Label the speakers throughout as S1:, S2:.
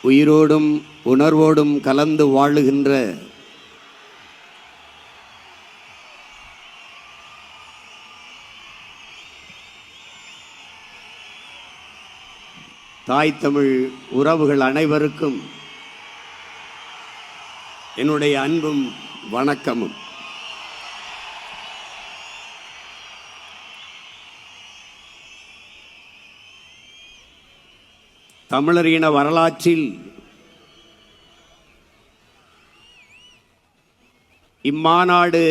S1: உயிரோடும் உணர்வோடும் கலந்து வாழுகின்ற தாய் தமிழ் உறவுகள் அனைவருக்கும் என்னுடைய அன்பும் வணக்கமும். தமிழர் இன வரலாற்றில் இம்மாநாடு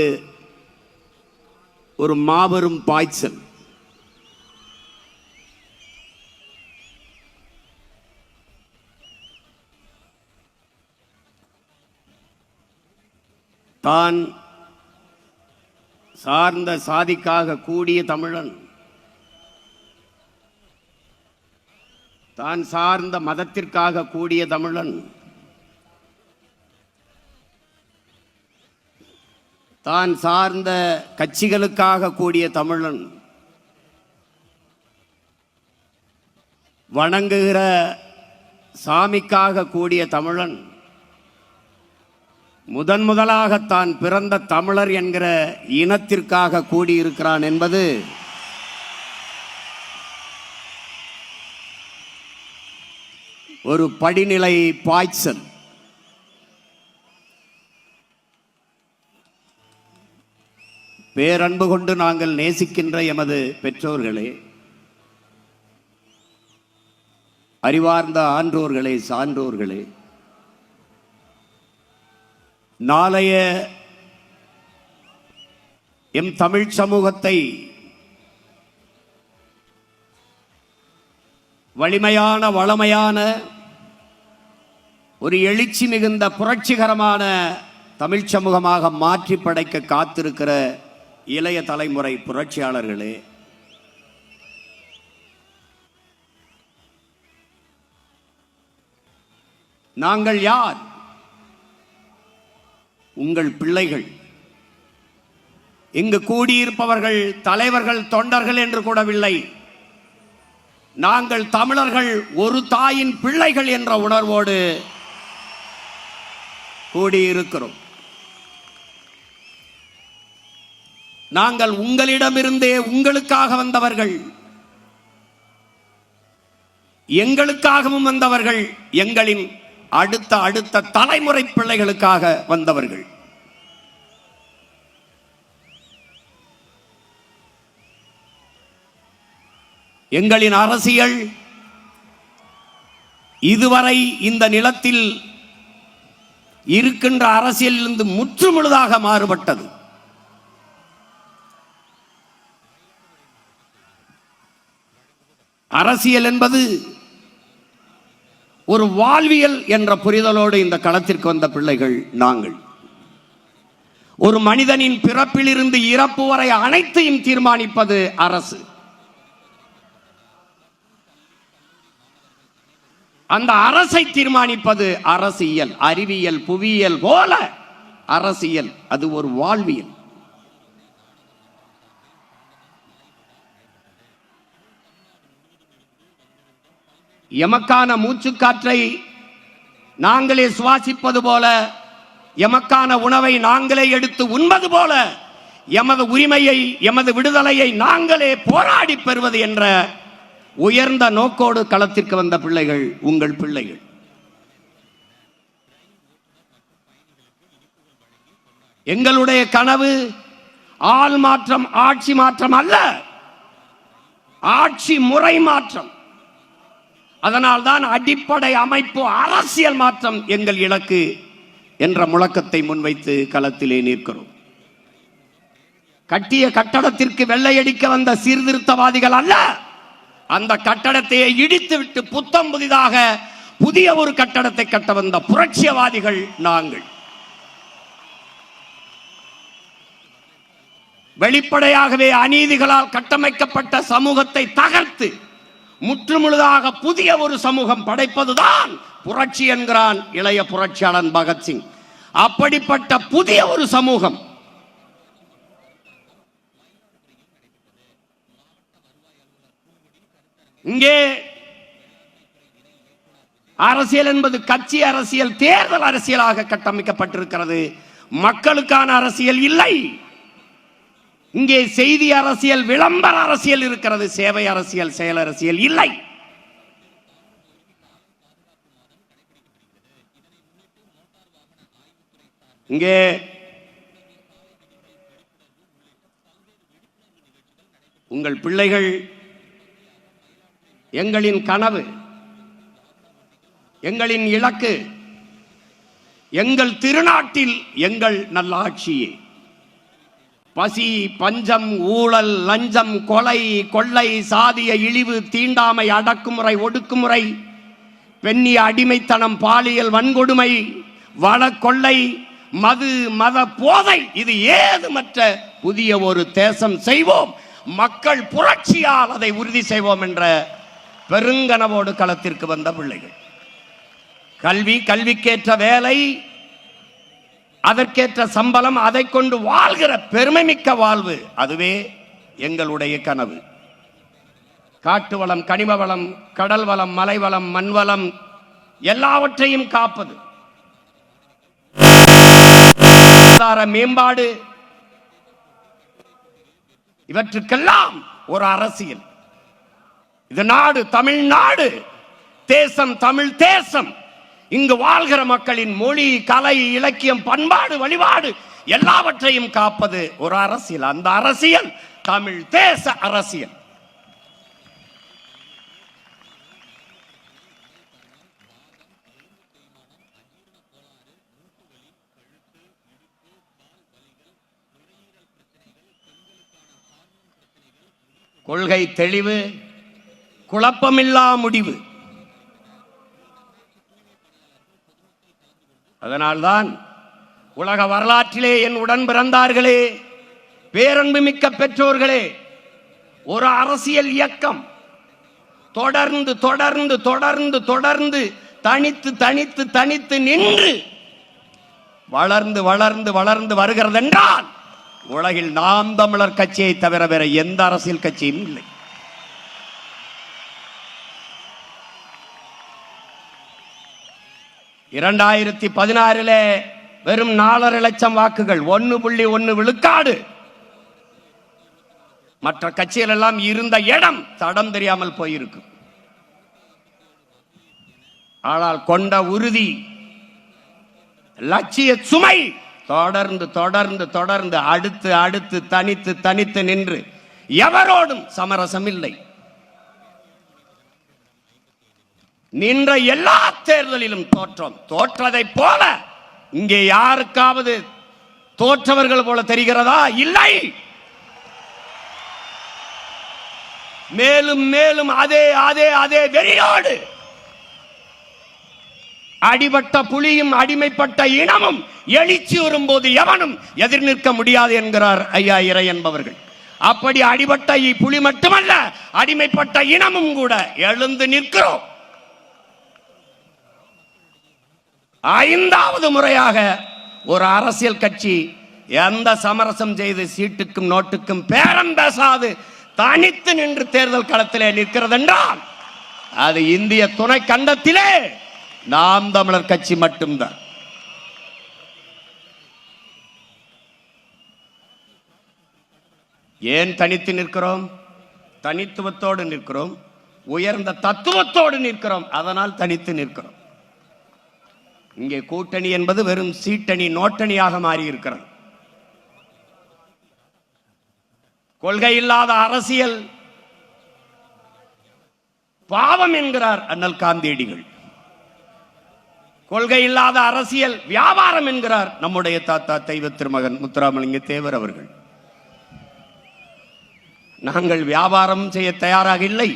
S1: ஒரு மாபெரும் பாய்ச்சல். தான் சார்ந்த சாதிக்காக கூடிய தமிழன், தான் சார்ந்த மதத்திற்காக கூடிய தமிழன், தான் சார்ந்த கட்சிகளுக்காக கூடிய தமிழன், வணங்குகிற சாமிக்காக கூடிய தமிழன், முதலாக தான் பிறந்த தமிழர் என்கிற இனத்திற்காக கூடியிருக்கிறான் என்பது ஒரு படிநிலை பாய்ச்சல். பேரன்பு கொண்டு நாங்கள் நேசிக்கின்ற எமது பெற்றோர்களே, அறிவார்ந்த ஆன்றோர்களே, சான்றோர்களே, நாளைய எம் தமிழ் சமூகத்தை வலிமையான வளமையான ஒரு எழுச்சி மிகுந்த புரட்சிகரமான தமிழ் சமூகமாக மாற்றி படைக்க காத்திருக்கிற இளைய தலைமுறை புரட்சியாளர்களே, நாங்கள் யார்? உங்கள் பிள்ளைகள். இங்கு கூடியிருப்பவர்கள் தலைவர்கள், தொண்டர்கள் என்று கூடவில்லை. நாங்கள் தமிழர்கள், ஒரு தாயின் பிள்ளைகள் என்ற உணர்வோடு கூடியிருக்கிறோம். நாங்கள் உங்களிடமிருந்தே உங்களுக்காக வந்தவர்கள், எங்களுக்காகவும் வந்தவர்கள், எங்களின் அடுத்த தலைமுறை பிள்ளைகளுக்காக வந்தவர்கள். எங்களின் அரசியல் இதுவரை இந்த நிலத்தில் இருக்கின்ற அரசியலிலிருந்து முற்றுமுழுதாக மாறுபட்டது. அரசியல் என்பது ஒரு வாழ்வியல் என்ற புரிதலோடு இந்த களத்திற்கு வந்த பிள்ளைகள் நாங்கள். ஒரு மனிதனின் பிறப்பிலிருந்து இறப்பு வரை அனைத்தையும் தீர்மானிப்பது அரசு. அந்த அரசை தீர்மானிப்பது அரசியல். அறிவியல், புவியியல் போல அரசியல் அது ஒரு வாழ்வியல். எமக்கான மூச்சுக்காற்றை நாங்களே சுவாசிப்பது போல, எமக்கான உணவை நாங்களே எடுத்து உண்பது போல, எமது உரிமையை, எமது விடுதலையை நாங்களே போராடி பெறுவது என்ற உயர்ந்த நோக்கோடு களத்திற்கு வந்த பிள்ளைகள் உங்கள் பிள்ளைகள். எங்களுடைய கனவு ஆள் மாற்றம், ஆட்சி மாற்றம் அல்ல, ஆட்சி முறை மாற்றம். அதனால்தான் அடிப்படை அமைப்பு அரசியல் மாற்றம் எங்கள் இலக்கு என்ற முழக்கத்தை முன்வைத்து களத்திலே நிற்கிறோம். கட்டிய கட்டடத்திற்கு வெள்ளையடிக்க வந்த சீர்திருத்தவாதிகள் அல்ல, அந்த கட்டடத்தை இடித்துவிட்டு புத்தம் புதிதாக புதிய ஒரு கட்டடத்தை கட்ட வந்த புரட்சியவாதிகள் நாங்கள். வெளிப்படையாகவே அநீதிகளால் கட்டமைக்கப்பட்ட சமூகத்தை தகர்த்து முற்றுமுழுதாக புதிய ஒரு சமூகம் படைப்பதுதான் புரட்சி என்கிறான் இளைய புரட்சியாளன் பகத்சிங். அப்படிப்பட்ட புதிய ஒரு சமூகம் இங்கே அரசியல் என்பது கட்சி அரசியல், தேர்தல் அரசியலாக கட்டமைக்கப்பட்டிருக்கிறது. மக்களுக்கான அரசியல் இல்லை. இங்கே செய்தி அரசியல், விளம்பர அரசியல் இருக்கிறது. சேவை அரசியல், செயல் அரசியல் இல்லை. இங்கே உங்கள் பிள்ளைகள் எங்களின் கனவு, எங்களின் இலக்கு, எங்கள் திருநாட்டில் எங்கள் நல்லாட்சியே. பசி, பஞ்சம், ஊழல், லஞ்சம், கொலை, கொள்ளை, சாதிய இழிவு, தீண்டாமை, அடக்குமுறை, ஒடுக்குமுறை, பெண்ணிய அடிமைத்தனம், பாலியல் வன்கொடுமை, வள கொள்ளை, மது, மத போதை, இது ஏதுமற்ற புதிய ஒரு தேசம் செய்வோம், மக்கள் புரட்சியால் அதை உறுதி செய்வோம் என்ற பெருங்கனவோடு களத்திற்கு வந்த பிள்ளைகள். கல்வி, கல்விக்கேற்ற வேலை, அதற்கேற்ற சம்பளம், அதை கொண்டு வாழ்கிற பெருமைமிக்க வாழ்வு, அதுவே எங்களுடைய கனவு. காட்டு வளம், கனிம வளம், கடல் வளம், மலை வளம், மண் வளம் எல்லாவற்றையும் காப்பது, மேம்பாடு, இவற்றுக்கெல்லாம் ஒரு அரசியல். இது நாடு, தமிழ்நாடு, தேசம் தமிழ் தேசம். இங்கு வாழ்கிற மக்களின் மொழி, கலை, இலக்கியம், பண்பாடு, வழிபாடு எல்லாவற்றையும் காப்பது ஒரு அரசியல். அந்த அரசியல் தமிழ் தேச அரசியல். கொள்கை தெளிவு, குழப்பமில்லா முடிவு. அதனால்தான் உலக வரலாற்றிலே என் உடன் பிறந்தார்களே, பேரன்பு மிக்க பெற்றோர்களே, ஒரு அரசியல் இயக்கம் தொடர்ந்து தொடர்ந்து தொடர்ந்து தொடர்ந்து தனித்து தனித்து தனித்து நின்று வளர்ந்து வளர்ந்து வளர்ந்து வருகிறது என்றால் உலகில் நாம் தமிழர் கட்சியை தவிர வேற எந்த அரசியல் கட்சியும் இல்லை. இரண்டாயிரத்தி 16 வெறும் 4.5 லட்சம் வாக்குகள், 1.1 விழுக்காடு. மற்ற கட்சிகள் எல்லாம் இருந்த இடம் தடம் தெரியாமல் போயிருக்கும். ஆனால் கொண்ட உறுதி, லட்சிய சுமை தொடர்ந்து தொடர்ந்து தொடர்ந்து அடுத்து அடுத்து தனித்து தனித்து நின்று எவரோடும் சமரசம் இல்லை. நின்ற எல்லா தேர்தலிலும் தோற்றோம். தோற்றதை போல இங்கே யாருக்காவது தோற்றவர்கள் போல தெரிகிறதா? இல்லை. மேலும் மேலும் அதே அதே அதே வெறியோடு அடிபட்ட புலியும் அடிமைப்பட்ட இனமும் எழுச்சி வரும்போது எவனும் எதிர் நிற்க முடியாது என்கிறார் ஐயா இறை என்பவர்கள். அப்படி அடிபட்ட புலி மட்டுமல்ல, அடிமைப்பட்ட இனமும் கூட எழுந்து நிற்கிறோம். 5வது முறையாக ஒரு அரசியல் கட்சி எந்த சமரசம் செய்து சீட்டுக்கும் நோட்டுக்கும் பேரம் பேசாது தனித்து நின்று தேர்தல் களத்திலே நிற்கிறது என்றால் அது இந்திய துணை கண்டத்திலே நாம் தமிழர் கட்சி மட்டும்தான். ஏன் தனித்து நிற்கிறோம்? தனித்துவத்தோடு நிற்கிறோம், உயர்ந்த தத்துவத்தோடு நிற்கிறோம். அதனால் தனித்து நிற்கிறோம். இங்கே கூட்டணி என்பது வெறும் சீட்டணி, நோட்டணியாக மாறி இருக்கிறது. கொள்கை இல்லாத அரசியல் பாவம் என்கிறார் அண்ணல் காந்தியடிகள். கொள்கை இல்லாத அரசியல் வியாபாரம் என்கிறார் நம்முடைய தாத்தா தெய்வ திருமகன் முத்துராமலிங்க தேவர் அவர்கள். நாங்கள் வியாபாரம் செய்ய தயாராக இல்லை,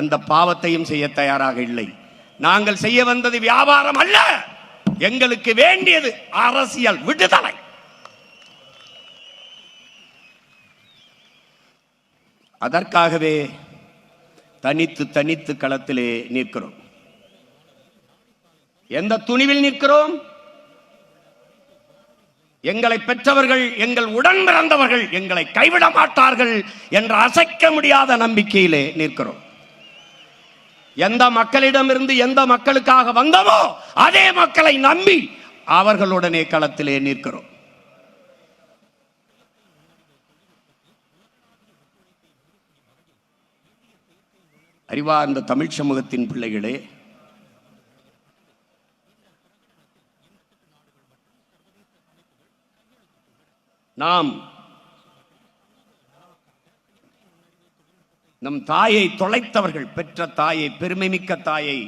S1: அந்த பாவத்தையும் செய்ய தயாராக இல்லை. நாங்கள் செய்ய வந்தது வியாபாரம் அல்ல, எங்களுக்கு வேண்டியது அரசியல் விடுதலை. அதற்காகவே தனித்து தனித்து களத்திலே நிற்கிறோம். எந்த துணிவில் நிற்கிறோம்? எங்களை பெற்றவர்கள், எங்கள் உடன் பிறந்தவர்கள் எங்களை கைவிட மாட்டார்கள் என்ற அசைக்க முடியாத நம்பிக்கையிலே நிற்கிறோம். எந்த மக்களிடமிருந்து எந்த மக்களுக்காக வந்தோமோ அதே மக்களை நம்பி அவர்களுடனே களத்திலே நிற்கிறோம். அறிவார்ந்த தமிழ் சமூகத்தின் பிள்ளைகளே, நாம் நம் தாயை தொலைத்தவர்கள், பெற்ற தாயை, பெருமைமிக்க தாயை,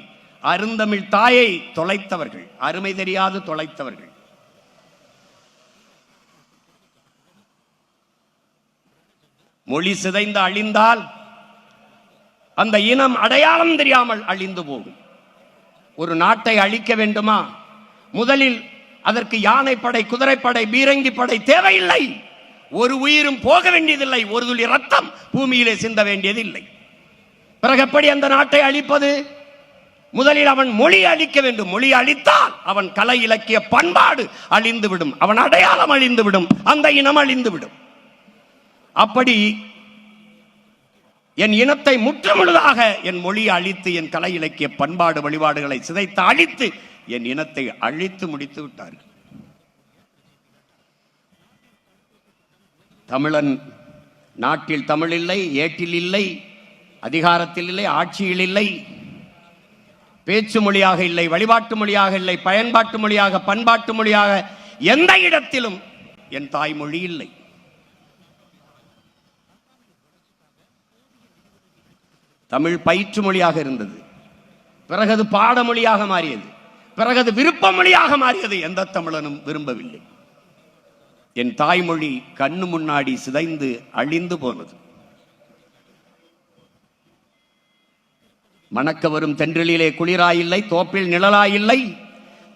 S1: அருந்தமிழ் தாயை தொலைத்தவர்கள், அருமை தெரியாது தொலைத்தவர்கள். மொழி சிதைந்து அழிந்தால் அந்த இனம் அடையாளம் தெரியாமல் அழிந்து போகும். ஒரு நாட்டை அழிக்க வேண்டுமா, முதலில் அதற்கு யானைப்படை, குதிரைப்படை, பீரங்கி படை தேவையில்லை. ஒரு உயிரும் போக வேண்டியதில்லை, ஒரு துளி ரத்தம் பூமியிலே சிந்த வேண்டியதில்லை. பிறகு எப்படி அந்த நாட்டை அழிப்பது? முதலில் அவன் மொழி அழிக்க வேண்டும். மொழி அழித்தால் அவன் கலை இலக்கிய பண்பாடு அழிந்துவிடும், அவன் அடையாளம் அழிந்துவிடும், அந்த இனம் அழிந்துவிடும். அப்படி என் இனத்தை முற்றுமுழுதாக என் மொழியை அழித்து, என் கலை இலக்கிய பண்பாடு வழிபாடுகளை சிதைத்து அழித்து என் இனத்தை அழித்து முடித்து விட்டார்கள். தமிழன் நாட்டில் தமிழ் இல்லை, ஏட்டில் இல்லை, அதிகாரத்தில் இல்லை, ஆட்சியில் இல்லை, பேச்சு மொழியாக இல்லை, வழிபாட்டு மொழியாக இல்லை, பயன்பாட்டு மொழியாக, பண்பாட்டு மொழியாக எந்த இடத்திலும் என் தாய்மொழி இல்லை. தமிழ் பயிற்று மொழியாக இருந்தது, பிறகு பாடமொழியாக மாறியது, பிறகு விருப்ப மொழியாக மாறியது. எந்த தமிழனும் விரும்பவில்லை. என் தாய்மொழி கண்ணு முன்னாடி சிதைந்து அழிந்து போனது. மணக்க வரும் தென்றலிலே குளிராயில்லை, தோப்பில் நிழலாயில்லை,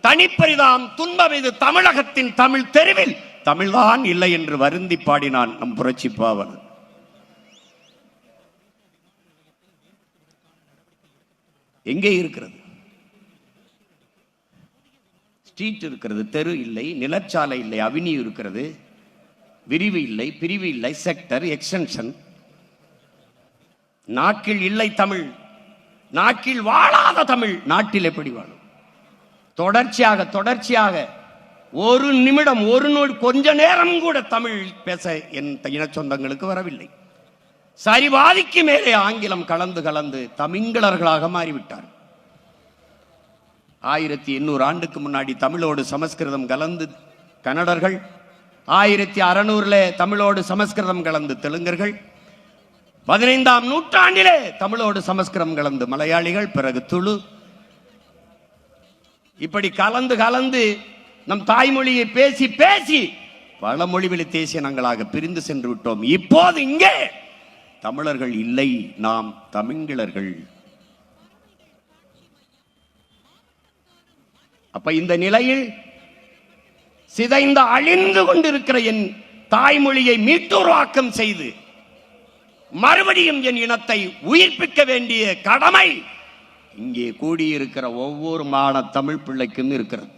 S1: தனிப்பரிதாம் துன்பம் இது தமிழகத்தின் தமிழ் தெருவில் தமிழ்தான் இல்லை என்று வருந்தி பாடினான் நம் புரட்சி பாவன். எங்கே இருக்கிறது? ஸ்ட்ரீட் இருக்கிறது, தெரு இல்லை, நிலச்சாலை இல்லை, அவென்யூ இருக்கிறது, விரிவு இல்லை, பிரிவு இல்லை, செக்டர், எக்ஸ்டென்ஷன். நாக்கில் இல்லை தமிழ், நாக்கில் வாழாத தமிழ் நாட்டில் எப்படி வாழும்? தொடர்ச்சியாக தொடர்ச்சியாக ஒரு நிமிடம், ஒரு நொடி, கொஞ்ச நேரம் கூட தமிழ் பேச என் இன சொந்தங்களுக்கு வரவில்லை. சரிவாதிக்கு மேலே ஆங்கிலம் கலந்து கலந்து தமிழர்களாக மாறிவிட்டார். 1800 ஆண்டுக்கு முன்னாடி தமிழோடு சமஸ்கிருதம் கலந்து கன்னடர்கள், 1600 தமிழோடு சமஸ்கிருதம் கலந்து தெலுங்கர்கள், 15ஆம் நூற்றாண்டிலே தமிழோடு சமஸ்கிருதம் கலந்து மலையாளிகள், பிறகு துளு, இப்படி கலந்து கலந்து நம் தாய்மொழியை பேசி பேசி பல மொழிவெளி தேசியனங்களாக பிரிந்து சென்று விட்டோம். இப்போது இங்கே தமிழர்கள் இல்லை, நாம் தமிழர்கள். அப்ப இந்த நிலையில் சிதைந்து அழிந்து கொண்டிருக்கிற என் தாய்மொழியை மீட்டுருவாக்கம் செய்து மறுபடியும் என் இனத்தை உயிர்ப்பிக்க வேண்டிய கடமை இங்கே கூடியிருக்கிற ஒவ்வொரு மாண தமிழ் பிள்ளைக்கும் இருக்கிறது.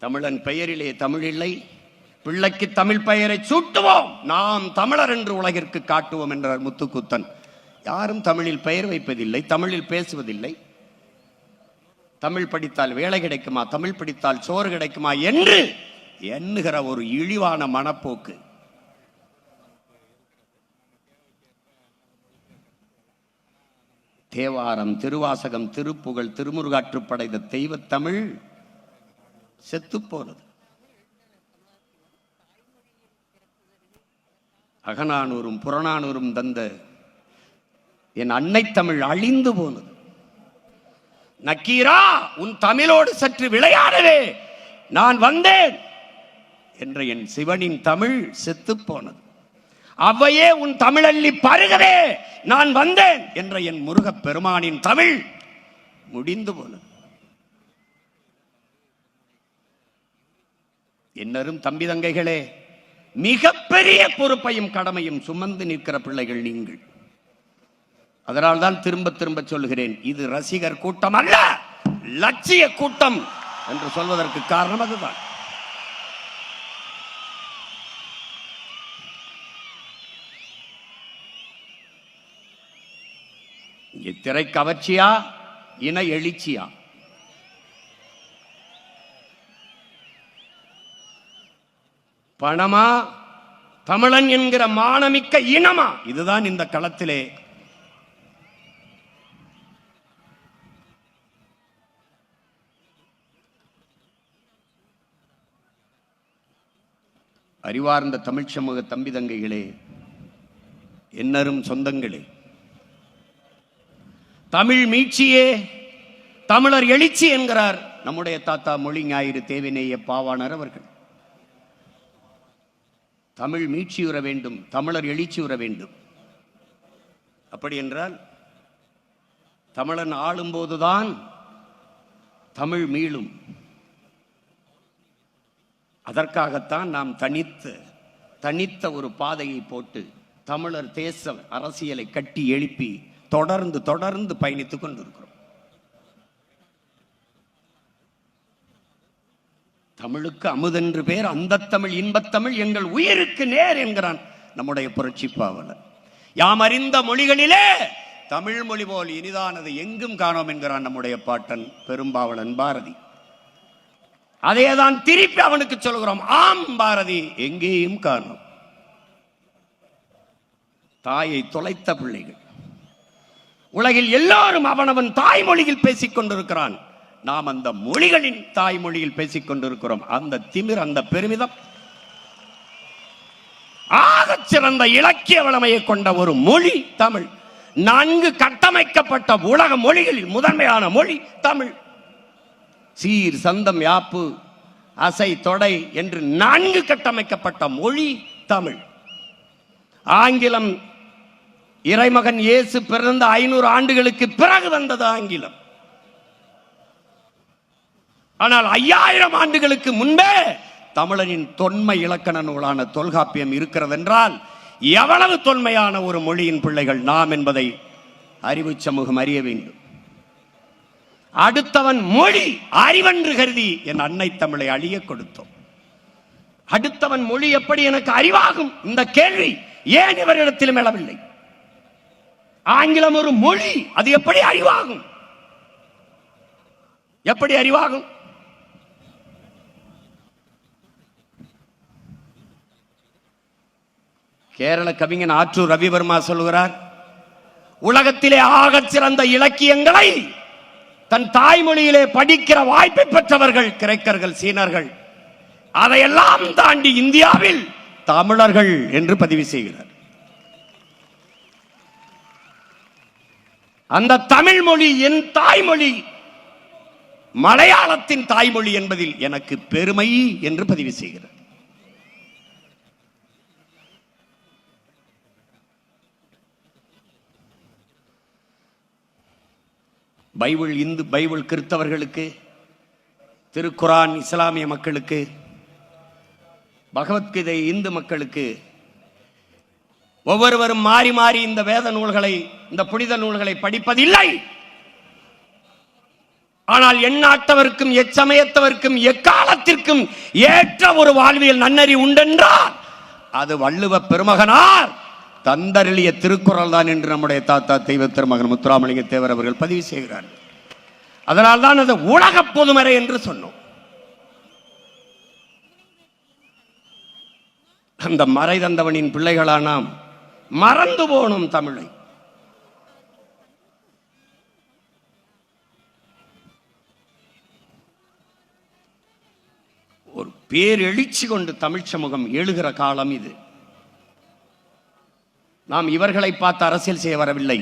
S1: தமிழன் பெயரிலே தமிழ் இல்லை, பிள்ளைக்கு தமிழ் பெயரை சூட்டுவோம், நாம் தமிழர் என்று உலகிற்கு காட்டுவோம் என்றார் முத்துக்குத்தன். யாரும் தமிழில் பெயர் வைப்பதில்லை, தமிழில் பேசுவதில்லை. தமிழ் படித்தால் வேலை கிடைக்குமா, தமிழ் படித்தால் சோறு கிடைக்குமா என்று எண்ணுகிற ஒரு இழிவான மனப்போக்கு. தேவாரம், திருவாசகம், திருப்புகழ், திருமுருகாற்று படைத்த தெய்வ தமிழ் செத்து போனது. அகநானூரும் புறநானூரும் தந்த என் அன்னை தமிழ் அழிந்து போனது. நக்கீரா, உன் தமிழோடு சற்று விளையாடவே நான் வந்தேன் என்ற என் சிவனின் தமிழ் செத்து போனது. அவ்வையே, உன் தமிழள்ளி பருகவே நான் வந்தேன் என்ற என் முருகப் பெருமானின் தமிழ் முடிந்து போனது. என்னரும் தம்பி தங்கைகளே, மிகப்பெரிய பொறுப்பையும் கடமையும் சுமந்து நிற்கிற பிள்ளைகள் நீங்கள். அதனால்தான் திரும்ப திரும்ப சொல்கிறேன், இது ரசிகர் கூட்டம் அல்ல, லட்சிய கூட்டம் என்று சொல்வதற்கு காரணம் அதுதான். திரை கவர்ச்சியா, இன எழுச்சியா? பணமா, தமிழன் என்கிற மானமிக்க இனமா? இதுதான் இந்த களத்திலே அறிவார்ந்த தமிழ் சமூக தம்பி தங்கைகளே, என்னரும் சொந்தங்களே, தமிழ் மீட்சியே தமிழர் எழுச்சி என்கிறார் நம்முடைய தாத்தா மொழி ஞாயிறு தேவிநேய பாவாணர் அவர்கள். தமிழ் மீட்சியுற வேண்டும், தமிழர் எழுச்சியுற வேண்டும். அப்படி என்றால் தமிழன் ஆளும்போதுதான் தமிழ் மீளும். அதற்காகத்தான் நாம் தனித்த ஒரு பாதையை போட்டு தமிழர் தேச அரசியலை கட்டி எழுப்பி தொடர்ந்து பயணித்துக் கொண்டிருக்கிறோம். தமிழுக்கு அமுதென்று பேர், அந்த தமிழ் இன்பத்தமிழ் எங்கள் உயிருக்கு நேர் என்கிறான் நம்முடைய புரட்சி பாவலர். யாம் அறிந்த மொழிகளிலே தமிழ் மொழி போல் இனிதானது எங்கும் காணோம் என்கிறான் நம்முடைய பாட்டன் பெரும்பாவலன் பாரதி. அதேதான் திருப்பி அவனுக்கு சொல்கிறோம், ஆம் பாரதி, எங்கேயும் காணோம். தாயை தொலைத்த பிள்ளைகள் உலகில் எல்லாரும் அவனவன் தாய்மொழியில் பேசிக் கொண்டிருக்கிறான். நாம் அந்த மொழிகளின் தாய்மொழியில் பேசிக் கொண்டிருக்கிறோம். அந்த திமிர், அந்த பெருமிதம், ஆகச் சிறந்த இலக்கிய வளமையை கொண்ட ஒரு மொழி தமிழ். 4 கட்டமைக்கப்பட்ட உலக மொழிகளில் முதன்மையான மொழி தமிழ். சீர், சந்தம், யாப்பு, அசை, தொடை என்று 4 கட்டமைக்கப்பட்ட மொழி தமிழ். ஆங்கிலம் இறைமகன் இயேசு பிறந்த 500 ஆண்டுகளுக்கு பிறகு வந்தது ஆங்கிலம். ஆனால் 5000 ஆண்டுகளுக்கு முன்பே தமிழனின் தொன்மை இலக்கண நூலான தொல்காப்பியம் இருக்கிறது என்றால் எவ்வளவு தொன்மையான ஒரு மொழியின் பிள்ளைகள் நாம் என்பதை அறிவு சமூகம் அறிய வேண்டும். அடுத்தவன் மொழி அறிவென்று கருதி என் அன்னை தமிழை அழிய கொடுத்தோம். அடுத்தவன் மொழி எப்படி எனக்கு அறிவாகும்? இந்த கேள்வி ஏன் இவரிடத்திலும் எழவில்லை? ஆங்கிலம் ஒரு மொழி, அது எப்படி அறிவாகும்? எப்படி அறிவாகும்? கேரள கவிஞன் ஆற்றூர் ரவிவர்மா சொல்கிறார், உலகத்திலே ஆகச் சிறந்த இலக்கியங்களை தன் தாய்மொழியிலே படிக்கிற வாய்ப்பை பெற்றவர்கள் கிரேக்கர்கள், சீனர்கள். அதையெல்லாம் தாண்டி இந்தியாவில் தமிழர்கள் என்று பதிவு செய்கிறார். அந்த தமிழ் மொழி என் தாய்மொழி, மலையாளத்தின் தாய்மொழி என்பதில் எனக்கு பெருமை என்று பதிவு செய்கிறார். பைபிள் கிறிஸ்தவர்களுக்கு, திருக்குரான் இஸ்லாமிய மக்களுக்கு, பகவத்கீதை இந்து மக்களுக்கு ஒவ்வொருவரும் மாறி மாறி இந்த வேத நூல்களை, இந்த புனித நூல்களை படிப்பதில்லை. ஆனால் எந்நாட்டவருக்கும் எச்சமயத்தவருக்கும் எக்காலத்திற்கும் ஏற்ற ஒரு வாழ்வியல் நன்னறி உண்டென்றால் அது வள்ளுவ பெருமகனார் தந்தருளிய திருக்குறள் தான் என்று நம்முடைய தாத்தா தெய்வ திருமகன் முத்துராமலிங்க தேவர் அவர்கள் பதிவு செய்கிறார்கள். அதனால்தான் அது உலக பொதுமறை என்று சொன்னோம். அந்த மறை தந்தவனின் பிள்ளைகளா நாம் மறந்து போனோம் தமிழை. ஒரு பேரெழுச்சி கொண்டு தமிழ் சமூகம் எழுகிற காலம் இது. நாம் இவர்களை பார்த்து அரசியல் செய்ய வரவில்லை.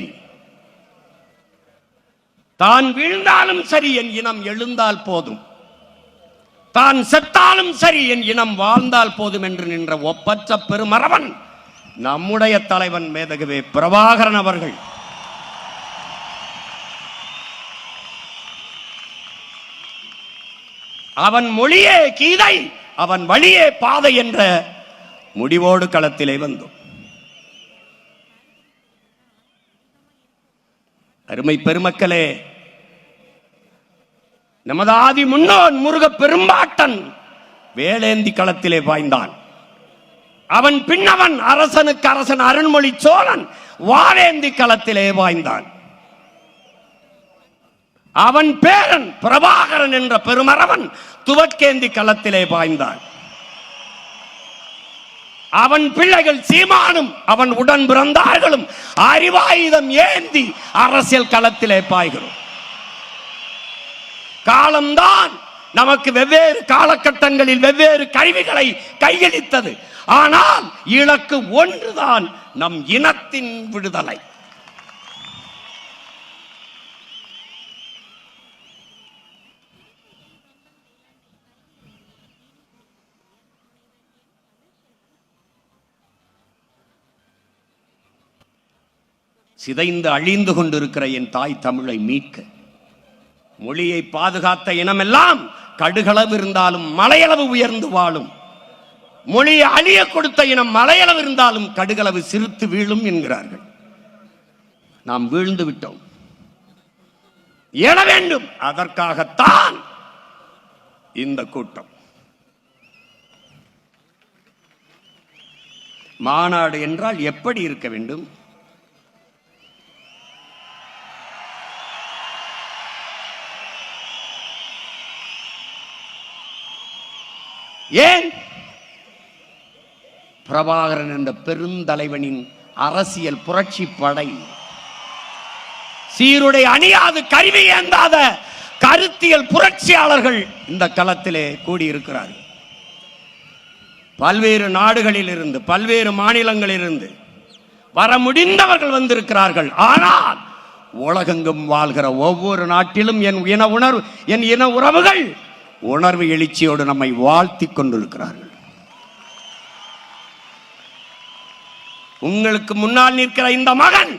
S1: தான் வீழ்ந்தாலும் சரி என் இனம் எழுந்தால் போதும், தான் செத்தாலும் சரி என் இனம் வாழ்ந்தால் போதும் என்று நின்ற ஒப்பற்ற பெருமரவன் நம்முடைய தலைவன் மேதகவே பிரபாகரன் அவர்கள். அவன் மொழியே கீதை, அவன் வழியே பாதை என்ற முடிவோடு களத்திலே வந்தோம். அருமை பெருமக்களே, நமது ஆதி முன்னோன் முருக பெரும்பாட்டன் வேலேந்தி களத்திலே பாய்ந்தான். அவன் பின்னவன் அரசனுக்கு அரசன் அருண்மொழி சோழன் வாழேந்தி களத்திலே பாய்ந்தான். அவன் பேரன் பிரபாகரன் என்ற பெருமரவன் துவக்கேந்தி களத்திலே பாய்ந்தான். அவன் பிள்ளைகள் சீமானும் அவன் உடன் பிறந்தார்களும் அறிவாயுதம் ஏந்தி அரசியல் களத்திலே பாய்கிறோம். காலம்தான் நமக்கு வெவ்வேறு காலகட்டங்களில் வெவ்வேறு கருவிகளை கையளித்தது. ஆனால் இலக்கு ஒன்றுதான், நம் இனத்தின் விடுதலை. சிதைந்து அழிந்து கொண்டிருக்கிற என் தாய் தமிழை மீட்க, மொழியை பாதுகாத்த இனமெல்லாம் கடுகளவு இருந்தாலும் மலையளவு உயர்ந்து வாழும். மொழியை அழிய கொடுத்த இனம் மலையளவு இருந்தாலும் கடுகளவு சிரித்து வீழும் என்கிறார்கள். நாம் வீழ்ந்து விட்டோம். எழ வேண்டும். அதற்காகத்தான் இந்த கூட்டம். மாநாடு என்றால் எப்படி இருக்க வேண்டும்? ஏன் பிரபாகரன் என்ற பெருந்தலைவனின் அரசியல் புரட்சி படை, சீருடை அணியாது கருவி ஏந்தாத கருத்தியல் புரட்சியாளர்கள் இந்த களத்திலே கூடியிருக்கிறார்கள். பல்வேறு நாடுகளில் இருந்து பல்வேறு மாநிலங்களில் இருந்து வர முடிந்தவர்கள் வந்திருக்கிறார்கள். ஆனால் உலகெங்கும் வாழ்கிற ஒவ்வொரு நாட்டிலும் என் இன உறவுகள் உணர்வு எழுச்சியோடு நம்மை வாழ்த்தி கொண்டிருக்கிறார்கள். உங்களுக்கு முன்னால் நிற்கிற இந்த மகன்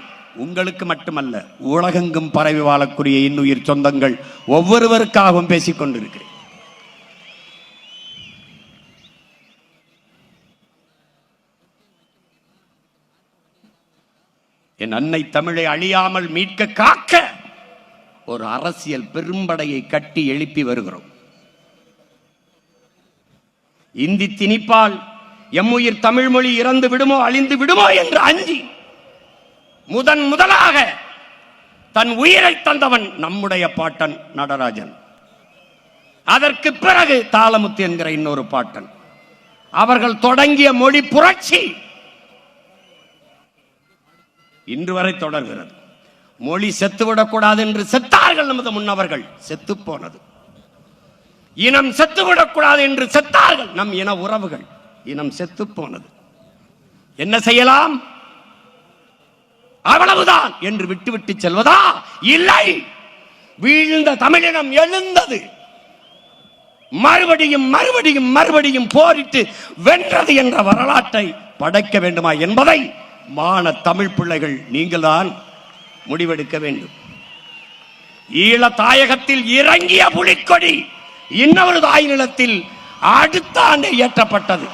S1: உங்களுக்கு மட்டுமல்ல, உலகெங்கும் பரவி வாழக்கூடிய இன்னுயிர் சொந்தங்கள் ஒவ்வொருவருக்காகவும் பேசிக் கொண்டிருக்கிறேன். என் அன்னை தமிழை அழியாமல் மீட்க காக்க ஒரு அரசியல் பெரும்படையை கட்டி எழுப்பி வருகிறோம். இந்தி திணிப்பால் எம்முயிர் தமிழ் மொழி இறந்து விடுமோ அழிந்து விடுமோ என்று அஞ்சி முதலாக தன் உயிரை தந்தவன் நம்முடைய பாட்டன் நடராஜன். அதற்கு பிறகு தாளமுத்து என்கிற இன்னொரு பாட்டன். அவர்கள் தொடங்கிய மொழி புரட்சி இன்று வரை தொடர்கிறது. மொழி செத்துவிடக்கூடாது என்று செத்தார்கள் நமது முன்னவர்கள். செத்து போனது. இனம் செத்துவிடக்கூடாது என்று செத்தார்கள் நம் இன உறவுகள். இனம் செத்து போனது. என்ன செய்யலாம்? அவ்வளவுதான் என்று விட்டுவிட்டு செல்வதா? இல்லை. வீழ்ந்த தமிழினம் எழுந்தது. மறுபடியும் மறுபடியும் மறுபடியும் போரிட்டு வென்றது என்ற வரலாற்றை படைக்க வேண்டுமா என்பதை மான தமிழ் பிள்ளைகள் நீங்கள்தான் முடிவெடுக்க வேண்டும். ஈழ தாயகத்தில் இறங்கிய புலிக்கொடி இன்னொரு தாய் நிலத்தில் அடுத்த ஆண்டு ஏற்றப்பட்டது.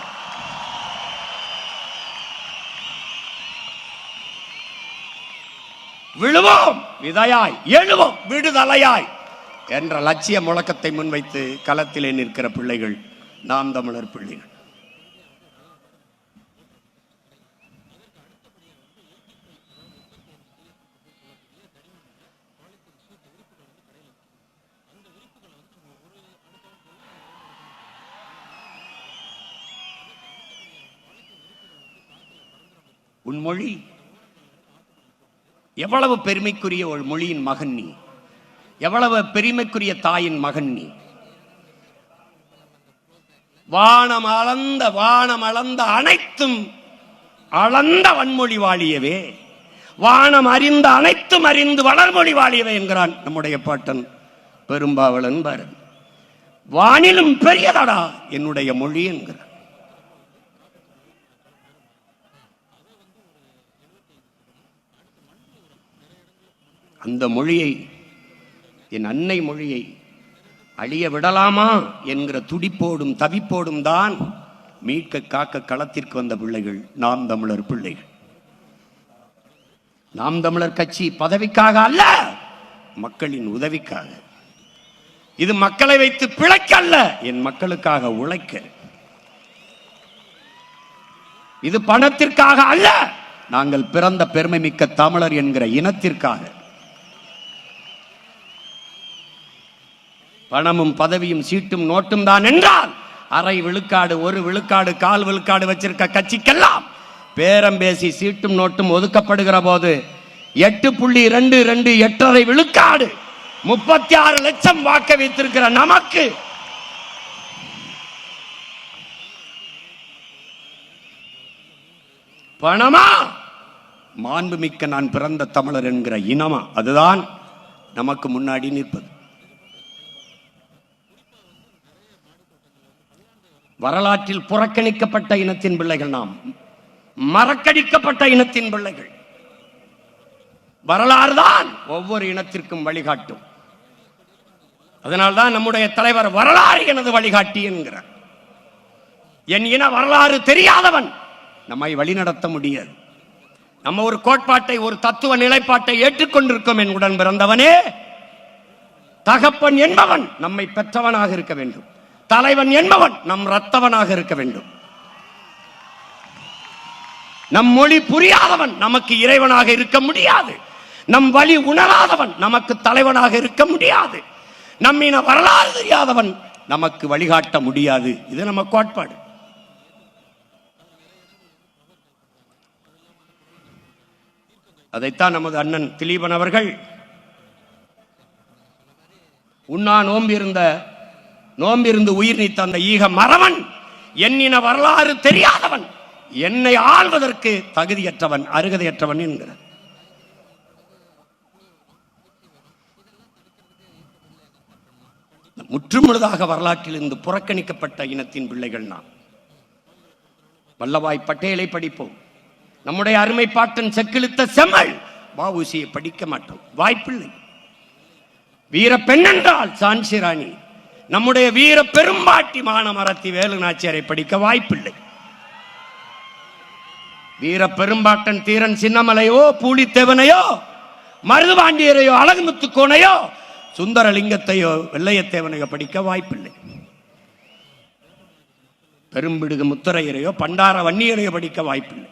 S1: விழுவோம் விதையாய், எழுவோம் விடுதலையாய் என்ற லட்சிய முழக்கத்தை முன்வைத்து களத்திலே நிற்கிற பிள்ளைகள் நாம் தமிழர் பிள்ளைகள். உன் மொழி எவ்வளவு பெருமைக்குரிய ஒரு மொழியின் மகன் நீ, எவ்வளவு பெருமைக்குரிய தாயின் மகன் நீ. வானம் அளந்த அனைத்தும் அளந்த வன்மொழி வாழியவே, வானம் அறிந்த அனைத்தும் அறிந்து வளர்மொழி வாழியவே என்கிறான் நம்முடைய பாட்டன் பெரும்பாவளன் பாரதி. வானிலும் பெரியதடா என்னுடைய மொழி என்கிறான். அந்த மொழியை, என் அன்னை மொழியை அழிய விடலாமா என்கிற துடிப்போடும் தவிப்போடும் தான் மீட்க காக்க களத்திற்கு வந்த பிள்ளைகள் நாம் தமிழர் பிள்ளைகள். நாம் தமிழர் கட்சி பதவிக்காக அல்ல, மக்களின் உதவிக்காக. இது மக்களை வைத்து பிழைக்க அல்ல, என் மக்களுக்காக உழைக்க. இது பணத்திற்காக அல்ல, நாங்கள் பிறந்த பெருமை மிக்க தமிழர் என்கிற இனத்திற்காக. பணமும் பதவியும் சீட்டும் நோட்டும் தான் என்றால் அரை விழுக்காடு, ஒரு விழுக்காடு, கால் விழுக்காடு வச்சிருக்க கட்சிக்கெல்லாம் பேரம் பேசி சீட்டும் நோட்டும் ஒதுக்கப்படுகிற போது 8.22 8.5 விழுக்காடு 36 லட்சம் வாக்க வைத்திருக்கிற நமக்கு பணமா? மாண்புமிக்க நான் பிறந்த தமிழர் என்கிற இனமா? அதுதான் நமக்கு முன்னாடி நிற்பது. வரலாற்றில் புறக்கணிக்கப்பட்ட இனத்தின் பிள்ளைகள் நாம், மறக்கடிக்கப்பட்ட இனத்தின் பிள்ளைகள். வரலாறு தான் ஒவ்வொரு இனத்திற்கும் வழிகாட்டும். அதனால்தான் நம்முடைய தலைவர் வரலாறு எனது வழிகாட்டி என்கிறார். என் இன வரலாறு தெரியாதவன் நம்மை வழிநடத்த முடியாது. நம்ம ஒரு கோட்பாட்டை, ஒரு தத்துவ நிலைப்பாட்டை ஏற்றுக்கொண்டிருக்கும். என் உடன் பிறந்தவனே, தகப்பன் என்பவன் நம்மை பெற்றவனாக இருக்க வேண்டும். தலைவன் என்பவன் நம் ரத்தவனாக இருக்க வேண்டும். நம் மொழி புரியாதவன் நமக்கு இறைவனாக இருக்க முடியாது. நம் வழி உணராதவன் நமக்கு தலைவனாக இருக்க முடியாது. நம்மின வரலாறு தெரியாதவன் நமக்கு வழிகாட்ட முடியாது. இது நம்ம கோட்பாடு. அதைத்தான் நமது அண்ணன் திலீபன் அவர்கள் உண்ணா நோம்பிருந்து உயிர் நீத்த அந்த ஈக மறவன் என்னின வரலாறு தெரியாதவன், என்னை ஆள்வதற்கு தகுதியற்றவன், அருகதையற்றவன் என்கிறார். முற்றுமுழுதாக வரலாற்றில் இருந்து புறக்கணிக்கப்பட்ட இனத்தின் பிள்ளைகள் நாம். வல்லபாய் பட்டேலை படிப்போம். நம்முடைய அருமை பாட்டன் செக்கிழுத்த செம்மல் வஉசியை படிக்க மாட்டோம், வாய்ப்பில்லை. வீர பெண் என்றால் சான்சி ராணி, நம்முடைய வீர பெரும்பாட்டி மானமரத்தி வேலு நாச்சியாரை படிக்க வாய்ப்பில்லை. வீர பெரும்பாட்டன் தீரன் சின்னமலையோ, பூலித்தேவனையோ, மருதுபாண்டியரையோ, அழகுமுத்துக்கோனையோ, சுந்தரலிங்கத்தையோ, வெள்ளையத்தேவனையோ படிக்க வாய்ப்பில்லை. பெரும்பிடுகு முத்தரையரையோ, பண்டார வன்னியரையோ படிக்க வாய்ப்பில்லை.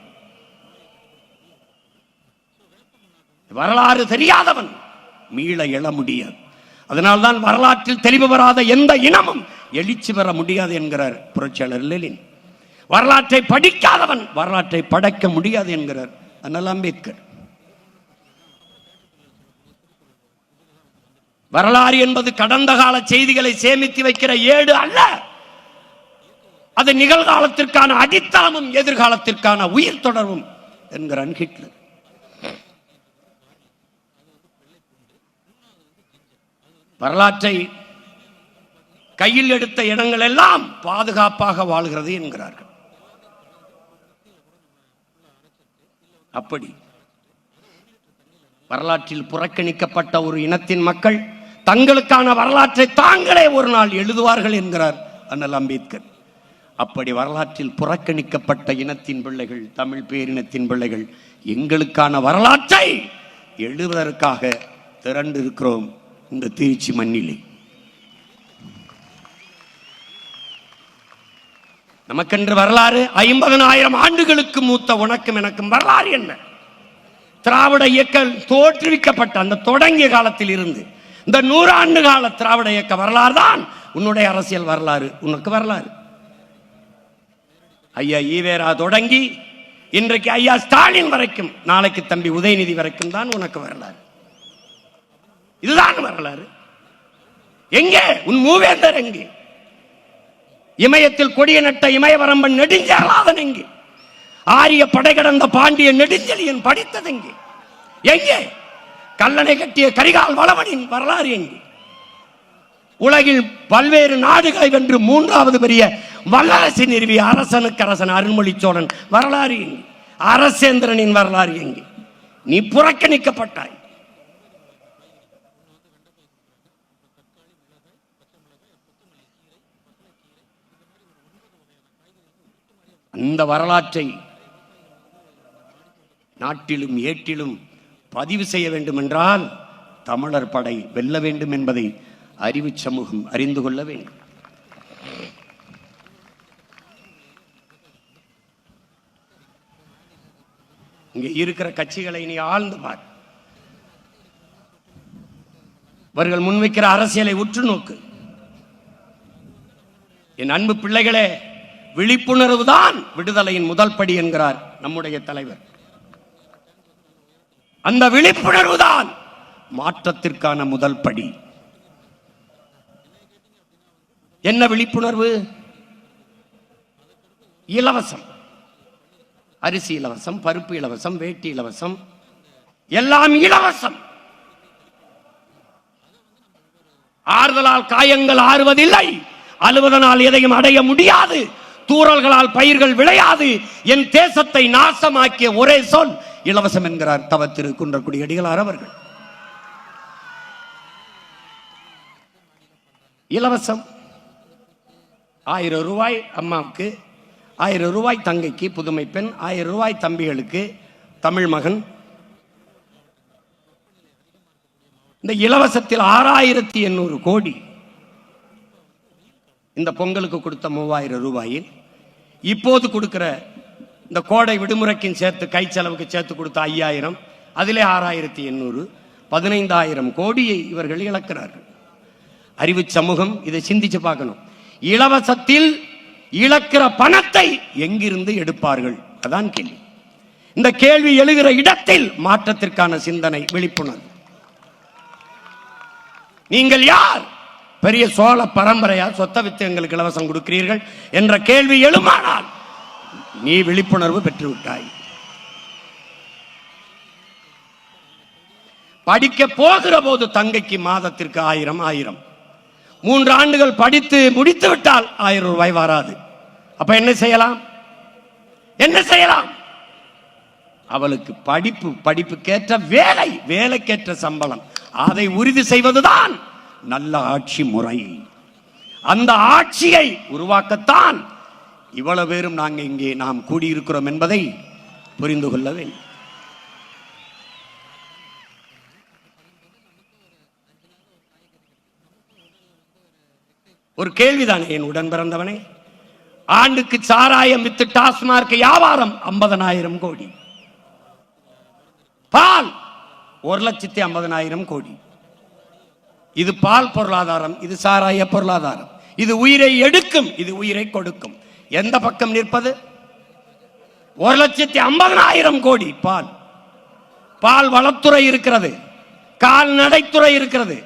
S1: வரலாறு தெரியாதவன் மீள எழ முடியாது. அதனால்தான் வரலாற்றில் தெளிவு வராத எந்த இனமும் எழுச்சி பெற முடியாது என்கிறார் புரட்சியாளர் லெனின். வரலாற்றை படிக்காதவன் வரலாற்றை படைக்க முடியாது என்கிறார் அண்ணல் அம்பேத்கர். வரலாறு என்பது கடந்த கால செய்திகளை சேமித்து வைக்கிற ஏடு அல்ல. அது நிகழ்காலத்திற்கான அடித்தளமும் எதிர்காலத்திற்கான உயிர் தொடர்வும் என்கிறான் ஹிட்லர். வரலாற்றை கையில் எடுத்த இடங்கள் எல்லாம் பாதுகாப்பாக வாழ்கிறது என்கிறார்கள். அப்படி வரலாற்றில் புறக்கணிக்கப்பட்ட ஒரு இனத்தின் மக்கள் தங்களுக்கான வரலாற்றை தாங்களே ஒரு நாள் எழுதுவார்கள் என்கிறார் அண்ணல் அம்பேத்கர். அப்படி வரலாற்றில் புறக்கணிக்கப்பட்ட இனத்தின் பிள்ளைகள், தமிழ் பேரினத்தின் பிள்ளைகள் எங்களுக்கான வரலாற்றை எழுதுவதற்காக திரண்டு இருக்கிறோம் இந்த திருச்சி மண்ணிலே. நமக்கென்று வரலாறு 50,000 ஆண்டுகளுக்கு மூத்த உனக்கும் எனக்கும் வரலாறு என்ன? திராவிட இயக்கம் தோற்றுவிக்கப்பட்ட அந்த தொடங்கிய காலத்தில் இருந்து இந்த 100 ஆண்டு கால திராவிட இயக்க வரலாறு தான் உன்னுடைய அரசியல் வரலாறு, உனக்கு வரலாறு. ஐயா ஈவேரா தொடங்கி இன்றைக்கு ஐயா ஸ்டாலின் வரைக்கும், நாளைக்கு தம்பி உதயநிதி வரைக்கும் தான் உனக்கு வரலாறு. இதுதான் வரலாறு. எங்கே உன் மூவேந்தர்? எங்கே இமயத்தில் கொடிய நட்ட இமயவரம்பன் நெடுஞ்செழியன்? எங்கே ஆரிய படை கடந்த பாண்டிய நெடுஞ்செழியன் படித்தது? எங்கே எங்கே கல்லணை கட்டிய கரிகால் வளவனின் வரலாறு? எங்கே உலகில் பல்வேறு நாடுகளை வென்று 3வது பெரிய வல்லரசு நிறுவிய அரசனுக்கு அரசன் அருள்மொழி சோழன் வரலாறு எங்கே? அரசேந்திரனின் வரலாறு எங்கே? நீ புறக்கணிக்கப்பட்டாய். அந்த வரலாற்றை நாட்டிலும் ஏட்டிலும் பதிவு செய்ய வேண்டும் என்றால் தமிழர் படை வெல்ல வேண்டும் என்பதை அறிவு சமூகம் அறிந்து கொள்ள வேண்டும். இங்கே இருக்கிற கட்சிகளை நீ ஆழ்ந்து பார். அவர்கள் முன்வைக்கிற அரசியலை உற்று நோக்கு. அன்பு பிள்ளைகளே, விழிப்புணர்வு தான் விடுதலையின் முதல் படி என்கிறார் நம்முடைய தலைவர். அந்த விழிப்புணர்வு தான் மாற்றத்திற்கான முதல் படி. என்ன விழிப்புணர்வு? இலவசம். அரிசி இலவசம், பருப்பு இலவசம், வேட்டி இலவசம், எல்லாம் இலவசம். ஆறுதலால் காயங்கள் ஆறுவதில்லை, அழுவதனால் எதையும் அடைய முடியாது, தூறல்களால் பயிர்கள் விளையாது. என் தேசத்தை நாசமாக்கிய ஒரே சொல் இலவசம் என்கிறார் தவ திரு குன்றக்குடி அடிகளார் அவர்கள். இலவசம். 1000 ரூபாய் அம்மாவுக்கு, 1000 ரூபாய் தங்கைக்கு, புதுமை பெண், 1000 ரூபாய் தம்பிகளுக்கு, தமிழ் மகன். இந்த இலவசத்தில் 6800 கோடி இந்த பொங்கலுக்கு கொடுத்த 3000 ரூபாயில் இப்போது கொடுக்கிற இந்த கோடை விடுமுறைக்கு சேர்த்து கை செலவுக்கு சேர்த்து கொடுத்த 5000, அதிலே 6800, 15000 கோடியை இவர்கள் இழக்கிறார்கள். அறிவு சமூகம் இதை சிந்திச்சு பார்க்கணும். இலவசத்தில் இழக்கிற பணத்தை எங்கிருந்து எடுப்பார்கள்? அதான் கேள்வி. இந்த கேள்வி எழுகிற இடத்தில் மாற்றத்திற்கான சிந்தனை, விழிப்புணர்வு. நீங்கள் யார்? பெரிய சோழ பரம்பரையா சொத்த வித்து எங்களுக்கு இலவசம் கொடுக்கிறீர்கள் என்ற கேள்வி எழுமானால் நீ விழிப்புணர்வு பெற்று விட்டாய். படிக்க போகிற போது தங்கைக்கு மாதத்திற்கு 1000. 3 ஆண்டுகள் படித்து முடித்து விட்டால் 1000 ரூபாய் வராது. அப்ப என்ன செய்யலாம்? என்ன செய்யலாம்? அவளுக்கு படிப்புக்கேற்ற வேலை, வேலைக்கேற்ற சம்பளம், அதை உறுதி செய்வதுதான் நல்ல ஆட்சி முறை. அந்த ஆட்சியை உருவாக்கத்தான் இவ்வளவு பேரும் நாங்கள் இங்கே நாம் கூடியிருக்கிறோம் என்பதை புரிந்து கொள்ள வேண்டும். ஒரு கேள்விதானே என் உடன் பிறந்தவனே, ஆண்டுக்கு சாராயம் வித்து டாஸ்மார்க் வியாபாரம் 50000 கோடி, பால் 1,50,000 கோடி. இது பால் பொருளாதாரம், இது சாராய பொருளாதாரம். இது உயிரை எடுக்கும், இது உயிரை கொடுக்கும். எந்த பக்கம் நிற்பது? 1,50,000 கோடி பால். பால் வளத்துறை இருக்கிறது, கால்நடைத்துறை இருக்கிறது.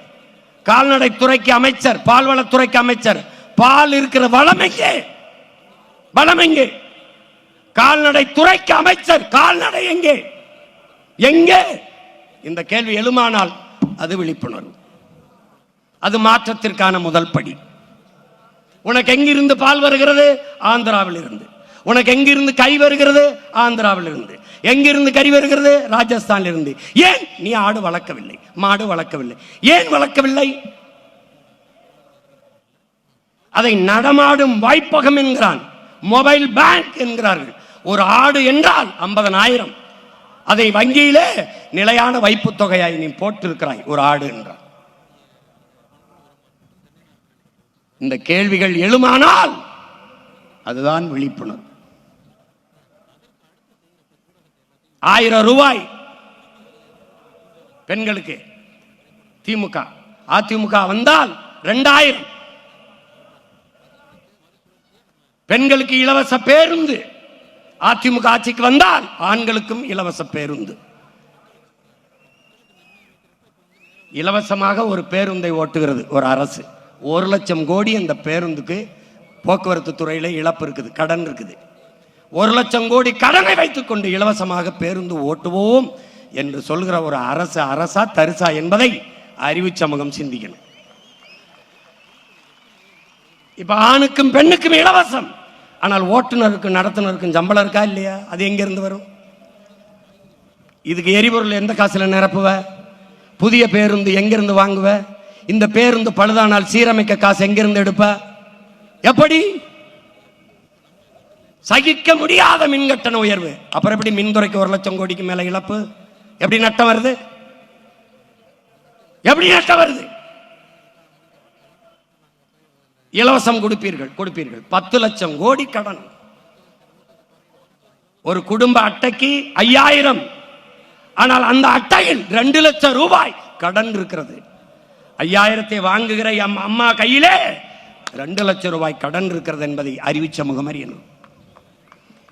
S1: கால்நடைத்துறைக்கு அமைச்சர், பால்வளத்துறைக்கு அமைச்சர். பால் இருக்கிற வளம் எங்கே? வளம் எங்கே? கால்நடைத்துறைக்கு அமைச்சர், கால்நடை எங்கே? எங்கே? இந்த கேள்வி எழுமானால் அது விழிப்புணர்வு, அது மாற்றத்திற்கான முதல் படி. உனக்கு எங்கிருந்து பால் வருகிறது? ஆந்திராவில் இருந்து. உனக்கு எங்கிருந்து கறி வருகிறது? ஆந்திராவில் இருந்து. எங்கிருந்து கறி வருகிறது? ராஜஸ்தானில் இருந்து. ஏன் நீ ஆடு வளர்க்கவில்லை, மாடு வளர்க்கவில்லை? ஏன் வளர்க்கவில்லை? அதை நடமாடும் வாய்ப்பகம் என்கிறான், மொபைல் பேங்க் என்கிறார்கள். ஒரு ஆடு என்றால் 50,000. அதை வங்கியிலே நிலையான வைப்பு தொகையாய் நீ போட்டிருக்கிறாய் ஒரு ஆடு என்றால். இந்த கேள்விகள் எழுமானால் அதுதான் விழிப்புணர்வு. 1000 ரூபாய் பெண்களுக்கு திமுக, அதிமுக வந்தால் 2000. பெண்களுக்கு இலவச பேருந்து. அதிமுக ஆட்சிக்கு வந்தால் ஆண்களுக்கும் இலவச பேருந்து. இலவசமாக ஒரு பேருந்தை ஓட்டுகிறது ஒரு அரசு. 1,00,000 கோடி அந்த பேருந்துக்கு போக்குவரத்து துறையில இழப்பு இருக்குது, கடன் இருக்குது. 1,00,000 கோடி கடனை வைத்துக் கொண்டு இலவசமாக பேருந்து ஓட்டுவோம் என்று சொல்கிற ஒரு அரசு அரசா தரிசா என்பதை அறிவு சமூகம் சிந்திக்கணும். இப்ப ஆணுக்கும் பெண்ணுக்கும் இலவசம், ஆனால் ஓட்டுநருக்கும் நடத்துனருக்கும் சம்பளம் இருக்கா இல்லையா? அது எங்க இருந்து வரும்? இதுக்கு எரிபொருள் எந்த காசுல நிரப்புவ? புதிய பேருந்து எங்கிருந்து வாங்குவ? இந்த பேருந்து பழுதானால் சீரமைக்க காசு எங்கிருந்து எடுப்ப? எப்படி? சகிக்க முடியாத மின்கட்டண உயர்வு. அப்புறம் எப்படி மின்துறைக்கு 1,00,000 கோடிக்கு மேல இழப்பு? எப்படி நட்டம் வருது? எப்படி நட்டம் வருது? இலவசம் கொடுப்பீர்கள் 10,00,000 கோடி கடன். ஒரு குடும்ப அட்டைக்கு 5000, ஆனால் அந்த அட்டையில் 2,00,000 ரூபாய் கடன் இருக்கிறது. 5000 வாங்குகிற அம்மா கையிலே 2 லட்சம் ரூபாய் கடன் இருக்கிறது என்பதை அறிவிச்ச முகமரி என்ன.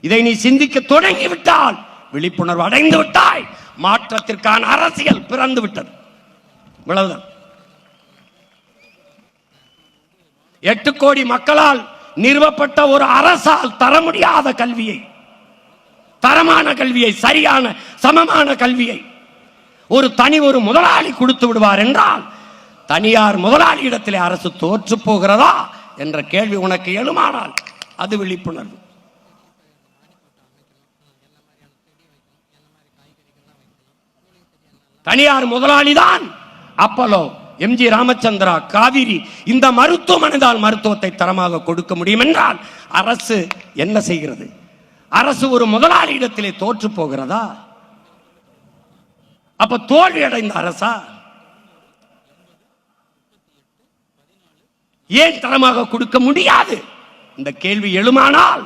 S1: இதை நீ சிந்திக்க தொடங்கி விட்டால் விழிப்புணர்வு அடைந்து விட்டாய். மாற்றத்திற்கான அரசியல் பிறந்து விட்டது. இவ்வளவுதான். 8 கோடி மக்களால் நிறுவப்பட்ட ஒரு அரசால் தர முடியாத கல்வியை, தரமான கல்வியை, சரியான சமமான கல்வியை ஒரு முதலாளி கொடுத்து விடுவார் என்றால் தனியார் முதலாளி இடத்திலே அரசு தோற்று போகிறதா என்ற கேள்வி உனக்கு எழுமானால் அது விழிப்புணர்வு. தனியார் முதலாளிதான் அப்பலோ, எம்ஜி ராமச்சந்திரா, காவிரி இந்த மருத்துவமனை தான் மருத்துவத்தை தரமாக கொடுக்க முடியும் என்றால் அரசு என்ன செய்கிறது? அரசு ஒரு முதலாளி இடத்திலே தோற்று போகிறதா? அப்ப தோல்வி அடைந்த அரசா? ஏன் தரமாக கொடுக்க முடியாது? இந்த கேள்வி எழுமானால்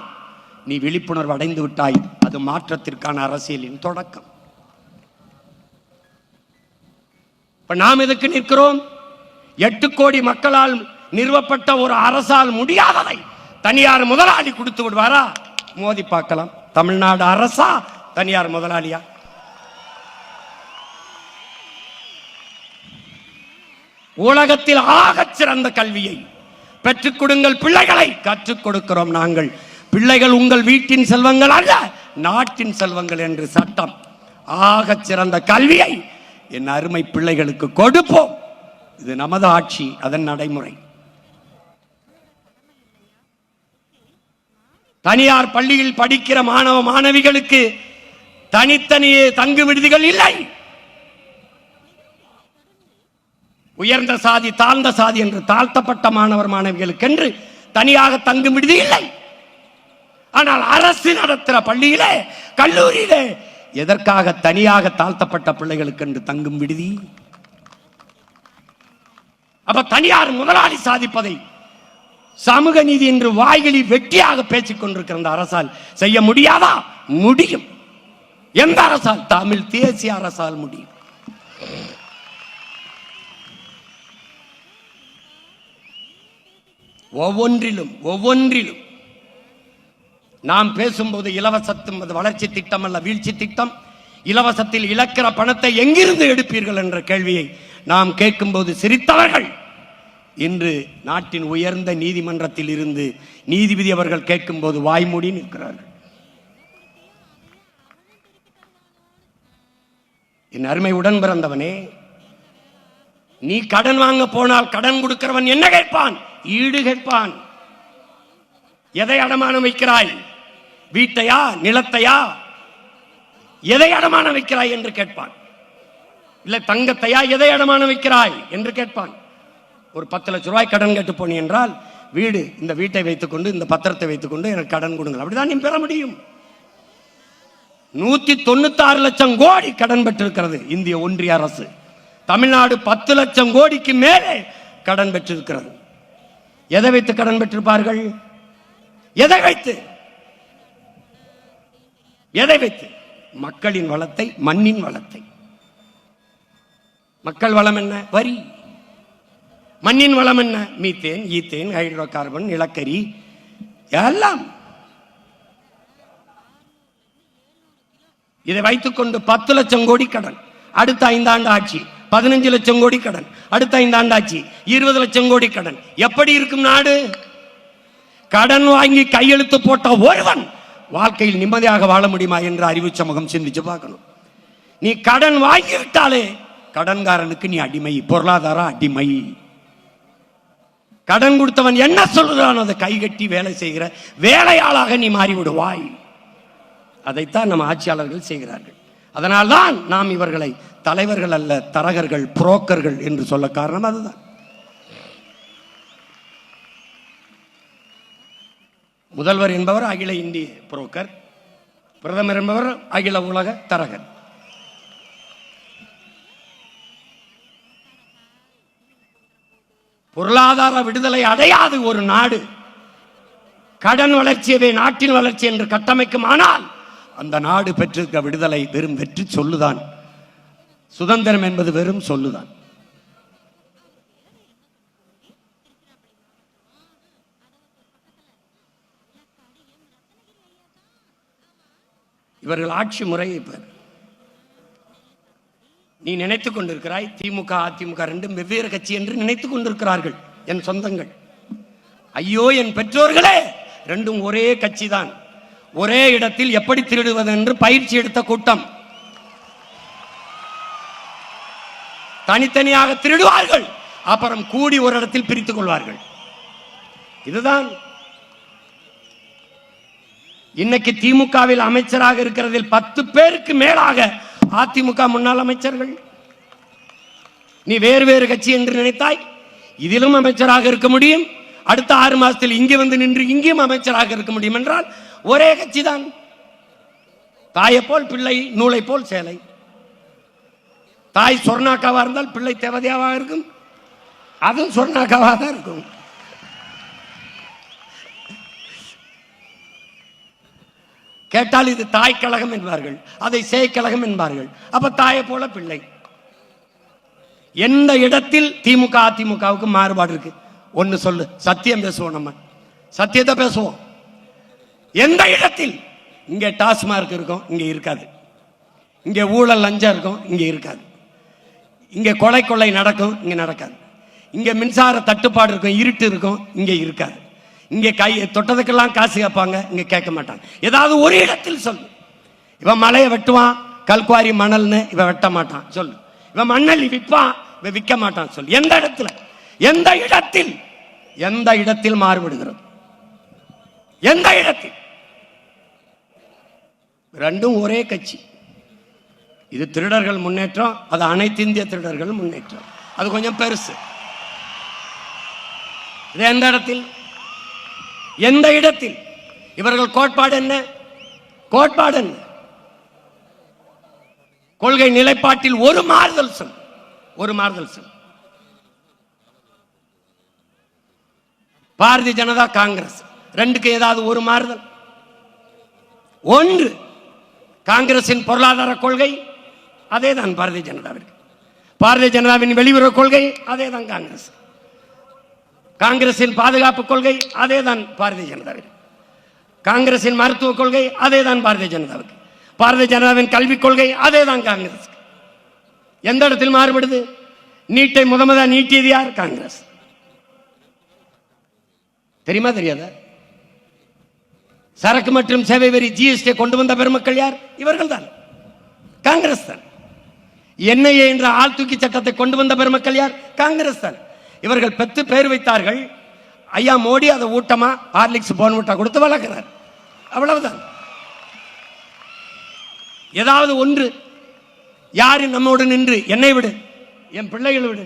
S1: நீ விழிப்புணர்வு அடைந்து விட்டாய். அது மாற்றத்திற்கான அரசியலின் தொடக்கம். இப்ப நாம் எதுக்கு நிற்கிறோம்? 8 கோடி மக்களால் நிறுவப்பட்ட ஒரு அரசால் முடியாததை தனியார் முதலாளி கொடுத்து விடுவாரா? மோதி பார்க்கலாம். தமிழ்நாடு அரசா தனியார் முதலாளியா? உலகத்தில் ஆகச் சிறந்த கல்வியை பெற்றுக் கொடுங்கள் பிள்ளைகளை. கற்றுக் கொடுக்கிறோம் நாங்கள். பிள்ளைகள் உங்கள் வீட்டின் செல்வங்கள் அல்ல, நாட்டின் செல்வங்கள் என்று சட்டம். ஆகச் சிறந்த கல்வியை என் அருமை பிள்ளைகளுக்கு கொடுப்போம். இது நமது ஆட்சி, அதன் நடைமுறை. தனியார் பள்ளியில் படிக்கிற மாணவ மாணவிகளுக்கு தனித்தனியே தங்கு விடுதிகள் இல்லை. உயர்ந்த சாதி, தாழ்ந்த சாதி என்று தாழ்த்தப்பட்ட மாணவர் மாணவிகளுக்கு என்று தனியாக தங்கும் விடுதி இல்லை. ஆனால் அரசு நடத்துகிற பள்ளியிலே, கல்லூரியிலே எதற்காக தனியாக தாழ்த்தப்பட்ட பிள்ளைகளுக்கு என்று தங்கும் விடுதி? அப்ப தனியார் முதலாளி சாதிப்பதை சமூக நீதி என்று வாய்களில் வெட்டியாக பேசிக் கொண்டிருக்கிற அந்த அரசால் செய்ய முடியாதா? முடியும். எந்த அரசால்? தமிழ் தேசிய அரசால் முடியும். ஒவ்வொன்றிலும் நாம் பேசும்போது இலவசத்தும் வளர்ச்சி திட்டம் அல்ல, வீழ்ச்சி திட்டம். இலவசத்தில் இழக்கிற பணத்தை எங்கிருந்து எடுப்பீர்கள் என்ற கேள்வியை நாம் கேட்கும்போது சிரித்தவர்கள் இன்று நாட்டின் உயர்ந்த நீதிமன்றத்தில் இருந்து நீதிபதி அவர்கள் கேட்கும்போது வாய்மூடி நிற்கிறார்கள். என் அருமை உடன் பிறந்தவனே, நீ கடன் வாங்க போனால் கடன் கொடுக்கிறவன் என்ன கேட்பான்? ஈடு கேட்பான். எதை அடமானம் வைக்கிறாய்? வீட்டையா, நிலத்தையா? எதை அடமானம் வைக்கிறாய் என்று கேட்பான். இல்ல தங்கத்தையா, எதை அடமானம் வைக்கிறாய் என்று கேட்பான். ஒரு 10 லட்சம் ரூபாய் கடன் கேட்டு போனி என்றால், வீடு, இந்த வீட்டை வைத்துக்கொண்டு, இந்த பத்திரத்தை வைத்துக்கொண்டு எனக்கு கடன் கொடுங்கள், அப்படிதான் நீ பெற முடியும். 196 லட்சம் கோடி கடன் பெற்றிருக்கிறது இந்திய ஒன்றிய அரசு. தமிழ்நாடு 10 லட்சம் கோடிக்கு மேலே கடன் பெற்றிருக்கிறது. எதை வைத்து கடன் பெற்றிருப்பார்கள்? எதை வைத்து? எதை வைத்து? மக்களின் வளத்தை, மண்ணின் வளத்தை. மக்கள் வளம் என்ன? வரி. மண்ணின் வளம் என்ன? மீத்தேன், ஈத்தேன், ஹைட்ரோ கார்பன், நிலக்கரி எல்லாம். இதை வைத்துக்கொண்டு 10 லட்சம் கோடி கடன். அடுத்த 5 ஆண்டு ஆட்சி 15 லட்சம் கோடி கடன். அடுத்த 5 ஆண்டு ஆட்சி 20 லட்சம் கோடி கடன். எப்படி இருக்கும் நாடு? கடன் வாங்கி கையெழுத்து போட்ட ஒருவன் வாழ்க்கையில் நிம்மதியாக வாழ முடியுமா என்று அறிவு சமூகம் சிந்திச்சு பார்க்கணும். நீ கடன் வாங்கிவிட்டாலே கடன்காரனுக்கு நீ அடிமை, பொருளாதார அடிமை. கடன் கொடுத்தவன் என்ன சொல்றான் அதை கைகட்டி வேலை செய்கிற வேலையாளாக நீ மாறிவிடுவாய். அதைத்தான் நம்ம ஆட்சியாளர்கள் செய்கிறார்கள். அதனால்தான் நாம் இவர்களை தலைவர்கள் அல்ல, தரகர்கள், புரோக்கர்கள் என்று சொல்ல காரணம் அதுதான். முதல்வர் என்பவர் அகில இந்திய புரோக்கர், பிரதமர் என்பவர் அகில உலக தரகர். பொருளாதார விடுதலை அடையாது ஒரு நாடு கடன் வளர்ச்சியவே நாட்டின் வளர்ச்சி என்று கட்டமைக்கும். ஆனால் அந்த நாடு பெற்றிருக்க விடுதலை வெறும் வெற்றி சொல்லுதான். சுதந்திரம் என்பது வெறும் சொல்லுதான். இவர்கள் ஆட்சி முறையை பார். நீ நினைத்துக் கொண்டிருக்கிறாய் திமுக அதிமுக ரெண்டும் வெவ்வேறு கட்சி என்று நினைத்துக் கொண்டிருக்கிறார்கள் என் சொந்தங்கள். ஐயோ என் பெற்றோர்களே, ரெண்டும் ஒரே கட்சி தான். ஒரே இடத்தில் எப்படி திருடுவது என்று பயிற்சி எடுத்த கூட்டம். தனித்தனியாக திருடுவார்கள், அப்புறம் கூடி ஒரு இடத்தில் பிரித்துக் கொள்வார்கள். இதுதான் இன்னைக்கு திமுகவில் அமைச்சராக இருக்கிறதில் 10 பேருக்கு மேலாக அதிமுக முன்னாள் அமைச்சர்கள். நீ வேறு வேறு கட்சி என்று நினைத்தாய், இதிலும் அமைச்சராக இருக்க முடியும். அடுத்த 6 மாசத்தில் இங்கே வந்து நின்று இங்கேயும் அமைச்சராக இருக்க முடியும் என்றால் ஒரே கட்சி தான். தாயை போல் பிள்ளை, நூலை போல் சேலை. தாய் சொர்ணாக்காவா இருந்தால் பிள்ளை தேவதையாவாக இருக்கும், அதுவும் சொர்ணாக்காவா தான் இருக்கும். கேட்டால் இது தாய் கழகம் என்பார்கள், அதை சேய் கழகம் என்பார்கள். அப்ப தாயை போல பிள்ளை. எந்த இடத்தில் திமுக அதிமுகவுக்கு மாறுபாடு இருக்கு? ஒன்னு சொல்லு, சத்தியம் பேசுவோம், நம்ம சத்தியத்தை பேசுவோம். எந்த இடத்தில்? இங்கே டாஸ்மார்க் இருக்கும், இங்கே இருக்காது. இங்கே ஊழல் லஞ்சம் இருக்கும், இங்கே இருக்காது. இங்கே கொலை கொள்ளை நடக்கும், இங்கே நடக்காது. இங்கே மின்சார தட்டுப்பாடு இருக்கும், இருட்டு இருக்கும், இங்கே இருக்காது. இங்கே கை தொட்டதுக்கெல்லாம் காசு கேட்பாங்க, இங்கே கேட்க மாட்டாங்க. ஏதாவது ஒரு இடத்தில் சொல்லு. இவன் மலையை வெட்டுவான், கல்குவாரி மணல்னு இவன் வெட்ட மாட்டான் சொல்லு. இவன் மண்ணள்ளி விற்பான், இவன் விற்க மாட்டான் சொல்லு. எந்த இடத்துல? எந்த இடத்தில்? எந்த இடத்தில் மாறுபடுகிறது? எந்த இடத்தில்? ரெண்டும் ஒரே கட்சி. இது திருடர்கள் முன்னேற்றம், அது அனைத்து இந்திய திருடர்கள் முன்னேற்றம். அது கொஞ்சம் பெருசு. இது எந்த இடத்தில்? எந்த இடத்தில்? இவர்கள் கோட்பாடு என்ன? கோட்பாடு என்ன? கொள்கை நிலைப்பாட்டில் ஒரு மாறுதல் சொல், ஒரு மாறுதல் சொல். பாரதிய ஜனதா காங்கிரஸ் ரெண்டுக்கு ஏதாவது ஒரு மாறுதல்? ஒன்று, காங்கிரசின் பொருளாதார கொள்கை அதே தான் பாரதிய ஜனதாவிற்கு. பாரதிய ஜனதாவின் வெளியுறவு கொள்கை அதே தான் காங்கிரஸ். காங்கிரசின் பாதுகாப்பு கொள்கை அதே தான் பாரதிய ஜனதாவிற்கு. காங்கிரசின் மருத்துவ கொள்கை அதே தான் பாரதிய ஜனதாவுக்கு. பாரதிய ஜனதாவின் கல்விக் கொள்கை அதே தான் காங்கிரஸ். எந்த இடத்தில் மாறுபடுது? நீட்டை முதல் நீட்டியது யார்? காங்கிரஸ். தெரியுமா தெரியாத? சரக்கு மற்றும் சேவை வரி ஜிஎஸ்டி கொண்டு வந்த பெருமக்கள் யார்? இவர்கள் தான், காங்கிரஸ் தான். என்ஐஏ என்ற ஆள் தூக்கி சட்டத்தை கொண்டு வந்த பெருமக்கள் யார்? காங்கிரஸ் தான். இவர்கள் பெற்று பேர் வைத்தார்கள். ஐயா மோடி அதை ஊட்டமா ஹார்லிக்ஸ் போன்விட்டா கொடுத்து வளர்க்கிறார். அவ்வளவுதான். ஏதாவது ஒன்று யாரு நம்மோடு நின்று என்னை விடு, என் பிள்ளைகளை விடு,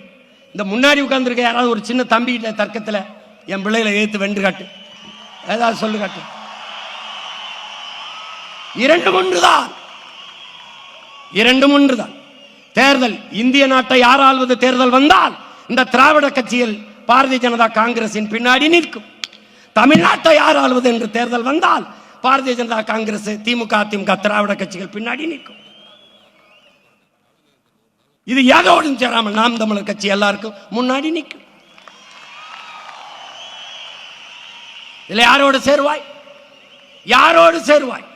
S1: இந்த முன்னாடி உட்கார்ந்துருக்க யாராவது ஒரு சின்ன தம்பி தர்க்கத்தில் என் பிள்ளைகளை ஏத்து வென்று காட்டு, ஏதாவது சொல்லு காட்டு. இரண்டும் ஒன்றுதான், இரண்டும் ஒன்றுதான். தேர்தல், இந்திய நாட்டை யார் ஆள்வது தேர்தல் வந்தால் இந்த திராவிட கட்சியில் பாரதிய ஜனதா காங்கிரசின் பின்னாடி நிற்கும். தமிழ்நாட்டை யார் ஆள்வது என்று தேர்தல் வந்தால் பாரதிய ஜனதா காங்கிரஸ், திமுக அதிமுக திராவிட கட்சிகள் பின்னாடி நிற்கும். இது யாரோடும் சேராமல் நாம் தமிழர் கட்சி எல்லாருக்கும் முன்னாடி நிற்கும். இதுல யாரோடு சேருவாய்? யாரோடு சேருவாய்?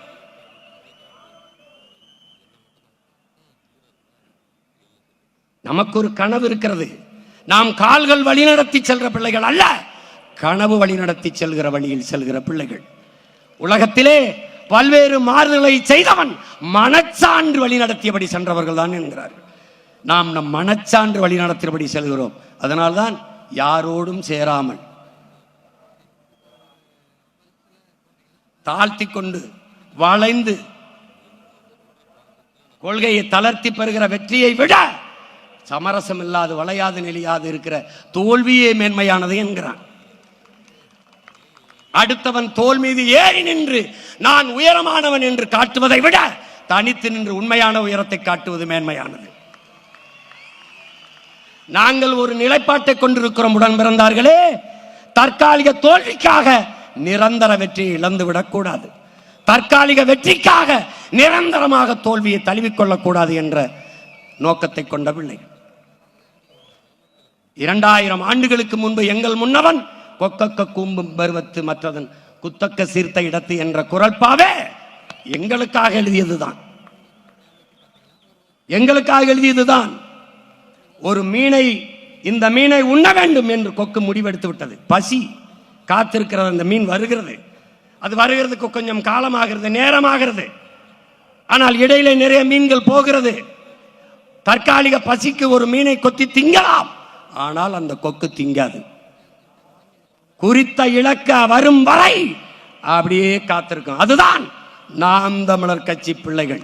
S1: நமக்கு ஒரு கனவு இருக்கிறது. நாம் கால்கள் வழிநடத்தி செல்கிற பிள்ளைகள் அல்ல, கனவு வழிநடத்தி செல்கிற வழியில் செல்கிற பிள்ளைகள். உலகத்திலே பல்வேறு மாறுதலை செய்தவன் மனச்சான்று வழிநடத்தியபடி சென்றவர்கள் தான் என்கிறார்கள். நாம் நம் மனச்சான்று வழிநடத்தியபடி செல்கிறோம். அதனால்தான் யாரோடும் சேராமல் தாழ்த்தி கொண்டு வளைந்து கொள்கையை தளர்த்தி பெறுகிற வெற்றியை விட சமரசம் இல்லாது வளையாது நெளியாது இருக்கிற தோல்வியே மேன்மையானது என்கிறான். அடுத்தவன் தோல் மீது ஏறி நின்று நான் உயரமானவன் என்று காட்டுவதை விட தனித்து நின்று உண்மையான உயரத்தை காட்டுவது மேன்மையானது. நாங்கள் ஒரு நிலைப்பாட்டை கொண்டிருக்கிறோம் உடன் பிறந்தார்களே. தற்காலிக தோல்விக்காக நிரந்தர வெற்றியை இழந்துவிடக் கூடாது. தற்காலிக வெற்றிக்காக நிரந்தரமாக தோல்வியை தழுவிக்கொள்ளக் கூடாது என்ற நோக்கத்தை கொண்ட பிள்ளை. 2000 ஆண்டுகளுக்கு முன்பு எங்கள் முன்னவன் கொக்கக்க கூம்பும் பருவத்து மற்றதன் குத்தக்க சீர்த்த இடத்து என்ற குரல்பாவே எங்களுக்காக எழுதியதுதான், எங்களுக்காக எழுதியதுதான். ஒரு மீனை, இந்த மீனை உண்ண வேண்டும் என்று கொக்கு முடிவெடுத்து விட்டது. பசி காத்திருக்கிறது, அந்த மீன் வருகிறது. அது வருகிறதுக்கு கொஞ்சம் காலமாகிறது, நேரமாகிறது. ஆனால் இடையில நிறைய மீன்கள் போகிறது. தற்காலிக பசிக்கு ஒரு மீனை கொத்தி திங்கலாம், ஆனால் அந்த கொக்கு திங்காது. குறித்த இலக்க வரும் வரை அப்படியே காத்திருக்கும். அதுதான் நாம் தமிழர் கட்சி பிள்ளைகள்.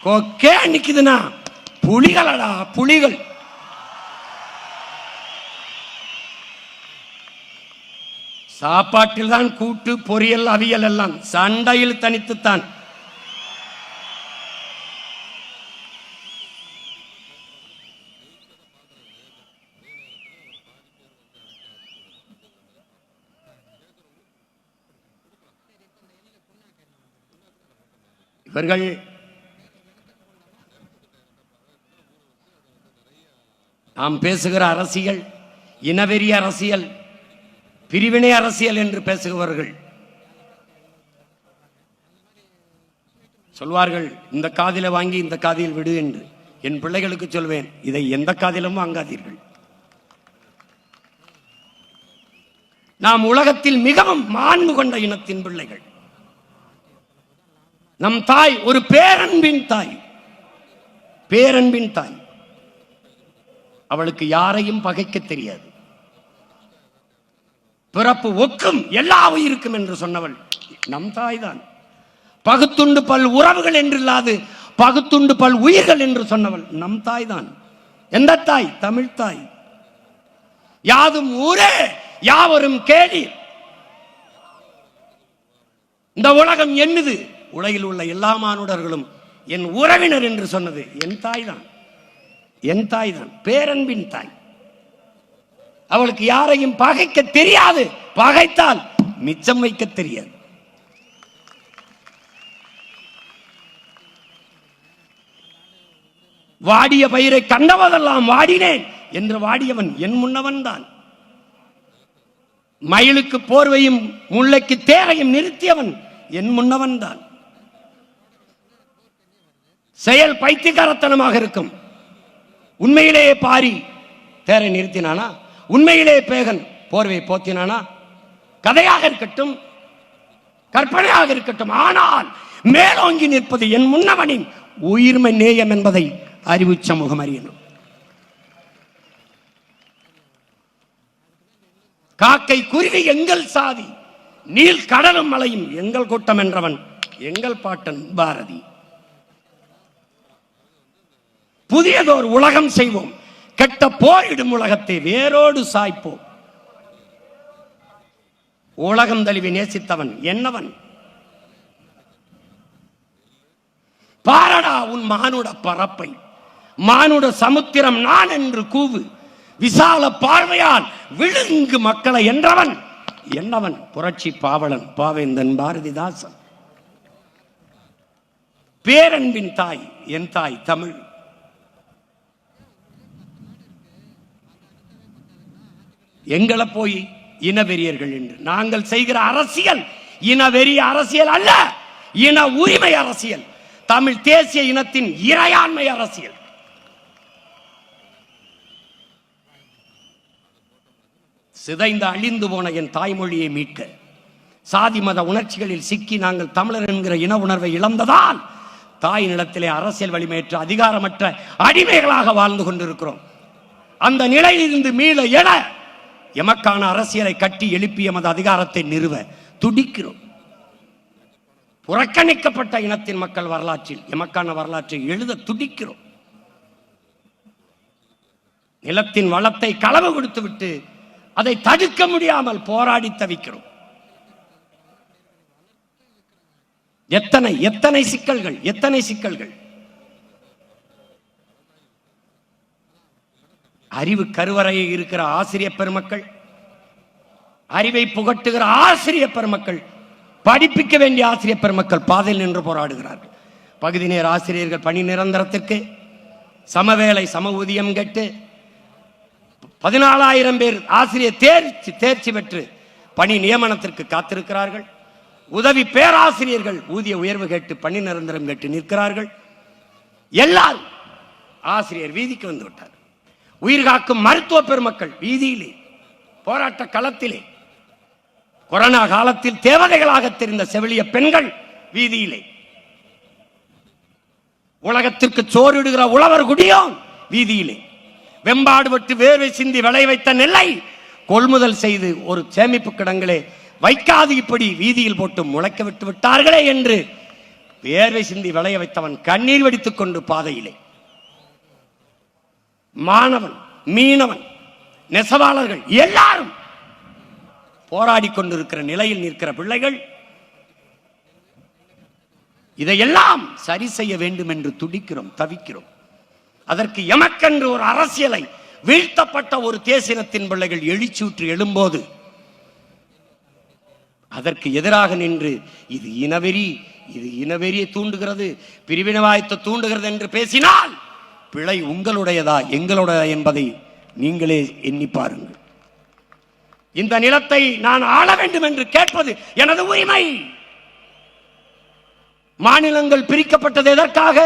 S1: கொக்கே நிக்குதுன்னா புலிகளடா, புலிகள். சாப்பாட்டில் தான் கூட்டு, பொரியல், அவியல் எல்லாம், சண்டையில் தனித்துத்தான். இவர்கள் நாம் பேசுகிற அரசியல் இனவெறி அரசியல், பிரிவினை அரசியல் என்று பேசுகிறவர்கள் சொல்வார்கள், இந்த காதில வாங்கி இந்த காதில் விடு என்று. என் பிள்ளைகளுக்கு சொல்வேன், இதை எந்த காதிலும் வாங்காதீர்கள். நாம் உலகத்தில் மிகவும் மாண்பு கொண்ட இனத்தின் பிள்ளைகள். நம் தாய் ஒரு பேரன்பின் தாய், பேரன்பின் தாய். அவளுக்கு யாரையும் பகைக்க தெரியாது. பிறப்பு ஒக்கும் எல்லா உயிருக்கும் என்று சொன்னவள் நம் தாய் தான். பகுத்துண்டு பல் உறவுகள் என்று இல்லாது பகுத்துண்டு பல் உயிர்கள் என்று சொன்னவள் நம் தாய் தான். எந்த தாய்? தமிழ் தாய். யாதும் ஊரே யாவரும் கேளி, இந்த உலகம் என்னது, உலகில் உள்ள எல்லா மானுடர்களும் என் உறவினர் என்று சொன்னது என் தாய் தான், என் தாய் தான், பேரன்பின் தாய். அவளுக்கு யாரையும் பகைக்க தெரியாது, பகைத்தால் மிச்சம் வைக்க தெரியாது. வாடிய பயிரை கண்டவதெல்லாம் வாடினேன் என்று வாடியவன் என் முன்னவன் தான். மயிலுக்கு போர்வையும் முல்லைக்கு தேரையும் நிறுத்தியவன் என் முன்னவன் தான். செயல் பைத்தியக்காரத்தனமாக இருக்கும். உண்மையிலேயே பாரி தேரை நிறுத்தினானா? உண்மையிலேயே பேகன் போர்வை போத்தினானா? கதையாக இருக்கட்டும், கற்பனையாக இருக்கட்டும், ஆனால் மேலோங்கி நிற்பது என் முன்னவனின் உயிர்மை நேயம் என்பதை அறிவு சமூகம் அறியணும். காக்கை குருவி எங்கள் சாதி, நீல் கடலும் மலையும் எங்கள் கூட்டம் என்றவன் எங்கள் பாட்டன் பாரதி. புதியதோர் உலகம் செய்வோம், கெட்ட போரிடும் உலகத்தை வேரோடு சாய்ப்போம். உலகம் தழுவி நேசித்தவன் என்னவன்? பாரடா உன் மானுட பரப்பை, மானுட சமுத்திரம் நான் என்று கூவு, விசால பார்வையால் விழுங்கு மக்களை என்றவன் என்னவன்? புரட்சி பாவலன் பாவேந்தன் பாரதிதாசன். பேரன்பின் தாய் என் தாய் தமிழ். எங்களை போய் இனவெறியர்கள் என்று நாங்கள் செய்கிற அரசியல் இனவெறிய அரசியல் அல்ல, இன உரிமை அரசியல், தமிழ் தேசிய இனத்தின் இறையாண்மை அரசியல். சிதைந்து அழிந்து போன என் தாய்மொழியை மீட்க சாதி மத உணர்ச்சிகளில் சிக்கி நாங்கள் தமிழர் என்கிற இன உணர்வை இழந்ததால் தாய் நிலத்திலே அரசியல் வலிமையற்ற அதிகாரமற்ற அடிமைகளாக வாழ்ந்து கொண்டிருக்கிறோம். அந்த நிலையிலிருந்து மீள எழ எமக்கான அரசியலை கட்டி எழுப்பி எமது அதிகாரத்தை நிறுவ துடிக்கிறோம். புறக்கணிக்கப்பட்ட இனத்தின் மக்கள் வரலாற்றில் எமக்கான வரலாற்றை எழுத துடிக்கிறோம். நிலத்தின் வளத்தை களவு கொடுத்து விட்டு அதை தடுக்க முடியாமல் போராடி தவிக்கிறோம். எத்தனை எத்தனை சிக்கல்கள், எத்தனை சிக்கல்கள். அறிவு கருவறையில் இருக்கிற ஆசிரியர் பெருமக்கள், அறிவை புகட்டுகிற ஆசிரியர் பெருமக்கள், படிப்பிக்க வேண்டிய ஆசிரியர் பெருமக்கள் பாதையில் நின்று போராடுகிறார்கள். பகுதி நேர ஆசிரியர்கள் பணி நிரந்தரத்திற்கு சமவேளை சம ஊதியம் கேட்டு 14,000 பேர் ஆசிரியர் தேர்ச்சி பெற்று பணி நியமனத்திற்கு காத்திருக்கிறார்கள். உதவி பேராசிரியர்கள் ஊதிய உயர்வு கேட்டு பணி நிரந்தரம் கேட்டு நிற்கிறார்கள். எல்லாரும் ஆசிரியர் வீதிக்கு வந்து விட்டார். உயிர் காக்கும் மருத்துவ பெருமக்கள் வீதியிலே, போராட்ட களத்திலே, கொரோனா காலத்தில் தேவதைகளாக தெரிந்த செவிலிய பெண்கள் வீதியிலே, உலகத்திற்கு சோறிடுகிற உழவர் குடியோன் வீதியிலே, வெம்பாடுபட்டு வேர்வை சிந்தி விளை வைத்த நெல்லை கொள்முதல் செய்து ஒரு சேமிப்பு கிடங்களே வைக்காது இப்படி வீதியில் போட்டு முளைக்க விட்டு விட்டார்களே என்று வேர்வை சிந்தி விளைய வைத்தவன் கண்ணீர் வெடித்துக் கொண்டு பாதையிலே, மாணவன், மீனவன், நெசவாளர்கள் எல்லாரும் போராடி கொண்டிருக்கிற நிலையில் நிற்கிற பிள்ளைகள் இதையெல்லாம் சரி செய்ய வேண்டும் என்று துடிக்கிறோம், தவிக்கிறோம். அதற்கு எமக்கென்று ஒரு அரசியலை, வீழ்த்தப்பட்ட ஒரு தேசினத்தின் பிள்ளைகள் எழுச்சூற்று எழும்போது அதற்கு எதிராக நின்று இது இனவெறி, இது இனவெறியை தூண்டுகிறது, பிரிவினைவாயத்தை தூண்டுகிறது என்று பேசினால் பிழை உங்களுடையதா எங்களுடைய என்பதை நீங்களே எண்ணி பாருங்கள். இந்த நிலத்தை நான் ஆள வேண்டும் என்று கேட்பது எனது உரிமை. மாநிலங்கள் பிரிக்கப்பட்டது எதற்காக?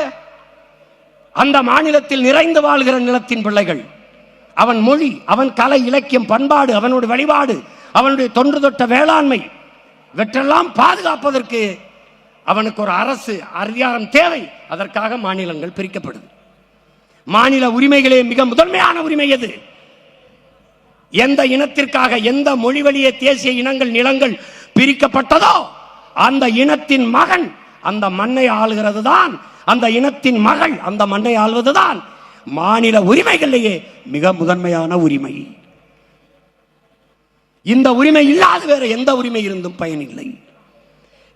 S1: அந்த மாநிலத்தில் நிறைந்து வாழ்கிற நிலத்தின் பிள்ளைகள், அவன் மொழி, அவன் கலை, இலக்கியம், பண்பாடு, அவனுடைய வழிபாடு, அவனுடைய தொன்று தொட்ட வேளாண்மை, இவற்றெல்லாம் பாதுகாப்பதற்கு அவனுக்கு ஒரு அரசு அதிகாரம் தேவை. அதற்காக மாநிலங்கள் பிரிக்கப்படுது. மாநில உரிமைகளே மிக முதன்மையான உரிமை எது? எந்த இனத்திற்காக, எந்த மொழி வழியே தேசிய இனங்கள், நிலங்கள் பிரிக்கப்பட்டதோ அந்த இனத்தின் மகன் அந்த மண்ணை ஆளுகிறது தான், அந்த இனத்தின் மகள் அந்த மண்ணை ஆள்வதுதான் மாநில உரிமைகளிலேயே மிக முதன்மையான உரிமை. இந்த உரிமை இல்லாத வேற எந்த உரிமை இருந்தும் பயனில்லை.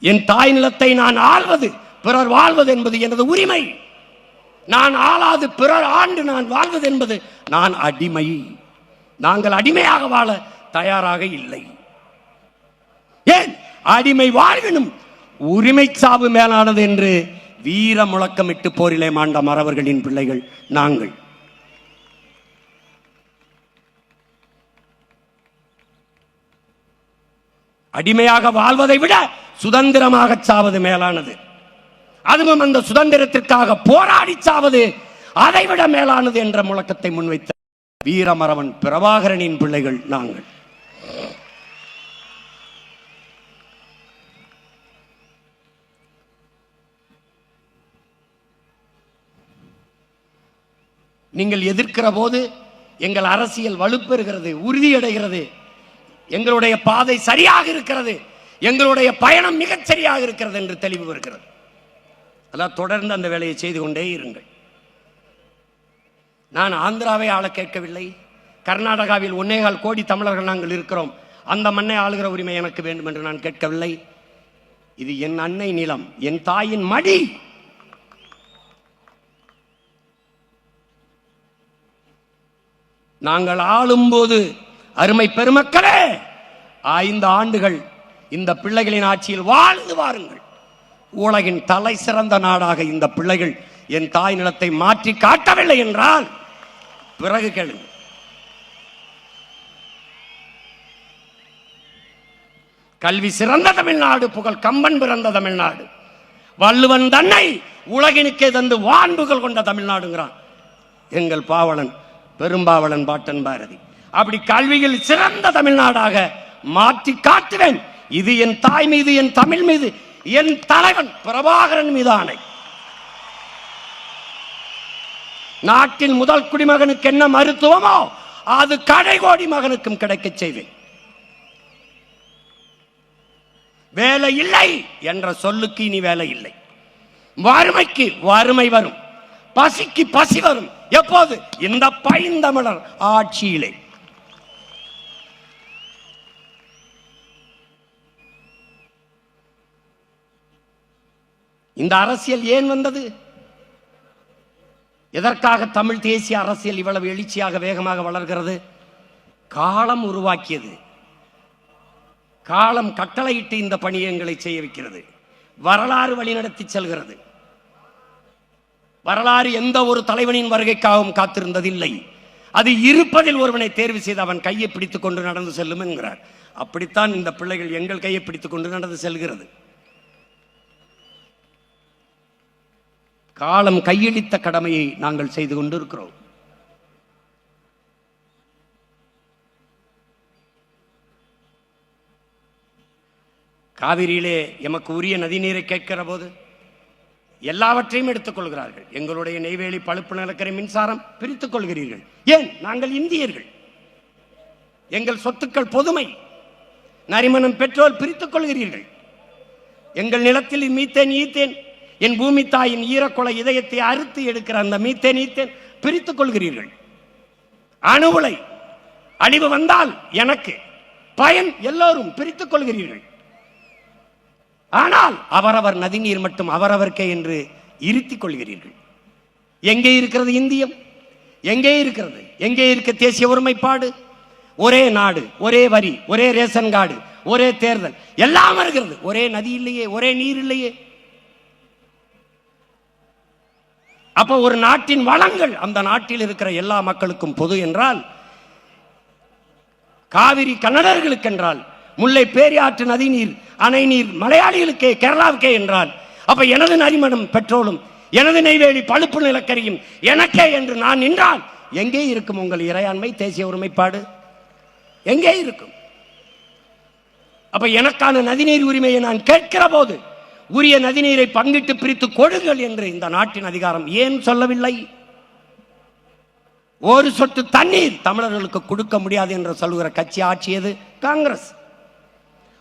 S1: என் தாய் நிலத்தை நான் ஆள்வது, பிறர் வாழ்வது என்பது எனது உரிமை. நான் ஆளாது பிறர் ஆண்டு நான் வாழ்வது என்பது நான் அடிமை. நாங்கள் அடிமையாக வாழ தயாராக இல்லை. ஏன் அடிமை வாழ்வினும் உரிமை சாவு மேலானது என்று வீர முழக்கமிட்டு போரிலே மாண்ட மறவர்களின் பிள்ளைகள் நாங்கள். அடிமையாக வாழ்வதை விட சுதந்திரமாக சாவது மேலானது. அதுவும் அந்த சுதந்திரத்திற்காக போராடி சாவது அதைவிட மேலானது என்ற முழக்கத்தை முன்வைத்த வீரமறவன் பிரபாகரனின் பிள்ளைகள் நாங்கள். நீங்கள் எதிர்க்கிற போது எங்கள் அரசியல் வலுப்பெறுகிறது, உறுதியடைகிறது, எங்களுடைய பாதை சரியாக இருக்கிறது, எங்களுடைய பயணம் மிகச் சரியாக இருக்கிறது என்று தெளிவு வருகிறது. அதான் தொடர்ந்து அந்த வேலையை செய்து கொண்டே இருங்கள். நான் ஆந்திராவை ஆள கேட்கவில்லை. கர்நாடகாவில் 1.25 கோடி தமிழர்கள் நாங்கள் இருக்கிறோம். அந்த மண்ணை ஆளுகிற உரிமை எனக்கு வேண்டும் என்று நான் கேட்கவில்லை. இது என் அன்னை நிலம், என் தாயின் மடி. நாங்கள் ஆளும்போது அருமை பெருமக்களே 5 ஆண்டுகள் இந்த பிள்ளைகளின் ஆட்சியில் வாழ்ந்து வாருங்கள். உலகின் தலை சிறந்த நாடாக இந்த பிள்ளைகள் என் தாய் நிலத்தை மாற்றி காட்டவில்லை என்றால் பிறகு கேளுங்க. கல்வி சிறந்த தமிழ்நாடு, புகழ் கம்பன் பிறந்த தமிழ்நாடு, வள்ளுவன் தன்னை உலகினுக்கே தந்து வான்புகள் கொண்ட தமிழ்நாடுங்கிறான் எங்கள் பாவலன், பெரும்பாவலன் பாட்டன் பாரதி. அப்படி கல்வியில் சிறந்த தமிழ்நாடாக மாற்றி காட்டுவேன். இது என் தாய் மீது, என் தமிழ் மீது, என் தலைவன் பிரபாகரன் மீது ஆணை. நாட்டின் முதல் குடிமகனுக்கு என்ன மருத்துவமோ அது கடைகோடி மகனுக்கும் கிடைக்க செய்வேன். வேலை இல்லை என்ற சொல்லுக்கு இனி வேலை இல்லை. வறுமைக்கு வறுமை வரும், பசிக்கு பசி வரும். எப்போது? இந்த பைந்தமிழர் ஆட்சியிலே. இந்த அரசியல் ஏன் வந்தது? எதற்காக தமிழ் தேசிய அரசியல் இவ்வளவு எழுச்சியாக வேகமாக வளர்கிறது? காலம் உருவாக்கியது. காலம் கட்டளையிட்டு இந்த பணியங்களை செய்ய வைக்கிறது. வரலாறு வழிநடத்தி செல்கிறது. வரலாறு எந்த ஒரு தலைவனின் வருகைக்காகவும் காத்திருந்ததில்லை. அது இருப்பதில் ஒருவனை தேர்வு செய்து அவன் கையை பிடித்துக் கொண்டு நடந்து செல்லும் என்கிறார். அப்படித்தான் இந்த பிள்ளைகள் எங்கள் கையை பிடித்துக் கொண்டு நடந்து செல்கிறது. காலம் கையளித்த கடமையை நாங்கள் செய்து கொண்டிருக்கிறோம். காவிரியிலே எமக்கு உரிய நதிநீரை கேட்கிற போது எல்லாவற்றையும் எடுத்துக் கொள்கிறார்கள். எங்களுடைய நெய்வேலி பழுப்பு நிலக்கரி மின்சாரம் பிரித்துக் கொள்கிறீர்கள். ஏன்? நாங்கள் இந்தியர்கள், எங்கள் சொத்துக்கள் பொதுமை. நரிமணம் பெட்ரோல் பிரித்துக் கொள்கிறீர்கள். எங்கள் நிலத்தில் மீத்தேன் ஈத்தேன், என் பூமி தாயின் ஈரக்குலை இதயத்தை அறுத்து எடுக்கிற அந்த மீத்தேன் ஈத்தேன் பிரித்துக் கொள்கிறீர்கள். அணு உலை அழிவு வந்தால் எனக்கு பயன், எல்லோரும் பிரித்துக் கொள்கிறீர்கள். ஆனால் அவரவர் நதிநீர் மட்டும் அவரவர்க்கே என்று இருத்திக் கொள்கிறீர்கள். எங்கே இருக்கிறது இந்தியம்? எங்கே இருக்கிறது? எங்கே இருக்க தேசிய ஒருமைப்பாடு? ஒரே நாடு, ஒரே வரி, ஒரே ரேஷன் கார்டு, ஒரே தேர்தல், எல்லாம் இருக்கிறது. ஒரே நதி இல்லையே, ஒரே நீர் இல்லையே. அப்ப ஒரு நாட்டின் வளங்கள் அந்த நாட்டில் இருக்கிற எல்லா மக்களுக்கும் பொது என்றால், காவிரி கன்னடர்களுக்கு என்றால், முல்லை பேரியாற்று நதிநீர் அணை நீர் மலையாளிகளுக்கே கேரளாவுக்கே என்றால், அப்ப எனது நரிமணம் பெட்ரோலும் எனது நெய்வேலி பழுப்பு நிலக்கரியும் எனக்கே என்று நான் நின்றால் எங்கே இருக்கும் உங்கள் இறையாண்மை, தேசிய ஒருமைப்பாடு? எங்கே இருக்கும்? அப்ப எனக்கான நதிநீர் உரிமையை நான் கேட்கிற போது உரிய நதிநீரை பங்கிட்டு பிரித்து கொடுங்கள் என்று இந்த நாட்டின் அதிகாரம் ஏன் சொல்லவில்லை? ஒரு சொட்டு தண்ணீர் தமிழர்களுக்கு கொடுக்க முடியாது என்று சொல்கிற கட்சி ஆட்சியது காங்கிரஸ்.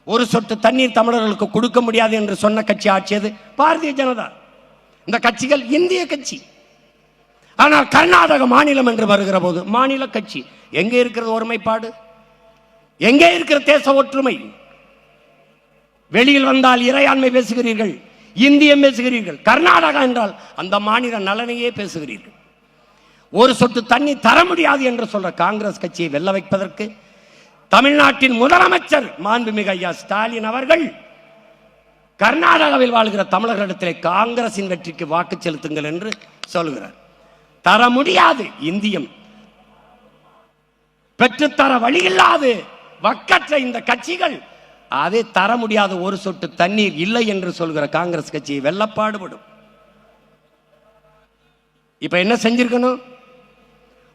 S1: ஒரு சொட்டு தண்ணீர் தமிழர்களுக்கு கொடுக்க முடியாது என்று சொன்ன கட்சி ஆட்சியது பாரதிய ஜனதா. இந்த கட்சிகள் இந்திய கட்சி. ஆனால் கர்நாடக மாநிலம் என்று வருகிற போது மாநில கட்சி. எங்கே இருக்கிறது ஒருமைப்பாடு? எங்கே இருக்கிற தேச ஒற்றுமை? வெளியில் வந்தால் இறையாண்மை பேசுகிறீர்கள், இந்தியம் பேசுகிறீர்கள். கர்நாடகா என்றால் அந்த மாநில நலனையே பேசுகிறீர்கள். ஒரு சொட்டு தண்ணி தர முடியாது என்று சொல்ற காங்கிரஸ் கட்சியை வெல்ல வைப்பதற்கு தமிழ்நாட்டின் முதலமைச்சர் மாண்புமிகு ஐயா ஸ்டாலின் அவர்கள் கர்நாடகாவில் வாழ்கிற தமிழர்களிடத்திலே காங்கிரசின் வெற்றிக்கு வாக்கு செலுத்துங்கள் என்று சொல்கிறார். தர முடியாது. இந்தியம் பெற்றுத்தர வழியில்லாது வக்கற்ற இந்த கட்சிகள் அதை தர முடியாத ஒரு சொட்டு தண்ணீர் இல்லை என்று சொல்கிற காங்கிரஸ் கட்சியை வெல்லப்பாடுபடும். இப்ப என்ன செஞ்சிருக்கணும்?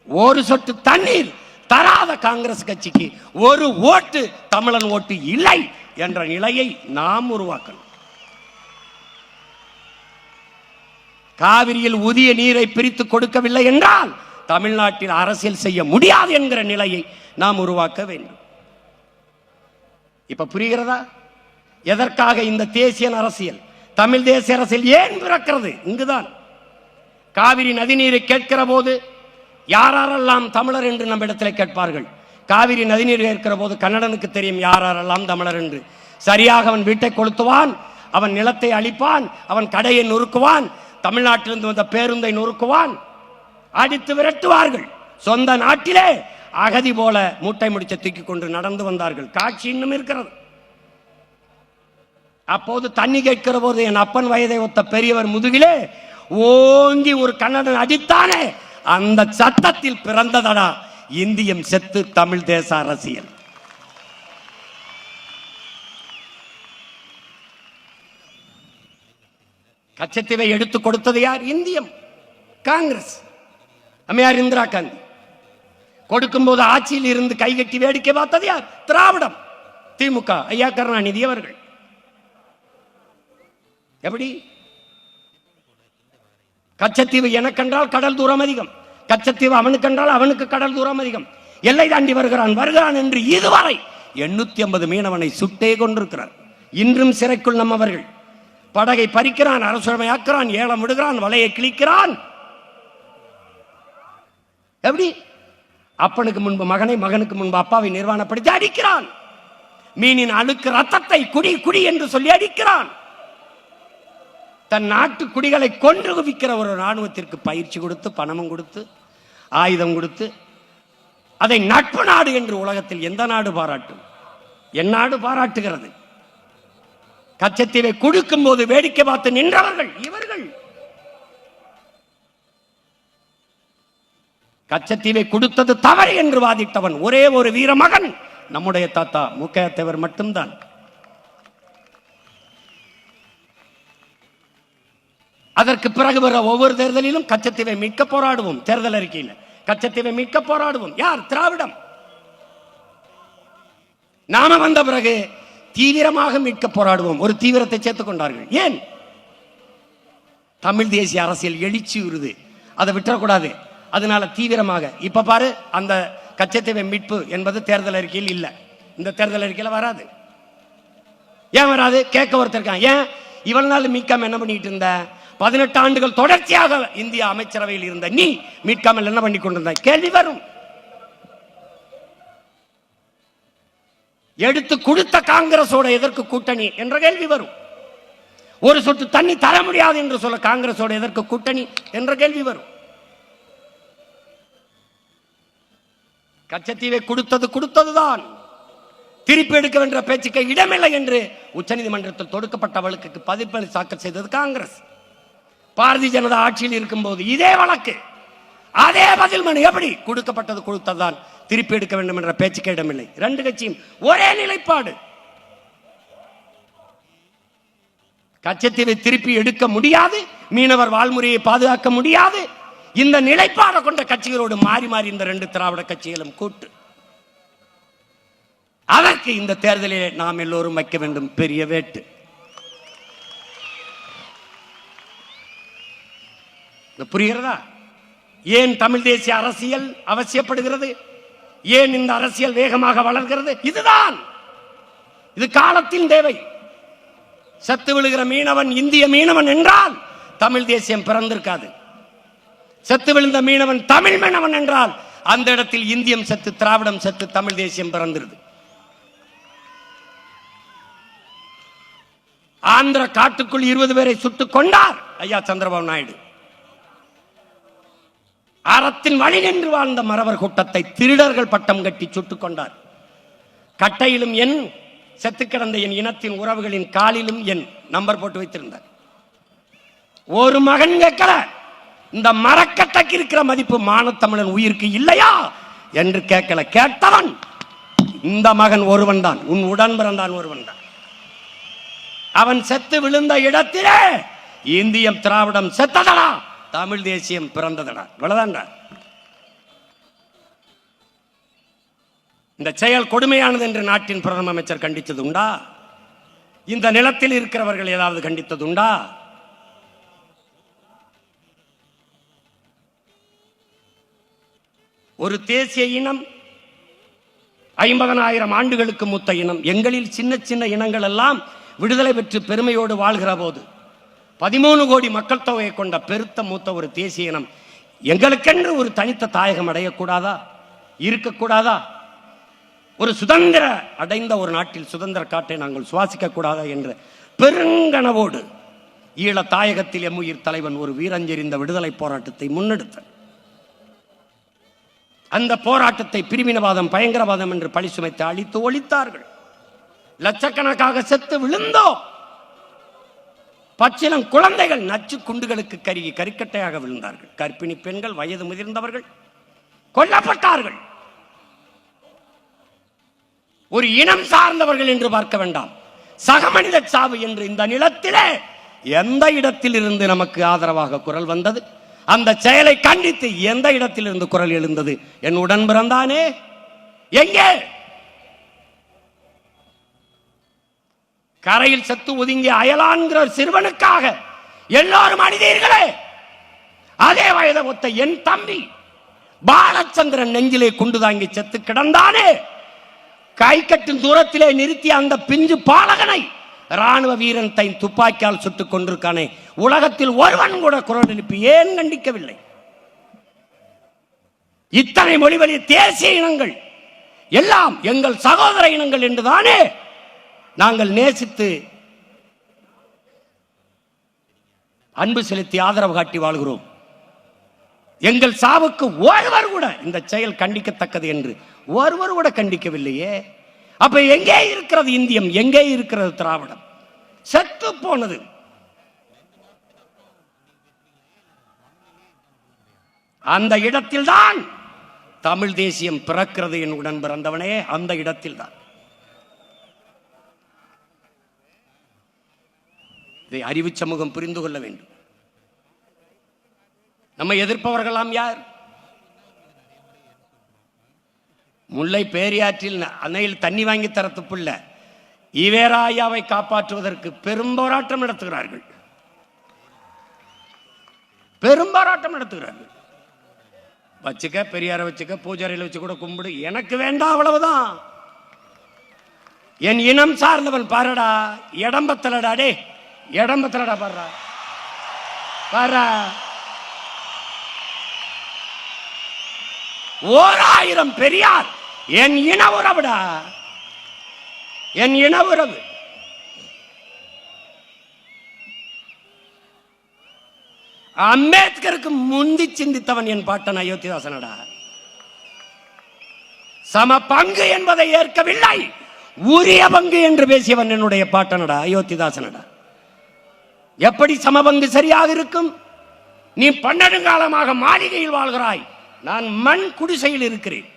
S1: ஒரு சொட்டு தண்ணீர் தராத காங்கிரஸ் கட்சிக்கு ஒரு ஓட்டு, தமிழன் ஓட்டு இல்லை என்ற நிலையை நாம் உருவாக்கணும். காவிரியில் உரிய நீரை பிரித்து கொடுக்கவில்லை என்றால் தமிழ்நாட்டில் அரசியல் செய்ய முடியாது என்கிற நிலையை நாம் உருவாக்க வேண்டும். இப்ப புரிகிறதா எதற்காக இந்த தேசிய அரசியல், தமிழ் தேசிய அரசியல் ஏன் பிறக்கிறது? இங்குதான். காவிரி நதிநீரை கேட்கிற போது யாரெல்லாம் தமிழர் என்று நம்ம இடத்துல கேட்பார்கள். காவிரி நதிநீர் கேட்கிற போது கன்னடனுக்கு தெரியும் யாரெல்லாம் தமிழர் என்று. சரியாக அவன் வீட்டை கொளுத்துவான், அவன் நிலத்தை அழிப்பான், அவன் கடையை நொறுக்குவான், தமிழ்நாட்டிலிருந்து வந்த பேருந்தை நொறுக்குவான், அடித்து விரட்டுவார்கள். சொந்த நாட்டிலே அகதி போல மூட்டை முடிச்ச தூக்கி கொண்டு நடந்து வந்தார்கள். காட்சி இன்னும் இருக்கிறது. அப்போது தண்ணி கேட்கிற போது என் அப்பன் வயதை ஒத்த பெரியவர் முதுகிலே ஓங்கி ஒரு கன்னடன் அடித்தானே, அந்த சத்தத்தில் பிறந்ததடா இந்தியம் செத்து தமிழ் தேச அரசியல். கச்சத்தீவை எடுத்து கொடுத்தது யார்? இந்தியம், காங்கிரஸ், அம்மையார் இந்திரா காந்தி. கொடுக்கும் போது ஆட்சியில் இருந்து கைகட்டி வேடிக்கை பார்த்தது யார்? திராவிடம், திமுக, ஐயா கருணாநிதி அவர்கள். எப்படி? கச்சத்தீவு எனக்கென்றால் கடல் தூரம் அதிகம், கச்சத்தீவு அவனுக்கென்றால் அவனுக்கு கடல் தூரம் அதிகம், எல்லை தாண்டி வருகிறான் என்று இதுவரை 850 மீனவனை சுட்டே கொண்டிருக்கிறார். இன்றும் சிறைக்குள் நம்மவர்கள். படகை பறிக்கிறான், அரசுடைமையாக்குறான், ஏலம் விடுகிறான், வலையை கிழிக்கிறான். எப்படி? அப்பனுக்கு முன்பு மகனை, மகனுக்கு முன்பு அப்பாவை நிர்வாணப்படுத்தி அடிக்கிறான். மீனின் அழுக்கு ரத்தத்தை குடி குடி என்று சொல்லி அடிக்கிறான். தன் நாட்டு குடிகளை கொன்று குவிக்கிற ஒரு ராணுவத்திற்கு பயிற்சி கொடுத்து, பணமும் கொடுத்து, ஆயுதம் கொடுத்து, அதை நட்பு நாடு என்று உலகத்தில் எந்த நாடு பாராட்டும்? என் நாடு பாராட்டுகிறது. கச்சத்தீவை கொடுக்கும் போது வேடிக்கை பார்த்து நின்றவர்கள் இவர்கள். கச்சத்தீவை கொடுத்தது தவறு என்று வாதிட்டவன் ஒரே ஒரு வீர மகன் நம்முடைய தாத்தா முக்கையா தேவர் மட்டும்தான். அதற்கு பிறகு வர ஒவ்வொரு தேர்தலிலும் கச்சத்தீவை மீட்க போராடுவோம். தேர்தல் அறிக்கையில் கச்சத்தீவை மீட்க போராடுவோம். யார்? திராவிடம். நாம வந்த பிறகு தீவிரமாக மீட்க போராடுவோம். ஒரு தீவிரத்தை சேர்த்துக் கொண்டார்கள். ஏன்? தமிழ் தேசிய அரசியல் எழுச்சி வருது, அதை விட்டுறக்கூடாது. அதனால தீவிரமாக இப்ப பாரு, அந்த கச்சத்தீவை மீட்பு என்பது தேர்தல் அறிக்கையில் இல்லை. இந்த தேர்தல் அறிக்கையில் வராது. ஏன் வராது? கேட்க ஒருத்தர் ஏன் இவ்வளவு நாள் மீட்காம என்ன பண்ணிட்டு இருந்த? 18 ஆண்டுகள் தொடர்ச்சியாக இந்திய அமைச்சரவையில் இருந்த நீ மீட்காமல் என்ன பண்ணி கொண்டிருந்த? கேள்வி வரும். எடுத்து கொடுத்த காங்கிரஸோட எதற்கு கூட்டணி என்ற கேள்வி வரும். ஒரு சொட்டு தண்ணி தர முடியாது என்று சொல்ல காங்கிரஸோட எதற்கு கூட்டணி என்ற கேள்வி வரும். கச்சத்தீவை கொடுத்ததுதான். திருப்பி எடுக்க வேண்டிய பேச்சுக்கு இடமில்லை என்று உச்சநீதிமன்றத்தில் தொடுக்கப்பட்ட வழக்குக்கு பதில் தாக்கல் செய்தது காங்கிரஸ். பாரதிய ஜனதா ஆட்சியில் இருக்கும் போது இதே வழக்கு, அதே பதில் மனு. எப்படி? கொடுத்ததுதான், திருப்பி எடுக்க வேண்டும் என்ற பேச்சுக்கு இடமில்லை. ரெண்டு கட்சியும் ஒரே நிலைப்பாடு. கச்சத்தீவை திருப்பி எடுக்க முடியாது, மீனவர் வாழ்முறையை பாதுகாக்க முடியாது. இந்த நிலைப்பாடு கொண்ட கட்சிகளோடு மாறி மாறி இந்த ரெண்டு திராவிட கட்சிகளும் கூட்டு. அதற்கு இந்த தேர்தலிலே நாம் எல்லோரும் வைக்க வேண்டும் பெரிய வேட்டு. புரிகிறதா? ஏன் தமிழ் தேசிய அரசியல் அவசியப்படுகிறது? ஏன் இந்த அரசியல் வேகமாக வளர்கிறது? இதுதான். இது காலத்தின் தேவை. செத்து விழுகிற மீனவன் இந்திய மீனவன் என்றால் தமிழ் தேசியம் பிறந்திருக்காது. செத்து விழுந்த மீனவன் தமிழ் மீனவன் என்றால் அந்த இடத்தில் இந்தியம் செத்து, திராவிடம் செத்து, தமிழ் தேசியம் பிறந்திருது. ஆந்திர காட்டுக்குள் 20 பேரை சுட்டுக் கொண்டார் ஐயா சந்திரபாபு நாயுடு. அறத்தின் வழி நின்று வாழ்ந்த மறவர் கூட்டத்தை திருடர்கள் பட்டம் கட்டி சுட்டுக் கொண்டார். கட்டையிலும் என், செத்து கிடந்த என் இனத்தின் உறவுகளின் காலிலும் என் நம்பர் போட்டு வைத்திருந்தார். ஒரு மகன் கேட்கல, இந்த மரக்கட்டைக்கு இருக்கிற மதிப்பு மானத்தமிழன் உயிருக்கு இல்லையா என்று கேட்கல. கேட்டவன் இந்த மகன் ஒருவன் தான், உன் உடன் பிறந்தான் ஒருவன் தான். அவன் செத்து விழுந்த இடத்திலே இந்தியம் திராவிடம் செத்ததடா, தமிழ் தேசியம் பிறந்ததடா. இவ்வளவுதான். இந்த செயல் கொடுமையானது என்று நாட்டின் பிரதம அமைச்சர் கண்டித்தது உண்டா? இந்த நிலத்தில் இருக்கிறவர்கள் ஏதாவது கண்டித்தது உண்டா? ஒரு தேசிய இனம் 50,000 ஆண்டுகளுக்கு மூத்த இனம். எங்களில் சின்ன சின்ன இனங்கள் எல்லாம் விடுதலை பெற்று பெருமையோடு வாழ்கிற போது 13 கோடி மக்கள் தொகையை கொண்ட பெருத்த மூத்த ஒரு தேசிய இனம் எங்களுக்கென்று ஒரு தனித்த தாயகம் அடையக்கூடாதா? இருக்கக்கூடாதா? ஒரு சுதந்திர அடைந்த ஒரு நாட்டில் சுதந்திர காட்டை நாங்கள் சுவாசிக்க கூடாதா என்ற பெருங்கனவோடு ஈழ தாயகத்தில் எம்முயிர் தலைவன் ஒரு வீரஞ்செறிந்த விடுதலை போராட்டத்தை முன்னெடுத்தார். அந்த போராட்டத்தை பிரிவினவாதம், பயங்கரவாதம் என்று பழி சுமைத்து அழித்து ஒழித்தார்கள். லட்சக்கணக்காக செத்து விழுந்தோம். பச்சிலம் குழந்தைகள் நச்சு குண்டுகளுக்கு கருகி கரிக்கட்டையாக விழுந்தார்கள். கர்ப்பிணி பெண்கள், வயது முதிர்ந்தவர்கள் கொல்லப்பட்டார்கள். ஒரு இனம் சார்ந்தவர்கள் என்று பார்க்க வேண்டாம், சக மனித சாவு என்று இந்த நிலத்திலே எந்த இடத்தில் இருந்து நமக்கு ஆதரவாக குரல் வந்தது? அந்த செயலை கண்டித்து எந்த இடத்தில் இருந்து குரல் எழுந்தது? என் உடன் பிறந்தானே எங்கே? கரையில் செத்து ஒதுங்கிய அயலான்கிற சிறுவனுக்காக எல்லாரும் அணிதீர்களே. அதே வயதை ஒத்த என் தம்பி பாலச்சந்திரன் நெஞ்சிலே குண்டு தாங்கி செத்து கிடந்தானே. கை கட்டும் தூரத்திலே நிறுத்திய அந்த பிஞ்சு பாலகனை ராணுவ வீரன் தன் துப்பாக்கியால் சுட்டுக் கொண்டிருக்கானே. உலகத்தில் ஒருவன் கூட குரல் எழுப்பி ஏன் கண்டிக்கவில்லை? இத்தனை மொழிவழி தேசிய இனங்கள் எல்லாம் எங்கள் சகோதர இனங்கள் என்றுதானே நாங்கள் நேசித்து அன்பு செலுத்தி ஆதரவு காட்டி வாழ்கிறோம். எங்கள் சாவுக்கு ஒருவர் கூட இந்த செயல் கண்டிக்கத்தக்கது என்று ஒருவர் கூட கண்டிக்கவில்லையே. அப்ப எங்கே இருக்கிறது இந்தியம்? எங்கே இருக்கிறது திராவிடம்? செத்து போனது. அந்த இடத்தில்தான் தமிழ் தேசியம் பிறக்கிறது என் உடன் பிறந்தவனே அந்த இடத்தில் தான். இதை அறிவு சமூகம் புரிந்து கொள்ள வேண்டும். நம்ம எதிர்ப்பவர்களாம் யார்? முல்லை பேரியாற்றில் அணையில் தண்ணி வாங்கி தரத்துப்புள்ள ஈவேராயாவை காப்பாற்றுவதற்கு பெரும் போராட்டம் நடத்துகிறார்கள். பெரும் போராட்டம் நடத்துகிறார்கள். வச்சுக்க, பெரியாரை வச்சுக்க, பூஜாரியில் வச்சு கூட கும்பிடு, எனக்கு வேண்டாம், அவ்வளவுதான். என் இனம் சார்ந்தவன் பாருடா, இடம்பத்தலடா, டே இடம்பத்தலடா, பாருடா பாரா. 1000 பெரியார் என் இன உறவுடா, என் இன உறவு. அம்பேத்கருக்கு முந்தி சிந்தித்தவன் என் பாட்டன் அயோத்திதாசனடா. சம பங்கு என்பதை ஏற்கவில்லை, உரிய பங்கு என்று பேசியவன் என்னுடைய பாட்டனடா, அயோத்திதாசனடா. எப்படி சமபங்கு சரியாக இருக்கும்? நீ 12 காலமாக மாளிகையில் வாழ்கிறாய், நான் மண் குடிசையில் இருக்கிறேன்.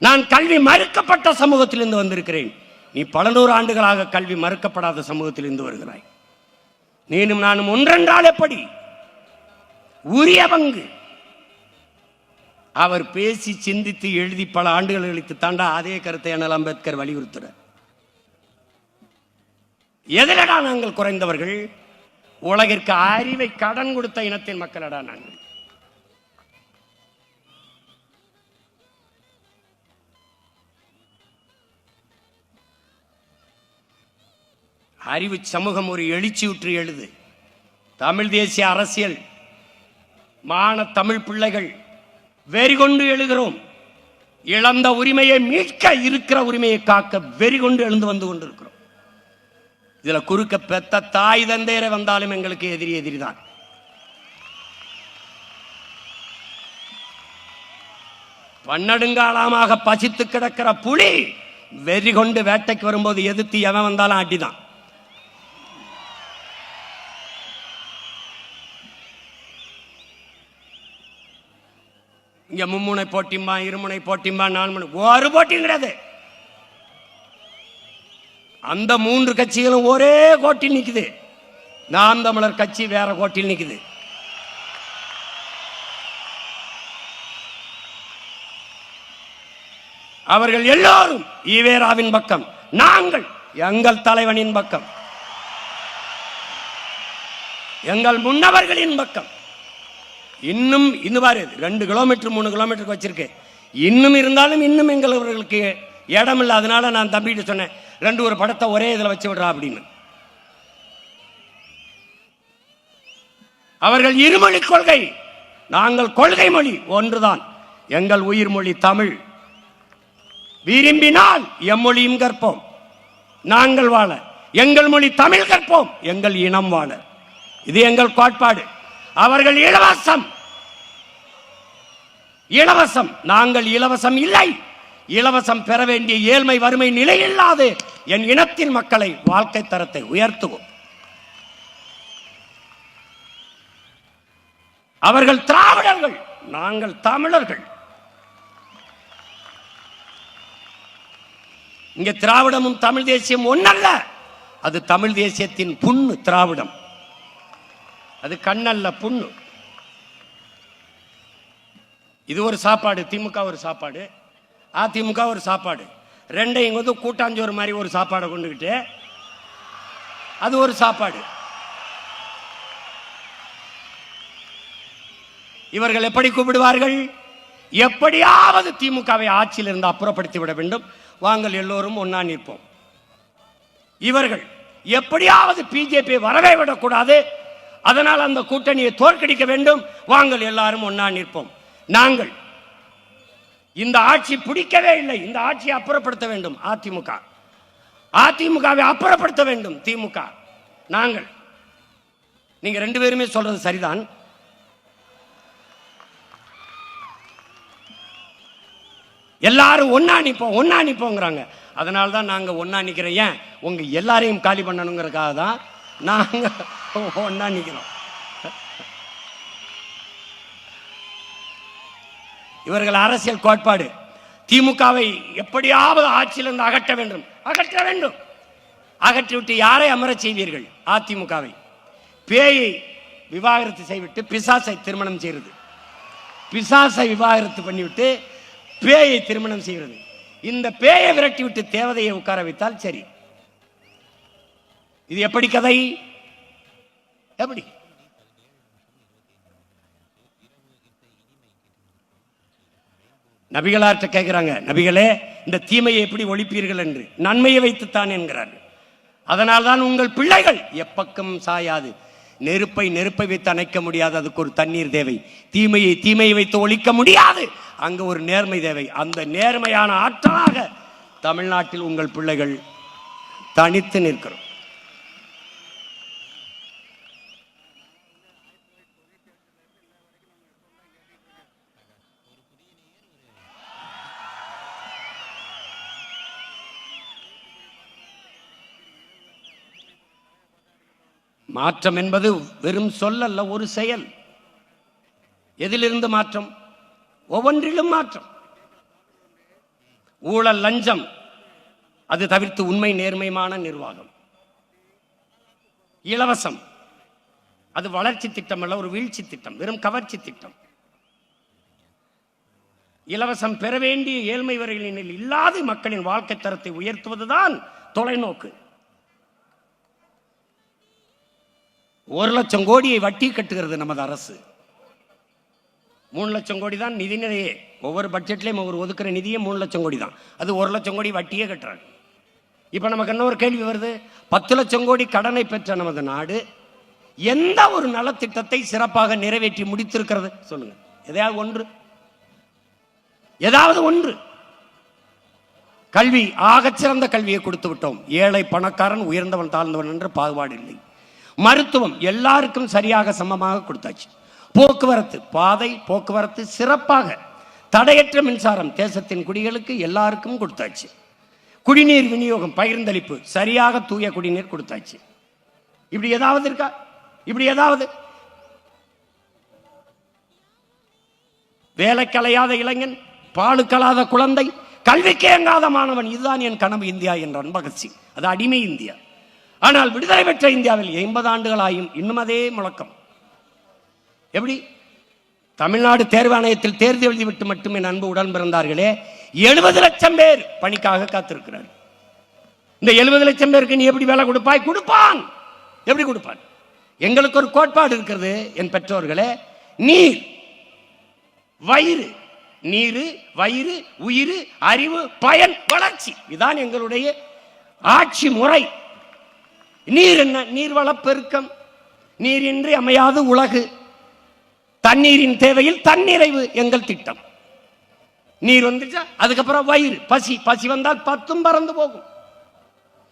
S1: நான் கல்வி மறுக்கப்பட்ட சமூகத்திலிருந்து வந்திருக்கிறேன். நீ பல 100 ஆண்டுகளாக கல்வி மறுக்கப்படாத சமூகத்திலிருந்து வருகிறாய். நீனும் நானும் ஒன்றென்றால் எப்படி? உரிய பங்கு. அவர் பேசி சிந்தித்து எழுதி பல ஆண்டுகள் கழித்து தாண்டா அதே கருத்தை அண்ணல் அம்பேத்கர் வலியுறுத்துறார். எதிலடா நாங்கள் குறைந்தவர்கள்? உலகிற்கு அறிவை கடன் கொடுத்த இனத்தின் மக்களடா நாங்கள். அறிவு சமூகம் ஒரு எழுச்சியுற்று எழுது. தமிழ் தேசிய அரசியல் மான தமிழ் பிள்ளைகள் வெறிகொண்டு எழுகிறோம். இழந்த உரிமையை மீட்க, இருக்கிற உரிமையை காக்க வெறிகொண்டு எழுந்து வந்து கொண்டிருக்கிறோம். இதுல குறுக்க பெத்த தாய் தந்தையரை வந்தாலும் எங்களுக்கு எதிரி எதிரிதான். பன்னெடுங்காலமாக பசித்து கிடக்கிற புலி வெறி கொண்டு வேட்டைக்கு வரும்போது எதிர்த்து எவன் வந்தாலும் அடிதான். இங்க மும்முனை போட்டிம்பா, இருமுனை போட்டிம்பா, 4 முனை, ஒரு போட்டியும் கிடையாது. அந்த 3 கட்சிகளும் ஒரே கோட்டில் நிக்குது. நாம் தமிழர் கட்சி வேற கோட்டில் நிக்குது. அவர்கள் எல்லோரும் ஈவேராவின் பக்கம், நாங்கள் எங்கள் தலைவனின் பக்கம், எங்கள் முன்னவர்களின் பக்கம். இன்னும் இன்னும் பாரு, 2 கிலோமீட்டர் 3 கிலோமீட்டருக்கு வச்சிருக்கு. இன்னும் இருந்தாலும் இன்னும் எங்களுக்கு இடம் இல்லை. அதனால நான் தம்பிட்டு சொன்னேன், 2 ஒரு படத்தை ஒரே இதில் வச்சு விடுறா அப்படின்னு. அவர்கள் இருமொழி கொள்கை, நாங்கள் கொள்கை மொழி ஒன்றுதான். எங்கள் உயிர் மொழி தமிழ். விரும்பினால் எம்மொழியும் கற்போம், நாங்கள் வாழ. எங்கள் மொழி தமிழ் கற்போம், எங்கள் இனம் வாழ. இது எங்கள் கோட்பாடு. அவர்கள் இலவசம், இலவசம், நாங்கள் இலவசம் இல்லை. இலவசம் பெற வேண்டிய ஏழ்மை வறுமை நிலையில்லாது என் இனத்தின் மக்களை வாழ்க்கை தரத்தை உயர்த்துவோம். அவர்கள் திராவிடர்கள், நாங்கள் தமிழர்கள். இங்க திராவிடமும் தமிழ் தேசியம் ஒன்னல்ல. அது தமிழ் தேசியத்தின் புண்ணு. திராவிடம் அது கண்ணல்ல, புண்ணு. இது ஒரு சாப்பாடு, திமுக ஒரு சாப்பாடு, அதிமுக ஒரு சாப்பாடு. ரெண்டையும் வந்து கூட்டாஞ்சோறு மாதிரி ஒரு சாப்பாடை கொண்டுகிட்டு அது ஒரு சாப்பாடு. இவர்கள் எப்படி கூப்பிடுவார்கள்? எப்படியாவது திமுகவை ஆட்சியில் இருந்து அப்புறப்படுத்தி விட வேண்டும், வாங்கள் எல்லோரும் ஒன்னா நிற்போம். இவர்கள் எப்படியாவது பிஜேபி வரவே விடக்கூடாது, அதனால் அந்த கூட்டணியை தோற்கடிக்க வேண்டும், வாங்கள் எல்லாரும் ஒன்னா நிற்போம். நாங்கள் இந்த ஆட்சி பிடிக்கவே இல்லை, இந்த ஆட்சியை அப்புறப்படுத்த வேண்டும் அதிமுக, அதிமுகவை அப்புறப்படுத்த வேண்டும் திமுக. நாங்கள், நீங்க 2 பேருமே சொல்றது சரிதான். எல்லாரும் ஒன்னா நிப்போம், ஒன்னா நிப்போங்கிறாங்க. அதனால தான் நாங்க ஒன்னா நிக்கிறோம். ஏன்? உங்க எல்லாரையும் காலி பண்ணணுங்கிறதுக்காக தான் நாங்க ஒன்னா நிக்கிறோம். இவர்கள் அரசியல் கோட்பாடு திமுகவை எப்படியாவது ஆட்சியிலிருந்து அகற்ற வேண்டும், அகற்ற வேண்டும். அகற்றிவிட்டு யாரை அமரச் செய்வீர்கள்? அதிமுகவை. பேயை விவாகரத்து செய்துவிட்டு பிசாசை திருமணம் செய்கிறது. பிசாசை விவாகரத்து பண்ணிவிட்டு பேயை திருமணம் செய்கிறது. இந்த பேயை விரட்டி விட்டு தேவதையை உட்கார வைத்தால் சரி. இது எப்படி கதை? எப்படி? நபிகளார்ட்ட கேட்கிறாங்க, நபிகளே இந்த தீமையை எப்படி ஒழிப்பீர்கள் என்று. நன்மையை வைத்துத்தான் என்கிறார்கள். அதனால்தான் உங்கள் பிள்ளைகள் எப்பக்கம் சாயாது. நெருப்பை வைத்து அணைக்க முடியாது, அதுக்கு ஒரு தண்ணீர் தேவை. தீமையை வைத்து ஒழிக்க முடியாது, அங்கு ஒரு நேர்மை தேவை. அந்த நேர்மையான ஆற்றலாக தமிழ்நாட்டில் உங்கள் பிள்ளைகள் தனித்து நிற்கிறோம். மாற்றம் என்பது வெறும் சொல்லல்ல, ஒரு செயல். எதிலிருந்து மாற்றம்? ஒவ்வொன்றிலும் மாற்றம். ஊழல், லஞ்சம் அது தவிர்த்து உண்மை நேர்மையான நிர்வாகம். இலவசம் அது வளர்ச்சி திட்டம் அல்ல, ஒரு வீழ்ச்சி திட்டம், வெறும் கவர்ச்சி திட்டம். இலவசம் பெற வேண்டிய ஏழ்மை வரைகளில் இல்லாத மக்களின் வாழ்க்கை தரத்தை உயர்த்துவதுதான் தொலைநோக்கு. 1 லட்சம் கோடியை வட்டி கட்டுகிறது நமது அரசு. 3 லட்சம் கோடி தான் நிதி நிலையே. ஒவ்வொரு பட்ஜெட்லையும் ஒவ்வொரு ஒதுக்குற நிதியே 3 லட்சம் கோடி தான். அது 1 லட்சம் கோடி வட்டியே கட்டுறாங்க. இப்போ நமக்கு இன்னொரு கேள்வி வருது, 10 லட்சம் கோடி கடனை பெற்ற நமது நாடு எந்த ஒரு நலத்திட்டத்தை சிறப்பாக நிறைவேற்றி முடித்திருக்கிறது? சொல்லுங்க. ஏதாவது ஒன்று. கல்வி, ஆகச்சிறந்த கல்வியை கொடுத்து விட்டோம். ஏழை பணக்காரன், உயர்ந்தவன் தாழ்ந்தவன் என்று பாகுபாடு இல்லை. மருத்துவம் எல்லாருக்கும் சரியாக சமமாக கொடுத்தாச்சு. போக்குவரத்து, பாதை போக்குவரத்து சிறப்பாக, தடையற்ற மின்சாரம் தேசத்தின் குடிகளுக்கு எல்லாருக்கும் கொடுத்தாச்சு. குடிநீர் விநியோகம், பகிர்ந்தளிப்பு சரியாக தூய குடிநீர் கொடுத்தாச்சு. இப்படி ஏதாவது இருக்கா? இப்படி ஏதாவது? வேலை கலையாத இளைஞன், பாலு கலாத குழந்தை, கல்விக்கு இயங்காத மாணவன், இதுதான் என் கனவு இந்தியா என்றான் பகத்சிங். அது அடிமை இந்தியா. ஆனால் விடுதலை பெற்ற இந்தியாவில் 80 ஆண்டுகள் ஆயும் இன்னும் அதே முழக்கம். எப்படி? தமிழ்நாடு தேர்வாணையத்தில் தேர்வு எழுதிவிட்டு மட்டுமே அன்பு உடன் பிறந்தார்களே 70 லட்சம் பேர் பணிக்காக காத்திருக்கிறார். இந்த 70 லட்சம் பேருக்கு நீ எப்படி வேலை கொடுப்பாய்? கொடுப்பான். எப்படி கொடுப்பான்? எங்களுக்கு ஒரு கோட்பாடு இருக்கிறது என் பெற்றோர்களே. நீர், வயிறு, நீரு, வயிறு, உயிர், அறிவு, பயன், வளர்ச்சி, இதுதான் எங்களுடைய ஆட்சி முறை. நீர் என்ன? நீர்வள பெருக்கம். நீரின்றி அமையாது உலகு. தண்ணீரின் தேவையில் தன்னிறைவு எங்கள் திட்டம். நீர் வந்துச்சா அதுக்கப்புறம் வயிறு, பசி வந்தால் 10 பறந்து போகும்.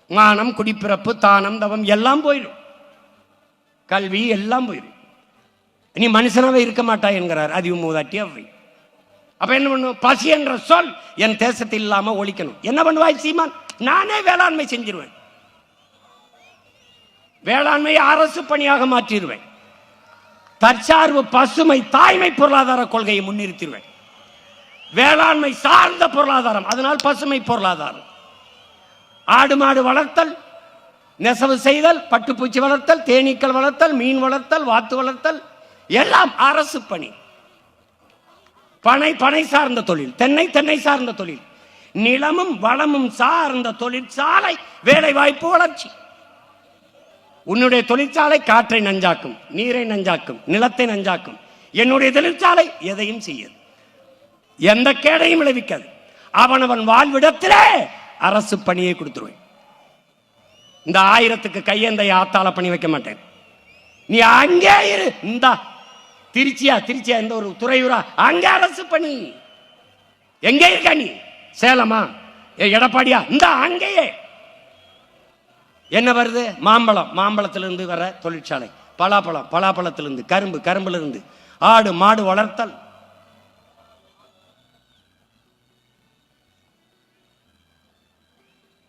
S1: மானம், குடிப்பிறப்பு, தானம், தவம் எல்லாம் போயிடும். கல்வி எல்லாம் போயிடும். நீ மனுஷனாவே இருக்க மாட்டாய் என்கிறார் அதிவு மூதாட்டி அவை. அப்ப என்ன பண்ணும்? பசி என்ற சொல் என் தேசத்தில் இல்லாம ஒழிக்கணும். என்ன பண்ணுவாய் சீமான்? நானே வேளாண்மை செஞ்சிருவேன். வேளாண்மையை அரசு பணியாக மாற்றிடுவேன். தற்சார்பு, பசுமை, தாய்மை பொருளாதார கொள்கையை முன்னிறுத்திடுவேன். வேளாண்மை சார்ந்த பொருளாதாரம், அதனால் பசுமை பொருளாதாரம். ஆடு மாடு வளர்த்தல், நெசவு செய்தல், பட்டுப்பூச்சி வளர்த்தல், தேனீக்கள் வளர்த்தல், மீன் வளர்த்தல், வாத்து வளர்த்தல் எல்லாம் அரசு பணி. பனை சார்ந்த தொழில், தென்னை சார்ந்த தொழில், நிலமும் வளமும் சார்ந்த தொழிற்சாலை, வேலை வாய்ப்பு, வளர்ச்சி. உன்னுடைய தொழிற்சாலை காற்றை நஞ்சாக்கும், நீரை நஞ்சாக்கும், நிலத்தை நஞ்சாக்கும். என்னுடைய தொழிற்சாலை எதையும் செய்யாது, எந்த கேடையும் விளைவிக்காது. அவனவன் வாழ்விடத்திலே அரசு பணியை கொடுத்துருவேன். இந்த 1000க்கு கையெந்தை ஆத்தால பணி வைக்க மாட்டேன். நீ அங்கே இரு. இந்த திருச்சியா இந்த ஒரு துறையூரா, அங்கே அரசு பணி. எங்கே இருக்க நீ? சேலமா, எடப்பாடியா? இந்த அங்கேயே என்ன வருது? மாம்பழத்திலிருந்து வர தொழிற்சாலை, பலாப்பழத்திலிருந்து, கரும்பிலிருந்து, ஆடு மாடு வளர்த்தல்.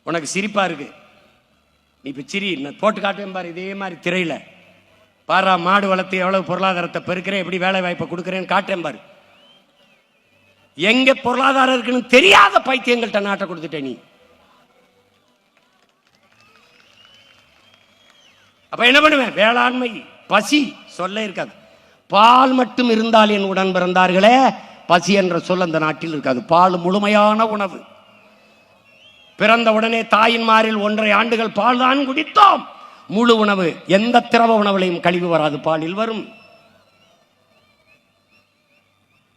S1: உனக்கு சிரிப்பா இருக்கு, நீ இப்ப சிரி, போட்டு காட்டுவேன் பாரு. இதே மாதிரி திரையில பாரா, மாடு வளர்த்து எவ்வளவு பொருளாதாரத்தை பெருக்கிறேன், எப்படி வேலை வாய்ப்பை கொடுக்கிறேன்னு காட்டுறேன் பாரு. எங்க பொருளாதாரம் இருக்குன்னு தெரியாத பைத்தியங்கள்ட்ட நாட்டை கொடுத்துட்ட நீ. அப்ப என்ன பண்ணுவேன்? வேளாண்மை பசி சொல்ல இருக்காது. பால் மட்டும் இருந்தால் என் உடன் பிறந்தார்களே, பசி என்ற சொல் அந்த நாட்டில் இருக்காது. பால் முழுமையான உணவு. பிறந்த உடனே தாயின் மாரில் 1.5 ஆண்டுகள் பால் தான் குடித்தோம். முழு உணவு. எந்த திரவ உணவுலையும் கழிவு வராது, பாலில் வரும்.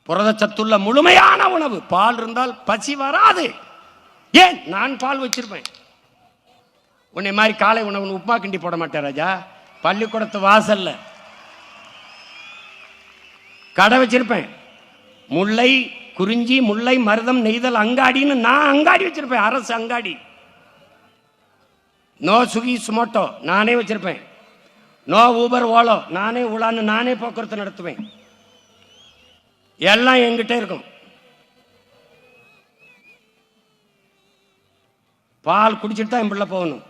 S1: புரதச்சத்துள்ள முழுமையான உணவு. பால் இருந்தால் பசி வராது. ஏன்? நான் பால் வச்சிருப்பேன். உன்னை மாதிரி காலை உணவு உப்புமா கிண்டி போட மாட்டேன் ராஜா. பள்ளிக்கூடத்து வாசல்ல கடை வச்சிருப்பேன். முல்லை, குறிஞ்சி, முல்லை, மருதம், நெய்தல் அங்காடின்னு நான் அங்காடி வச்சிருப்பேன். அரசு அங்காடி. நோ சுகி சுமோட்டோ நானே வச்சிருப்பேன். நோ ஊபர் ஓலோ நானே உலான்னு நானே போக்குவரத்து நடத்துவேன். எல்லாம் என்கிட்ட இருக்கும். பால் குடிச்சிட்டு தான் என் பிள்ளை போகணும்.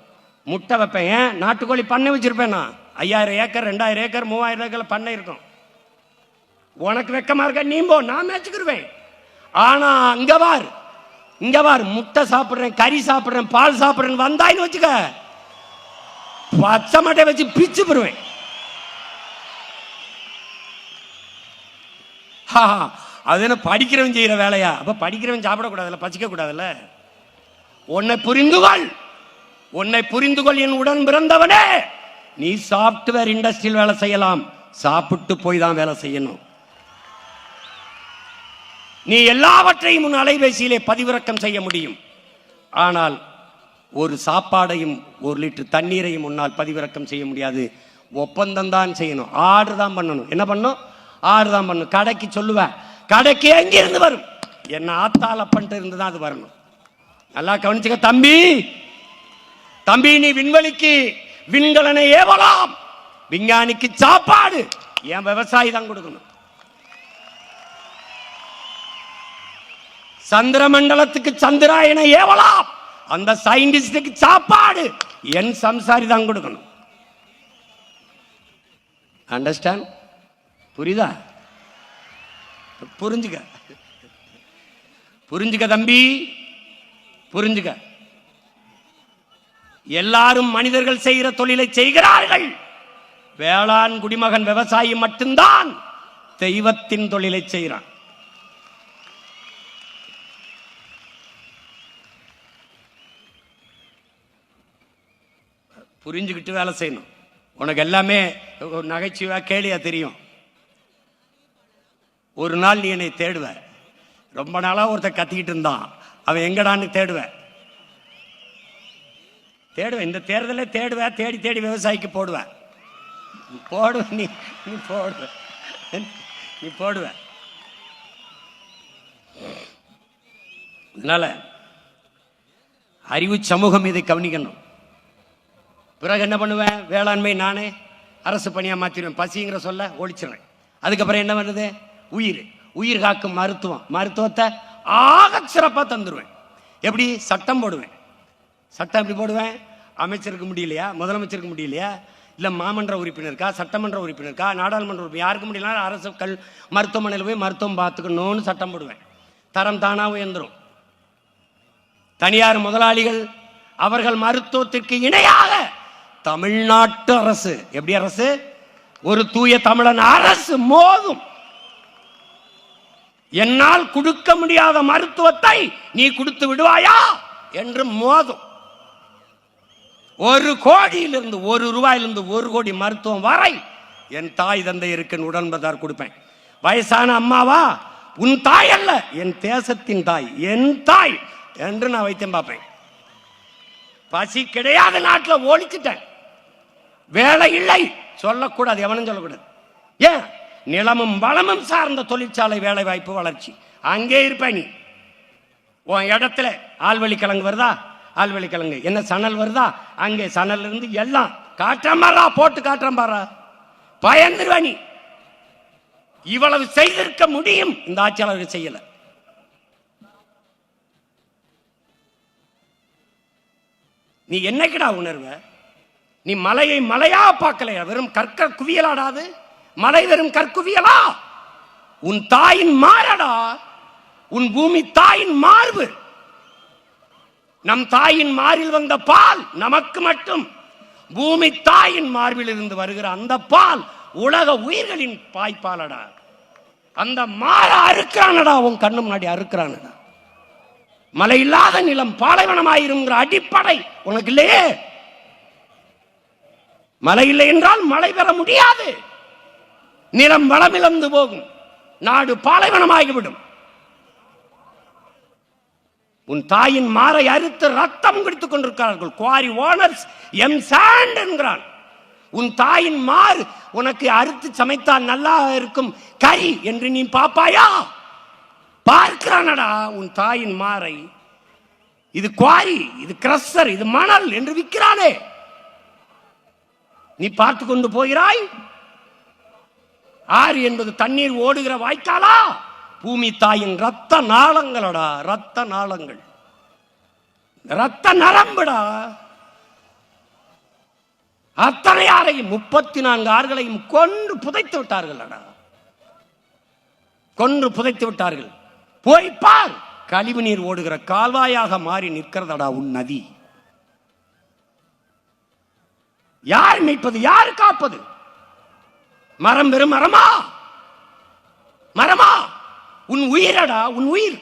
S1: முட்டை வைப்பேன். ஏன்? நாட்டுக்கோழி பண்ணை வச்சிருப்பேன் நான். 5000 ஏக்கர் 2000 ஏக்கர் 3000 ஏக்கர் பண்ணை இருக்கும். உனக்கு வெக்கமா இருக்க? நீ போ, நான் மேய்ச்சிக்கிருவேன். ஆனா இங்க பார் முட்டை சாப்பிடுறேன், கறி சாப்பிடுறேன், பால் சாப்பிடுறேன் வந்தாயின்னு வச்சுக்க, பச்சை மட்டை வச்சு பிச்சு போடுவேன். அது என்ன படிக்கிறவன் செய்யற வேலையா? அப்ப படிக்கிறவன் சாப்பிடக்கூடாதுல்ல, பசிக்க கூடாதுல்ல. உன்னை புரிந்துகொள் என் உடன் பிறந்தவனே. நீ சாப்ட்வேர் இண்டஸ்ட்ரியில் வேலை செய்யலாம், சாப்பிட்டு போய் தான் வேலை செய்யணும். நீ எல்லாவற்றையும் உன் அலைபேசியிலே பதிவிறக்கம் செய்ய முடியும். ஆனால் ஒரு சாப்பாடையும் 1 லிட்டர் தண்ணீரையும் உன்னால் பதிவிறக்கம் செய்ய முடியாது. ஒப்பந்தம் தான் செய்யணும், ஆர்டர் தான் பண்ணணும். என்ன பண்ணும்? ஆர்டர் தான் பண்ணணும். கடைக்கு சொல்லுவேன், கடைக்கு எங்கிருந்து வரும்? என்ன ஆத்தால் அப்பன்ட்டு இருந்து தான் அது வரணும். நல்லா கவனிச்சுக்க தம்பி. நீ விண்வெளிக்கு விண்கலனை ஏவலாம், விஞ்ஞானிக்கு சாப்பாடு என் விவசாயி தான் கொடுக்கணும். சந்திர மண்டலத்துக்கு சந்திராயனை ஏவலாம், அந்த சயின்டிஸ்டுக்கு சாப்பாடு என் சம்சாரி தான் கொடுக்கணும். அண்டர்ஸ்டாண்ட்? புரியுதா? புரிஞ்சுக்க தம்பி, புரிஞ்சுக்க. எல்லாரும் மனிதர்கள் செய்கிற தொழிலை செய்கிறார்கள். வேளாண் குடிமகன் விவசாயி மட்டும்தான் தெய்வத்தின் தொழிலை செய்கிறான். புரிஞ்சுக்கிட்டு வேலை செய்யணும். உனக்கு எல்லாமே நகைச்சுவா கேலியா தெரியும். ஒரு நாள் நீ என்னை தேடுவ. ரொம்ப நாளா ஒருத்தர் கத்திக்கிட்டு இருந்தான், அவன் எங்கடான்னு தேடுவேன். இந்த தேர்தலே தேடுவேன், தேடி தேடி விவசாயிக்கு போடுவேன். நீ போடுவ. அதனால அறிவு சமூகம் இதை கவனிக்கணும். பிறகு என்ன பண்ணுவேன்? வேளாண்மை நானே அரசு பணியா மாத்திடுவேன். பசிங்கிற சொல்ல ஒழிச்சிடுறேன். அதுக்கப்புறம் என்ன பண்ணுது? உயிர் காக்கும் மருத்துவத்தை ஆக சிறப்பாக தந்துடுவேன். எப்படி? சட்டம் போடுவேன். சட்டம் எப்படி போடுவேன்? அமைச்சருக்கு முடியலையா, முதலமைச்சருக்கு முடியலையா, இல்லை மாமன்ற உறுப்பினருக்கா, சட்டமன்ற உறுப்பினருக்கா, நாடாளுமன்ற உறுப்பினர், யாருக்கு முடியலனா அரசு மருத்துவமனையில் போய் மருத்துவம் பார்த்துக்கணும்னு சட்டம் போடுவேன். தரம் தானாக உயர்ந்துடும். தனியார் முதலாளிகள் அவர்கள் மருத்துவத்திற்கு இணையாக தமிழ்நாட்டு அரசு, எப்படி அரசு? ஒரு தூய தமிழன் அரசு மோதும். என்னால் கொடுக்க முடியாத மருத்துவத்தை நீ கொடுத்து விடுவாயா என்று மோதும். 1 கோடியிலிருந்து 1 ரூபாயிலிருந்து 1 கோடி மருத்துவம் வரை என் தாய் தந்தை இருக்க உடன்பதார் கொடுப்பேன். வயசான அம்மாவா? உன் தாய் அல்ல, என் தேசத்தின் தாய், என் தாய் என்று நான் வைத்தியம் பார்ப்பேன். பசி கிடையாது நாட்டில், ஒழிச்சிட்டேன். வேலை இல்லை சொல்லக்கூடாது, எவனும் சொல்லக்கூடாது. ஏன்? நிலமும் வளமும் சார்ந்த தொழிற்சாலை வேலை வாய்ப்பு வளர்ச்சி. அங்கே இருப்ப நீ. உன் இடத்துல ஆழ்வழி கிழங்கு வருதா? ஆழ்வழி கிழங்கு. என்ன சணல் வருதா? அங்கே சணல் இருந்து எல்லாம் காட்டுறேன் பாரா, போட்டு காட்டுறேன் பாரா. பயந்துருவ நீ. இவ்வளவு செய்திருக்க முடியும், இந்த ஆட்சியாளர்கள் செய்யல. நீ என்னைக்குடா உணர்வ? நீ மலையை மலையா பார்க்கலையா? வெறும் கற்க குவியலாடாது மலை, வெறும் கற்குவியலா? உன் தாயின் மாறடா. உன் பூமி தாயின் மார்பு. நம் தாயின் மாரில் வந்த பால் நமக்கு மட்டும். பூமி தாயின் மார்பில் இருந்து வருகிற அந்த பால் உலக உயிர்களின் பாய்ப்பாலடா. அந்த மாற அறுக்கிறானடா, உன் கண்ணு முன்னாடி அறுக்கிறானடா. மழை இல்லாத நிலம் பாலைவனமாயிருங்கிற அடிப்படை உனக்கு இல்லையே. மழை இல்லை என்றால் மழை பெற முடியாது. நிலம் வளமிழந்து போகும், நாடு பாலைவனமாகிவிடும். உன் தாயின் மாறை அறுத்து ரத்தம் குடித்துக் கொண்டிருக்கிறார்கள். குவாரி ஓனர்ஸ் எம் சாண்ட் என்கிறான். உன் தாயின் மாறு உனக்கு அறுத்து சமைத்தால் நல்லா இருக்கும் கறி என்று நீ பாப்பாயா? பார்க்கிறானடா உன் தாயின் மாறை. இது குவாரி, இது கிரஷர், இது மணல் என்று விற்கிறானே. நீ பார்த்து கொண்டு போகிறாய். ஆறு என்பது தண்ணீர் ஓடுகிற வாய்க்காலா? பூமி தாயின் ரத்த நாளங்களடா, ரத்த நாளங்கள், ரத்த நரம்புடா. அத்தனை ஆறையும் 34 ஆறுகளையும் கொன்று புதைத்து விட்டார்கள். கொன்று புதைத்து விட்டார்கள். போய் பார், கழிவு நீர் ஓடுகிற கால்வாயாக மாறி நிற்கிறதடா உன் நதி. யார் மீட்பது, யார் காப்பது? மரம் வெறும் மரமா? மரமா? உன் உயிரடா, உன் உயிர்.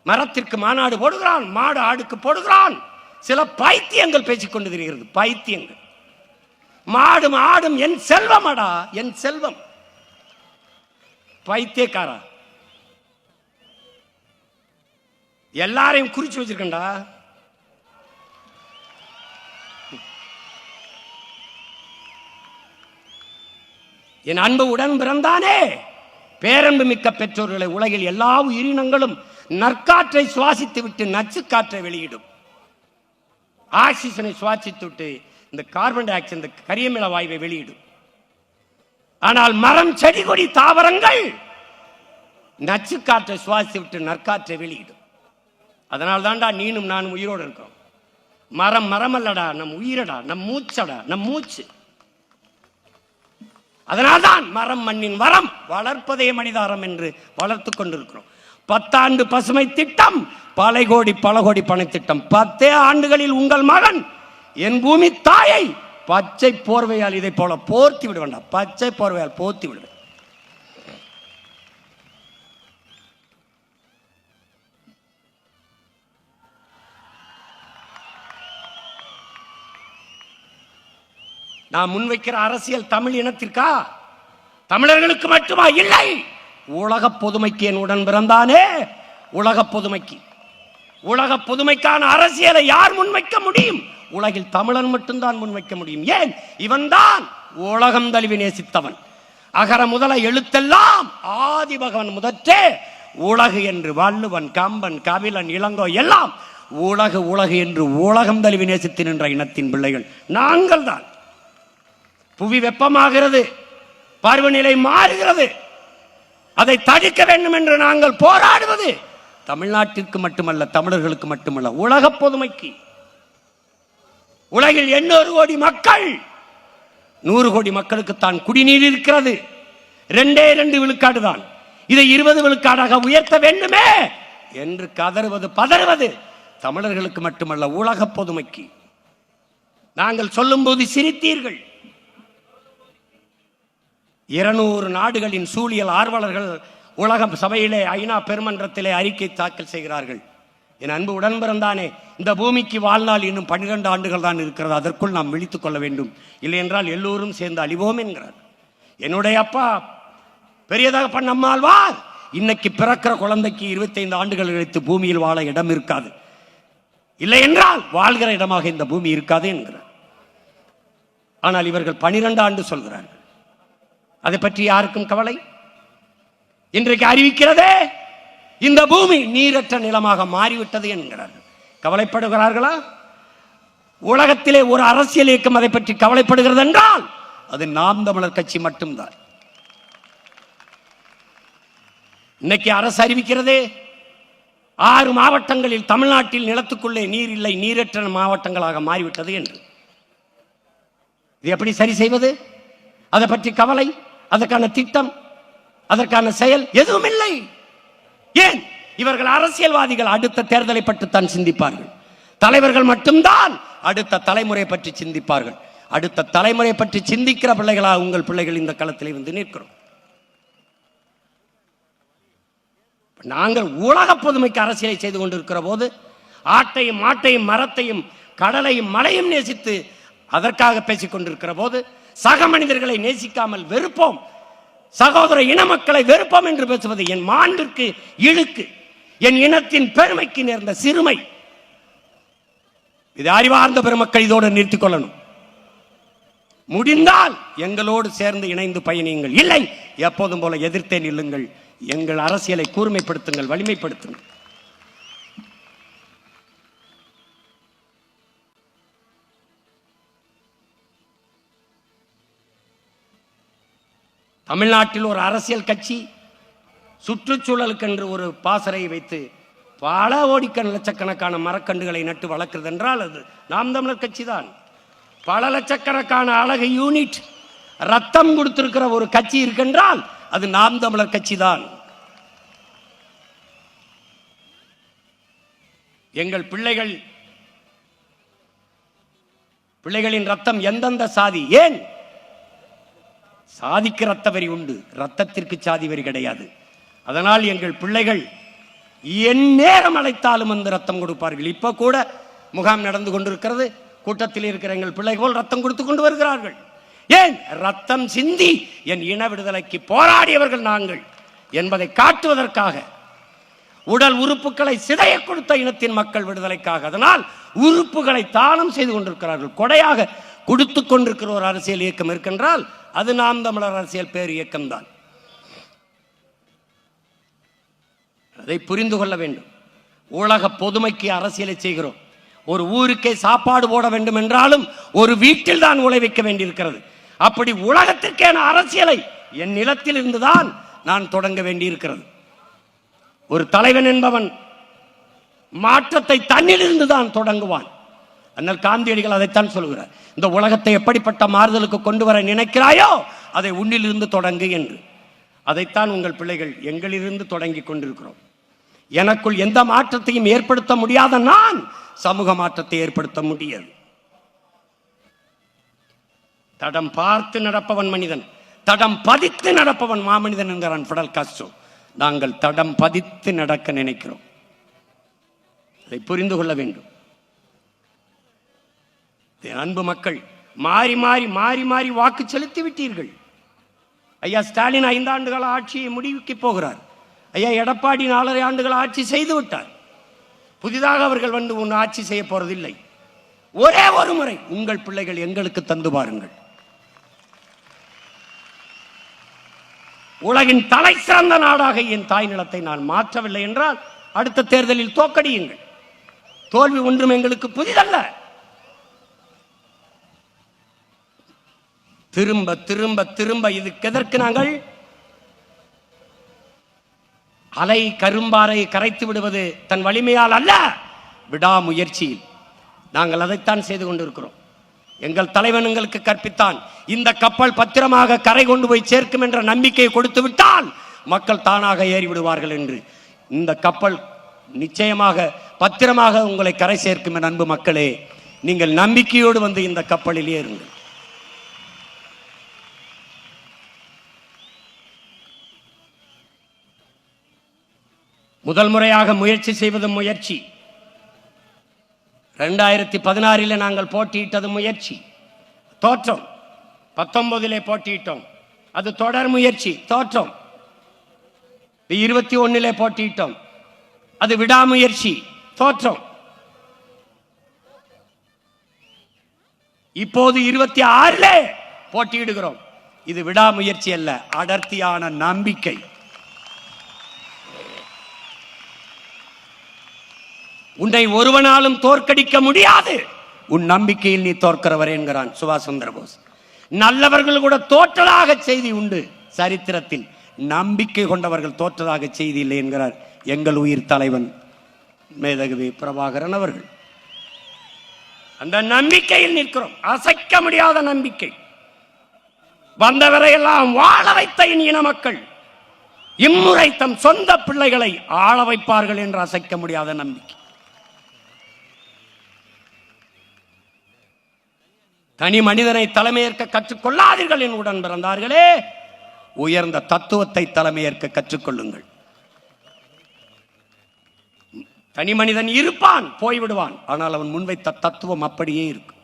S1: மரத்திற்கு மாநாடு போடுகிறான், மாடு ஆடுக்கு போடுகிறான். சில பைத்தியங்கள் பேசிக் கொண்டு திரிகிறது, பைத்தியங்கள். மாடும் ஆடும் என் செல்வமடா, என் செல்வம். பைத்தியக்காரா, எல்லாரையும் குறிச்சு வச்சிருக்கா. என் அன்பு உடன் பிறந்தானே, பேரன்பு மிக்க பெற்றோர்களை, உலகில் எல்லா உயிரினங்களும் நற்காற்றை சுவாசித்து விட்டு நச்சு காற்றை வெளியிடும். ஆக்சிஜனை சுவாசித்து விட்டு இந்த கார்பன் டை ஆக்சைடு, இந்த கரியமில வாயுவை வெளியிடும். ஆனால் மரம், செடி, கொடி, தாவரங்கள் நச்சு காற்றை சுவாசித்து விட்டு நற்காற்றை வெளியிடும். அதனால் தான்டா நீனும் நானும் உயிரோடு இருக்கோம். மரம் மரம் அல்லடா, நம் உயிரடா, நம் மூச்சடா, நம் மூச்சு. அதனால்தான் மரம் மண்ணின் வரம், வளர்ப்பதே மனிதாரம் என்று வளர்த்து கொண்டிருக்கிறோம். 10 ஆண்டு பசுமை திட்டம், பல கோடி பண திட்டம். 10 ஆண்டுகளில் உங்கள் மகன் என் பூமி தாயை பச்சை போர்வையால் இதை போல போர்த்தி விடுவேன். பச்சை போர்வையால் போர்த்தி விடுவேன். நான் முன்வைக்கிற அரசியல் தமிழ் இனத்திற்கா, தமிழர்களுக்கு மட்டுமா? இல்லை, உலக பொதுமைக்கு என் உடன் பிறந்தானே. உலக பொதுமைக்கு, உலக பொதுமைக்கான அரசியலை யார் முன்வைக்க முடியும்? உலகில் தமிழன் மட்டும்தான் முன்வைக்க முடியும். ஏன்? இவன் தான் உலகம் தழுவி நேசித்தவன். அகர முதல எழுத்தெல்லாம் ஆதி பகவன் முதற்றே உலகு என்று வள்ளுவன், கம்பன், கபிலன், இளங்கோ எல்லாம் உலகு உலகு என்று உலகம் தழுவி நேசித்து நின்ற இனத்தின் பிள்ளைகள் நாங்கள் தான். புவி வெப்பமாகிறது, பருவநிலை மாறுகிறது, அதை தடுக்க வேண்டும் என்று நாங்கள் போராடுவது தமிழ்நாட்டிற்கு மட்டுமல்ல, தமிழர்களுக்கு மட்டுமல்ல, உலக பொதுமைக்கு. உலகில் 800 கோடி மக்கள், 100 கோடி மக்களுக்கு தான் குடிநீர் இருக்கிறது. 2 விழுக்காடு தான். இதை 20 விழுக்காடாக உயர்த்த வேண்டுமே என்று கதறுவது, பதறுவது தமிழர்களுக்கு மட்டுமல்ல, உலக பொதுமைக்கு. நாங்கள் சொல்லும் போது சிரித்தீர்கள். 200 நாடுகளின் சூழியல் ஆர்வலர்கள் உலக சபையிலே, ஐநா பெருமன்றத்திலே அறிக்கை தாக்கல் செய்கிறார்கள். என் அன்பு உடன் பிறந்தானே, இந்த பூமிக்கு வாழ்நாள் இன்னும் 12 ஆண்டுகள் தான் இருக்கிறது. அதற்குள் நாம் விழித்துக் கொள்ள வேண்டும், இல்லை என்றால் எல்லோரும் சேர்ந்து அழிவோம் என்கிறார். என்னுடைய அப்பா பெரியதாக நம்மாழ்வார் இன்னைக்கு பிறக்கிற குழந்தைக்கு 25 ஆண்டுகள் கழித்து பூமியில் வாழ இடம் இருக்காது, இல்லை என்றால் வாழ்கிற இடமாக இந்த பூமி இருக்காது என்கிறார். ஆனால் இவர்கள் 12 ஆண்டு சொல்கிறார்கள். அதை பற்றி யாருக்கும் கவலை? இன்றைக்கு அறிவிக்கிறதே இந்த பூமி நீரற்ற நிலமாக மாறிவிட்டது என்கிறார்கள். கவலைப்படுகிறார்களா? உலகத்திலே ஒரு அரசியல் இயக்கம் அதை பற்றி கவலைப்படுகிறது என்றால் அது நாம் தமிழர் கட்சி மட்டும்தான். இன்னைக்கு அரசு அறிவிக்கிறதே 6 மாவட்டங்களில் தமிழ்நாட்டில் நிலத்துக்குள்ளே நீர் இல்லை, நீரற்ற மாவட்டங்களாக மாறிவிட்டது என்று. இது எப்படி சரி செய்வது? அதை பற்றி கவலை, அதற்கான திட்டம், அதற்கான செயல் எதுவும் இல்லை. ஏன்? இவர்கள் அரசியல்வாதிகள் அடுத்த தேர்தலை பற்றித்தான் சிந்திப்பார்கள். தலைவர்கள் மட்டும்தான் அடுத்த தலைமுறை பற்றி சிந்திப்பார்கள். அடுத்த தலைமுறை பற்றி சிந்திக்கிற பிள்ளைகளா உங்கள் பிள்ளைகள் இந்த களத்தில் வந்து நிற்கிறோம். நாங்கள் உலக பொதுமைக்கு அரசியலை செய்து கொண்டிருக்கிற போது ஆட்டையும் மாட்டையும் மரத்தையும் கடலையும் மலையும் நேசித்து அதற்காக பேசிக் கொண்டிருக்கிற போது சக மனிதர்களை நேசிக்காமல் வெறுப்போம், சகோதர இன மக்களை வெறுப்போம் என்று பேசுவது என் மாண்பிற்கு இழுக்கு, என் இனத்தின் பெருமைக்கு நேர்ந்த சிறுமை. இது அறிவார்ந்த பெருமக்கள் இதோடு நிறுத்திக் கொள்ளணும். முடிந்தால் எங்களோடு சேர்ந்து இணைந்து பயணியுங்கள். இல்லை, எப்போதும் போல எதிர்த்தே நில்லுங்கள். எங்கள் அரசியலை கூர்மைப்படுத்துங்கள், வலிமைப்படுத்துங்கள். தமிழ்நாட்டில் ஒரு அரசியல் கட்சி சுற்றுச்சூழலுக்கு என்று ஒரு பாசறை வைத்து பல கோடிக்கணக்கான லட்சக்கணக்கான மரக்கன்றுகளை நட்டு வளர்க்கிறது என்றால் அது நாம் தமிழர் கட்சி தான். பல லட்சக்கணக்கான அழகு யூனிட் ரத்தம் கொடுத்திருக்கிற ஒரு கட்சி இருக்கின்றால் அது நாம் தமிழர் கட்சி தான். எங்கள் பிள்ளைகளின் ரத்தம் எந்தெந்த சாதி, ஏன் சாதிக்கு ரத்த வரி உண்டு, ரத்தத்திற்கு சாதி வரி கிடையாது. அதனால் எங்கள் பிள்ளைகள் என் நேரம் அழைத்தாலும் வந்து ரத்தம் கொடுப்பார்கள். இப்ப கூட முகாம் நடந்து கொண்டிருக்கிறது. கூட்டத்தில் இருக்கிற எங்கள் பிள்ளைகள் ரத்தம் கொடுத்து கொண்டு வருகிறார்கள். ஏன்? ரத்தம் சிந்தி என் இன விடுதலைக்கு போராடியவர்கள் நாங்கள் என்பதை காட்டுவதற்காக. உடல் உறுப்புகளை சிதைய கொடுத்த இனத்தின் மக்கள் விடுதலைக்காக. அதனால் உறுப்புகளை தானம் செய்து கொண்டிருக்கிறார்கள். கொடையாக கொடுத்து கொண்டிருக்கிற ஒரு அரசியல் இயக்கம் இருக்கின்றால் அது நாம் தமிழர் அரசியல் பேர் இயக்கம் தான். அதை புரிந்து கொள்ள வேண்டும். உலக பொதுமைக்கு அரசியலை செய்கிறோம். ஒரு ஊருக்கே சாப்பாடு போட வேண்டும் என்றாலும் ஒரு வீட்டில் தான் உழைக்க வேண்டியிருக்கிறது. அப்படி உலகத்திற்கேன அரசியலை என் நிலத்தில் இருந்துதான் நான் தொடங்க வேண்டியிருக்கிறது. ஒரு தலைவன் என்பவன் மாற்றத்தை தன்னிலிருந்து தான் தொடங்குவான். அதனால் காந்தியடிகள் அதைத்தான் சொல்கிறார், இந்த உலகத்தை எப்படிப்பட்ட மாறுதலுக்கு கொண்டு வர நினைக்கிறாயோ அதை உன்னிலிருந்து தொடங்கு என்று. அதைத்தான் உங்கள் பிள்ளைகள் எங்களிலிருந்து தொடங்கி கொண்டிருக்கிறோம். எனக்குள் எந்த மாற்றத்தையும் ஏற்படுத்த முடியாத நான் சமூக மாற்றத்தை ஏற்படுத்த முடியாது. தடம் பார்த்து நடப்பவன் மனிதன், தடம் பதித்து நடப்பவன் மாமனிதன் என்கிறான் பிடல் காஸ்ட்ரோ. நாங்கள் தடம் பதித்து நடக்க நினைக்கிறோம். அதை புரிந்து கொள்ள வேண்டும். அன்பு மக்கள், மாறி மாறி மாறி மாறி வாக்கு செலுத்தி விட்டீர்கள். ஐயா ஸ்டாலின் 5 ஆண்டுகால ஆட்சியை முடிவுக்கு போகிறார். ஐயா எடப்பாடி 4.5 ஆண்டுகள் ஆட்சி செய்து விட்டார். புதிதாக அவர்கள் வந்து ஒன்று ஆட்சி செய்ய போறதில்லை. ஒரே ஒரு முறை உங்கள் பிள்ளைகள் எங்களுக்கு தந்து பாருங்கள். உலகின் தலை சிறந்த நாடாக என் தாய் நிலத்தை நான் மாற்றவில்லை என்றால் அடுத்த தேர்தலில் தோற்கடியுங்கள். தோல்வி ஒன்றும் எங்களுக்கு புதிதல்ல. திரும்ப திரும்ப திரும்ப இதுக்கு எதற்கு நாங்கள் அலை கரும்பாறை கரைத்து விடுவது தன் வலிமையால் அல்ல, விடாமுயற்சியில் நாங்கள் அதைத்தான் செய்து கொண்டிருக்கிறோம். எங்கள் தலைவன் எங்களுக்கு கற்பித்தான், இந்த கப்பல் பத்திரமாக கரை கொண்டு போய் சேர்க்கும் என்ற நம்பிக்கையை கொடுத்து விட்டால் மக்கள் தானாக ஏறி விடுவார்கள் என்று. இந்த கப்பல் நிச்சயமாக பத்திரமாக உங்களை கரை சேர்க்கும் என் அன்பு மக்களே, நீங்கள் நம்பிக்கையோடு வந்து இந்த கப்பலில் ஏறுங்கள். முதல் முறையாக முயற்சி செய்வது முயற்சி. 2016 நாங்கள் போட்டியிட்டது முயற்சி, தோற்றோம். 19 போட்டியிட்டோம், அது தொடர் முயற்சி, தோற்றோம். 21 போட்டியிட்டோம், அது விடாமுயற்சி, தோற்றோம். இப்போது 26 போட்டியிடுகிறோம். இது விடாமுயற்சி அல்ல, அடர்த்தியான நம்பிக்கை. உன்னை ஒருவனாலும் தோற்கடிக்க முடியாது, உன் நம்பிக்கையில் நீ தோற்கிறவர் என்கிறான் சுபாஷ் சந்திர போஸ். நல்லவர்கள் கூட தோற்றதாக செய்தி உண்டு சரித்திரத்தில், நம்பிக்கை கொண்டவர்கள் தோற்றதாக செய்தி இல்லை என்கிறார் எங்கள் உயிர் தலைவன் மேதகவி பிரபாகரன் அவர்கள். அந்த நம்பிக்கையில் நிற்கிறோம், அசைக்க முடியாத நம்பிக்கை. வந்தவரையெல்லாம் வாழ வைத்த இன மக்கள் இம்முறை தம் சொந்த பிள்ளைகளை ஆள வைப்பார்கள் என்று அசைக்க முடியாத நம்பிக்கை. தனி மனிதனை தலைமையேற்க கற்றுக்கொள்ளாதீர்கள் என் உடன் பிறந்தார்களே, உயர்ந்த தத்துவத்தை தலைமையேற்க கற்றுக்கொள்ளுங்கள். தனி மனிதன் இருப்பான், போய்விடுவான், ஆனால் அவன் முன்வைத்த தத்துவம் அப்படியே இருக்கும்.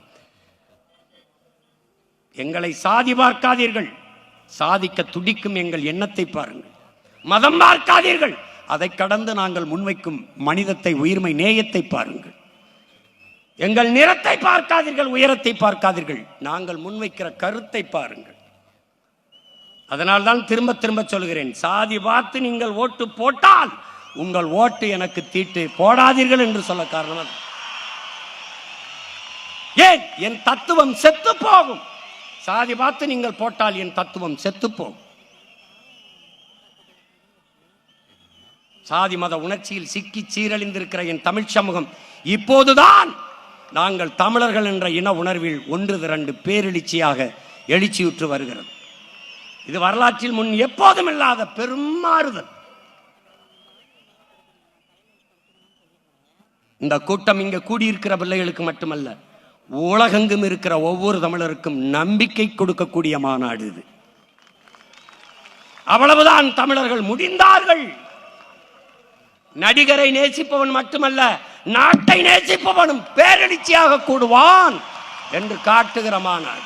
S1: எங்களை சாதி பார்க்காதீர்கள், சாதிக்க துடிக்கும் எங்கள் எண்ணத்தை பாருங்கள். மதம் பார்க்காதீர்கள், அதை கடந்து நாங்கள் முன்வைக்கும் மனிதத்தை, உயிர்மை, நேயத்தை பாருங்கள். எங்கள் நிறத்தை பார்க்காதீர்கள், உயரத்தை பார்க்காதீர்கள், நாங்கள் முன்வைக்கிற கருத்தை பாருங்கள். அதனால்தான் திரும்ப திரும்ப சொல்கிறேன், சாதி பார்த்து நீங்கள் ஓட்டு போட்டால் உங்கள் ஓட்டு எனக்கு தீட்டு போடாதீர்கள் என்று சொல்ல காரணம் ஏன்? என் தத்துவம் செத்து போகும். சாதி பார்த்து நீங்கள் போட்டால் என் தத்துவம் செத்து போகும். சாதி மத உணர்ச்சியில் சிக்கி சீரழிந்திருக்கிற என் தமிழ் சமூகம் இப்போதுதான் நாங்கள் தமிழர்கள் என்ற இன உணர்வில் ஒன்று திரண்டு பேரெழுச்சியாக எழுச்சியுற்று வருகிறது. இது வரலாற்றில் முன் எப்போதும் இல்லாத பெரும் மாறுதல். இந்த கூட்டம் இங்க கூடியிருக்கிற பிள்ளைகளுக்கு மட்டுமல்ல, உலகெங்கும் இருக்கிற ஒவ்வொரு தமிழருக்கும் நம்பிக்கை கொடுக்கக்கூடிய மாநாடு இது. அவ்வளவுதான், தமிழர்கள் முடிந்தார்கள். நடிகரை நேசிப்பவன் மட்டுமல்ல, நாட்டை நேசிப்பவனும் பேரெழுச்சியாக கூடுவான் என்று காட்டுகிற மாநாடு.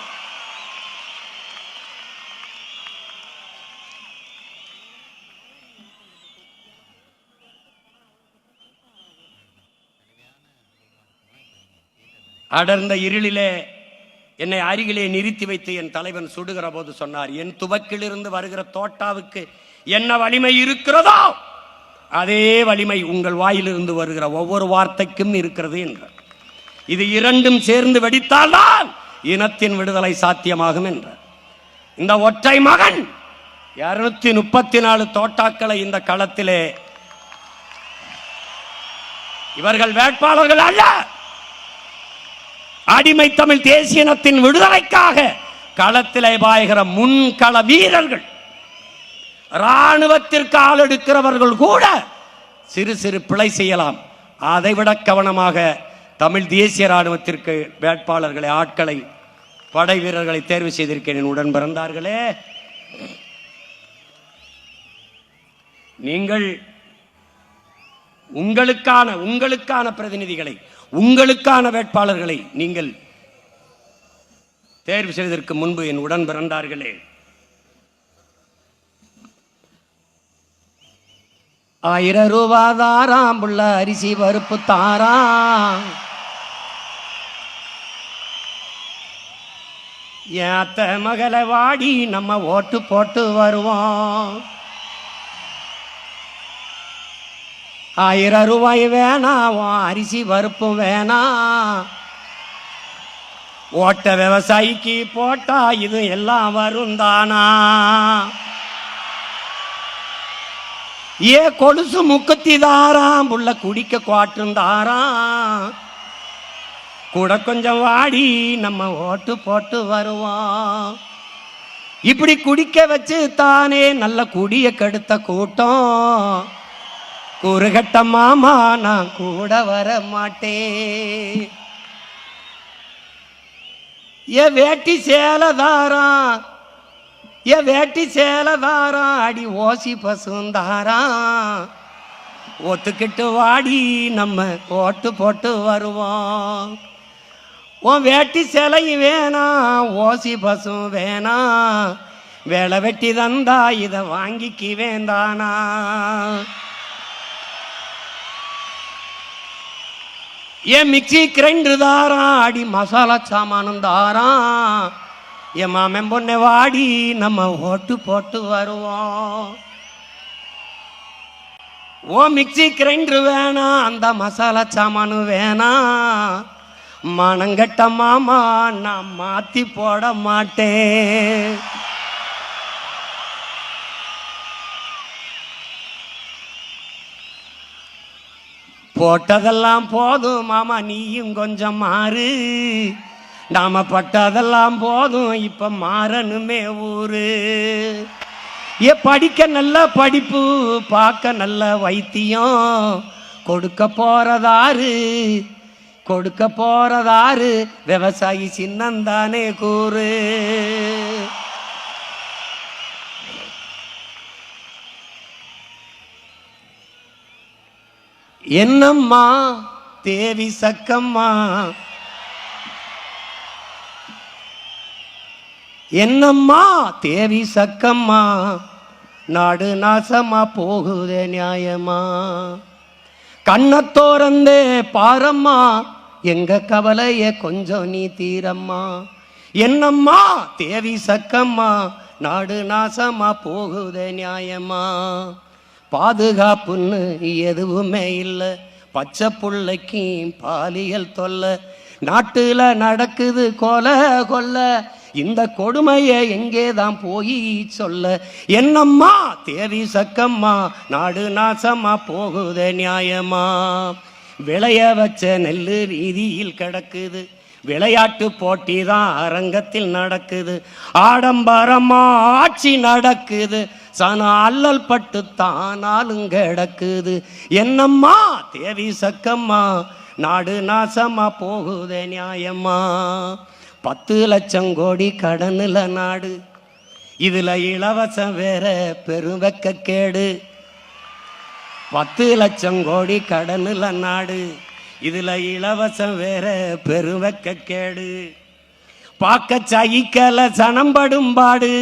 S1: அடர்ந்த இருளிலே என்னை அருகிலே நிறுத்தி வைத்து என் தலைவன் சுடுகிற போது சொன்னார், என் துவக்கிலிருந்து வருகிற தோட்டாவுக்கு என்ன வலிமை இருக்கிறதோ அதே வலிமை உங்கள் வாயிலிருந்து வருகிற ஒவ்வொரு வார்த்தைக்கும் இருக்கிறது என்றார். இது இரண்டும் சேர்ந்து வெடித்தால்தான் இனத்தின் விடுதலை சாத்தியமாகும் என்றார். இந்த ஒற்றை மகன் 234 தோட்டாக்களை இந்த களத்திலே, இவர்கள் வேட்பாளர்கள் அல்ல, அடிமை தமிழ் தேசிய இனத்தின் விடுதலைக்காக களத்திலே பாய்கிற முன்கள வீரர்கள். இராணுவத்திற்கு ஆள் எடுக்கிறவர்கள் கூட சிறு சிறு பிழை செய்யலாம். அதைவிட கவனமாக தமிழ் தேசிய இராணுவத்திற்கு வேட்பாளர்களை, ஆட்களை, படை வீரர்களை தேர்வு செய்திருக்கிறேன். உடன் பிறந்தார்களே, நீங்கள் உங்களுக்கான பிரதிநிதிகளை, உங்களுக்கான வேட்பாளர்களை நீங்கள் தேர்வு செய்வதற்கு முன்பு என் உடன் பிறந்தார்களே, 1000 ரூபாய் தாராம் புள்ள, அரிசி பருப்பு தாராம், ஏத்த மகளை வாடி நம்ம ஓட்டு போட்டு வருவோம். 1000 ரூபாய் வேணாம், அரிசி பருப்பும் வேணாம், ஓட்ட விவசாயிக்கு போட்டா இது எல்லாம் வரும் தானா. ஏ கொலுசு முக்கத்தி தாராம் புள்ள, குடிக்க குவாட்டும் தாராம், கூட கொஞ்சம் வாடி நம்ம ஓட்டு போட்டு வருவோம். இப்படி குடிக்க வச்சு தானே நல்ல குடிய கெடுத்த கூட்டம். கூறுகட்ட மாமா நான் கூட வர மாட்டேன். ஏ வேட்டி சேலதாராம், ஏ வேட்டி சேலதாராம், அடி ஓசி பசுந்தாராம், ஒத்துக்கிட்டு வாடி நம்ம ஓட்டு போட்டு வருவோம். உன் வேட்டி சேலையும் வேணாம், ஓசி பசும் வேணாம், வேலை வெட்டி தந்தா இதை வாங்கிக்கி வேண்டானா. ஏன் மிக்சி கிரைண்டர் தாராம், அடி மசாலா சாமானும் தாராம், என் மாமன் பொண்ணை வாடி நம்ம ஓட்டு போட்டு வருவோம். ஓ மிக்சி கிரைண்டர் வேணாம், அந்த மசாலா சாமானு வேணாம், மனங்கட்ட மாமா நான் மாத்தி போட மாட்டேன். போட்டதெல்லாம் போதும் மாமா, நீயும் கொஞ்சம் மாறு, நாம பட்டதெல்லாம் போதும் இப்ப மாறணுமே ஊரு. படிக்க நல்ல படிப்பு, பார்க்க நல்ல வைத்தியம், கொடுக்க போறதாரு கொடுக்க போறதாரு, விவசாயி சின்னந்தானே கூறு. என்னம்மா தேவி சக்கம்மா, என்னம்மா தேவி சக்கம்மா, நாடு நாசமா போகுதே நியாயமா. கண்ணத்தோரந்தே பாரம்மா, எங்க கவலைய கொஞ்சம் நீ தீரம்மா. என்னம்மா தேவி சக்கம்மா, நாடு நாசமா போகுதே நியாயமா. பாதுகாப்புன்னு எதுவுமே இல்லை, பச்சை புள்ளைக்கு பாலியல் தொல்லை, நாட்டுல நடக்குது கொலை கொல்ல, இந்த கொடுமையை எங்கேதான் போய் சொல்ல. என்னம்மா தேவி சக்கம்மா, நாடு நாசமா போகுதே நியாயமா. விளைய வச்ச நெல்லு வீதியில் கிடக்குது, விளையாட்டு போட்டி தான் அரங்கத்தில் நடக்குது, ஆடம்பரமா ஆட்சி நடக்குது, சன அல்லல் பட்டு தானாலும் கிடக்குது. என்னம்மா தேவி சக்கம்மா, நாடு நாசமா போகுதே நியாயமா. 10 லட்சம் கோடி கடனுல நாடு, இதுல இலவசம் வேற பெருவெக்க கேடு. 10 லட்சம் கோடி கடனுல நாடு, இதுல இலவசம் வேற பெருவெக்க கேடு. பார்க்க சகிக்கல சனம்படும் பாடு,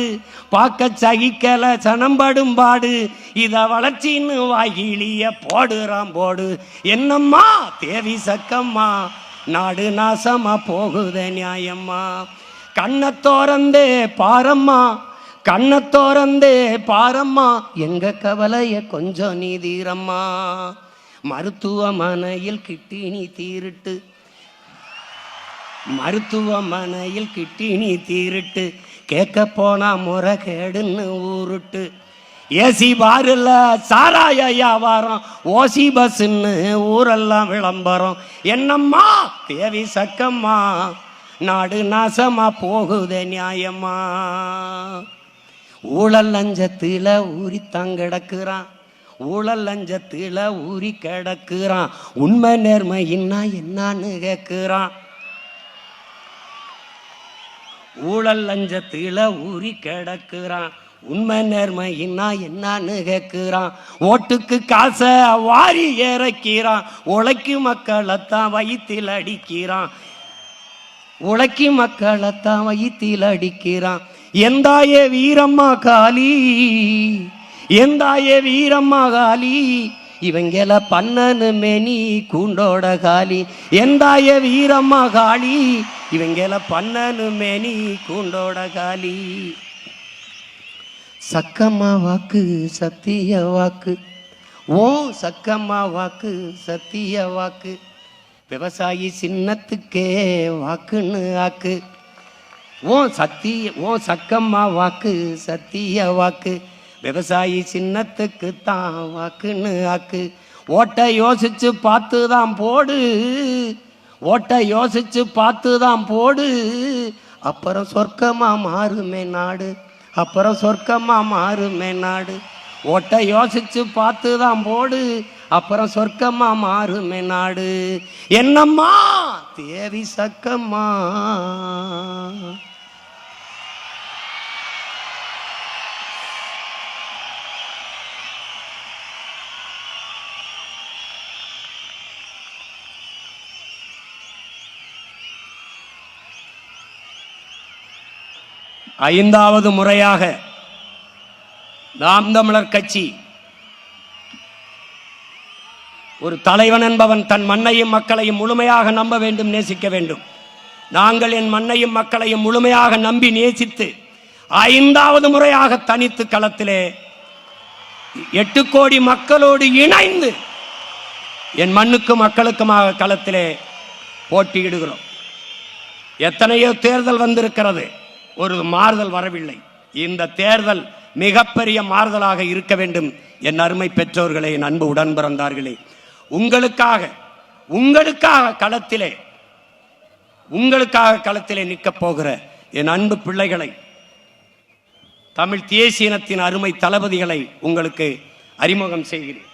S1: பார்க்க சகிக்கல சனம்படும் பாடு, இத வளர்ச்சின்னு வாயிலிய போடுறான் போடு. என்னம்மா தேவி சக்கம்மா, நாடு நாசமா போகுதே நியாயம்மா. கண்ணத்தோரந்தே பாரம்மா, கண்ணத்தோரந்தே பாரம்மா, எங்க கவலைய கொஞ்சம் நீ தீரம்மா. மருத்துவமனையில் கிட்டினி தீருட்டு, மருத்துவமனையில் கிட்டினி தீருட்டு, கேட்க போனா முறை கேடுன்னு ஊருட்டு. ஏசி பாருல சாராய வியாபாரம், ஓசி பஸ்ன்னு ஊரெல்லாம் விளம்பரம். என்னம்மா தேவி சக்கம்மா, நாடு நாசமா போகுதே நியாயமா. ஊழல் லஞ்சத்தில ஊறித்தான் கிடக்குறான், ஊழல் லஞ்சத்தில ஊறி கிடக்குறான், உண்மை நேர்மையின்னா என்னான்னு கேட்குறான். ஊழல் லஞ்சத்தில ஊறி கிடக்குறான், உண்மை நேர்மையின்னா என்னான்னு கேட்குறான். ஓட்டுக்கு காசை வாரி இறக்கிறான், உழைக்கு மக்களைத்தான் வயிற்றில் அடிக்கிறான், உழைக்கு மக்களைத்தான் வயிற்றில் அடிக்கிறான். எந்தாயே வீரம்மா காளி, எந்தாயே வீரம்மா காளி, இவங்கள பண்ணனு மேனி கூண்டோட காளி. எந்தாயே வீரம்மா காளி, இவங்கள பண்ணனு மேனி கூண்டோட காளி. சக்கம்மா வாக்கு சத்திய வாக்கு, ஓ சக்கம்மா வாக்கு சத்திய வாக்கு, விவசாயி சின்னத்துக்கே வாக்குன்னு ஆக்கு. ஓ சக்கம்மா வாக்கு சத்திய வாக்கு, விவசாயி சின்னத்துக்கு தான் வாக்குன்னு ஆக்கு. ஓட்ட யோசிச்சு பார்த்து தான் போடு, ஓட்ட யோசிச்சு பார்த்து தான் போடு, அப்புறம் சொர்க்கமா மாறுமே நாடு, அப்புறம் சொர்க்கமா மாறுமே நாடு. ஓட்ட யோசிச்சு பார்த்து தான் போடு, அப்புறம் சொர்க்கமா மாறுமே நாடு. என்னம்மா தேவி சக்கம்மா. 5வது முறையாக நாம் தமிழர் கட்சி, ஒரு தலைவன் என்பவன் தன் மண்ணையும் மக்களையும் முழுமையாக நம்ப வேண்டும், நேசிக்க வேண்டும். நாங்கள் என் மண்ணையும் மக்களையும் முழுமையாக நம்பி நேசித்து 5வது முறையாக தனித்து களத்திலே 8 கோடி மக்களோடு இணைந்து என் மண்ணுக்கும் மக்களுக்குமாக களத்திலே போட்டியிடுகிறோம். எத்தனையோ தேர்தல் வந்திருக்கிறது, ஒரு மாறுதல் வரவில்லை. இந்த தேர்தல் மிகப்பெரிய மாறுதலாக இருக்க வேண்டும். என் அருமை பெற்றோர்களே, என் அன்பு உடன் பிறந்தார்களே, உங்களுக்காக களத்திலே நிற்கப் போகிற என் அன்பு பிள்ளைகளை தமிழ் தேசிய இனத்தின் அருமை தளபதிகளை உங்களுக்கு அறிமுகம் செய்கிறேன்.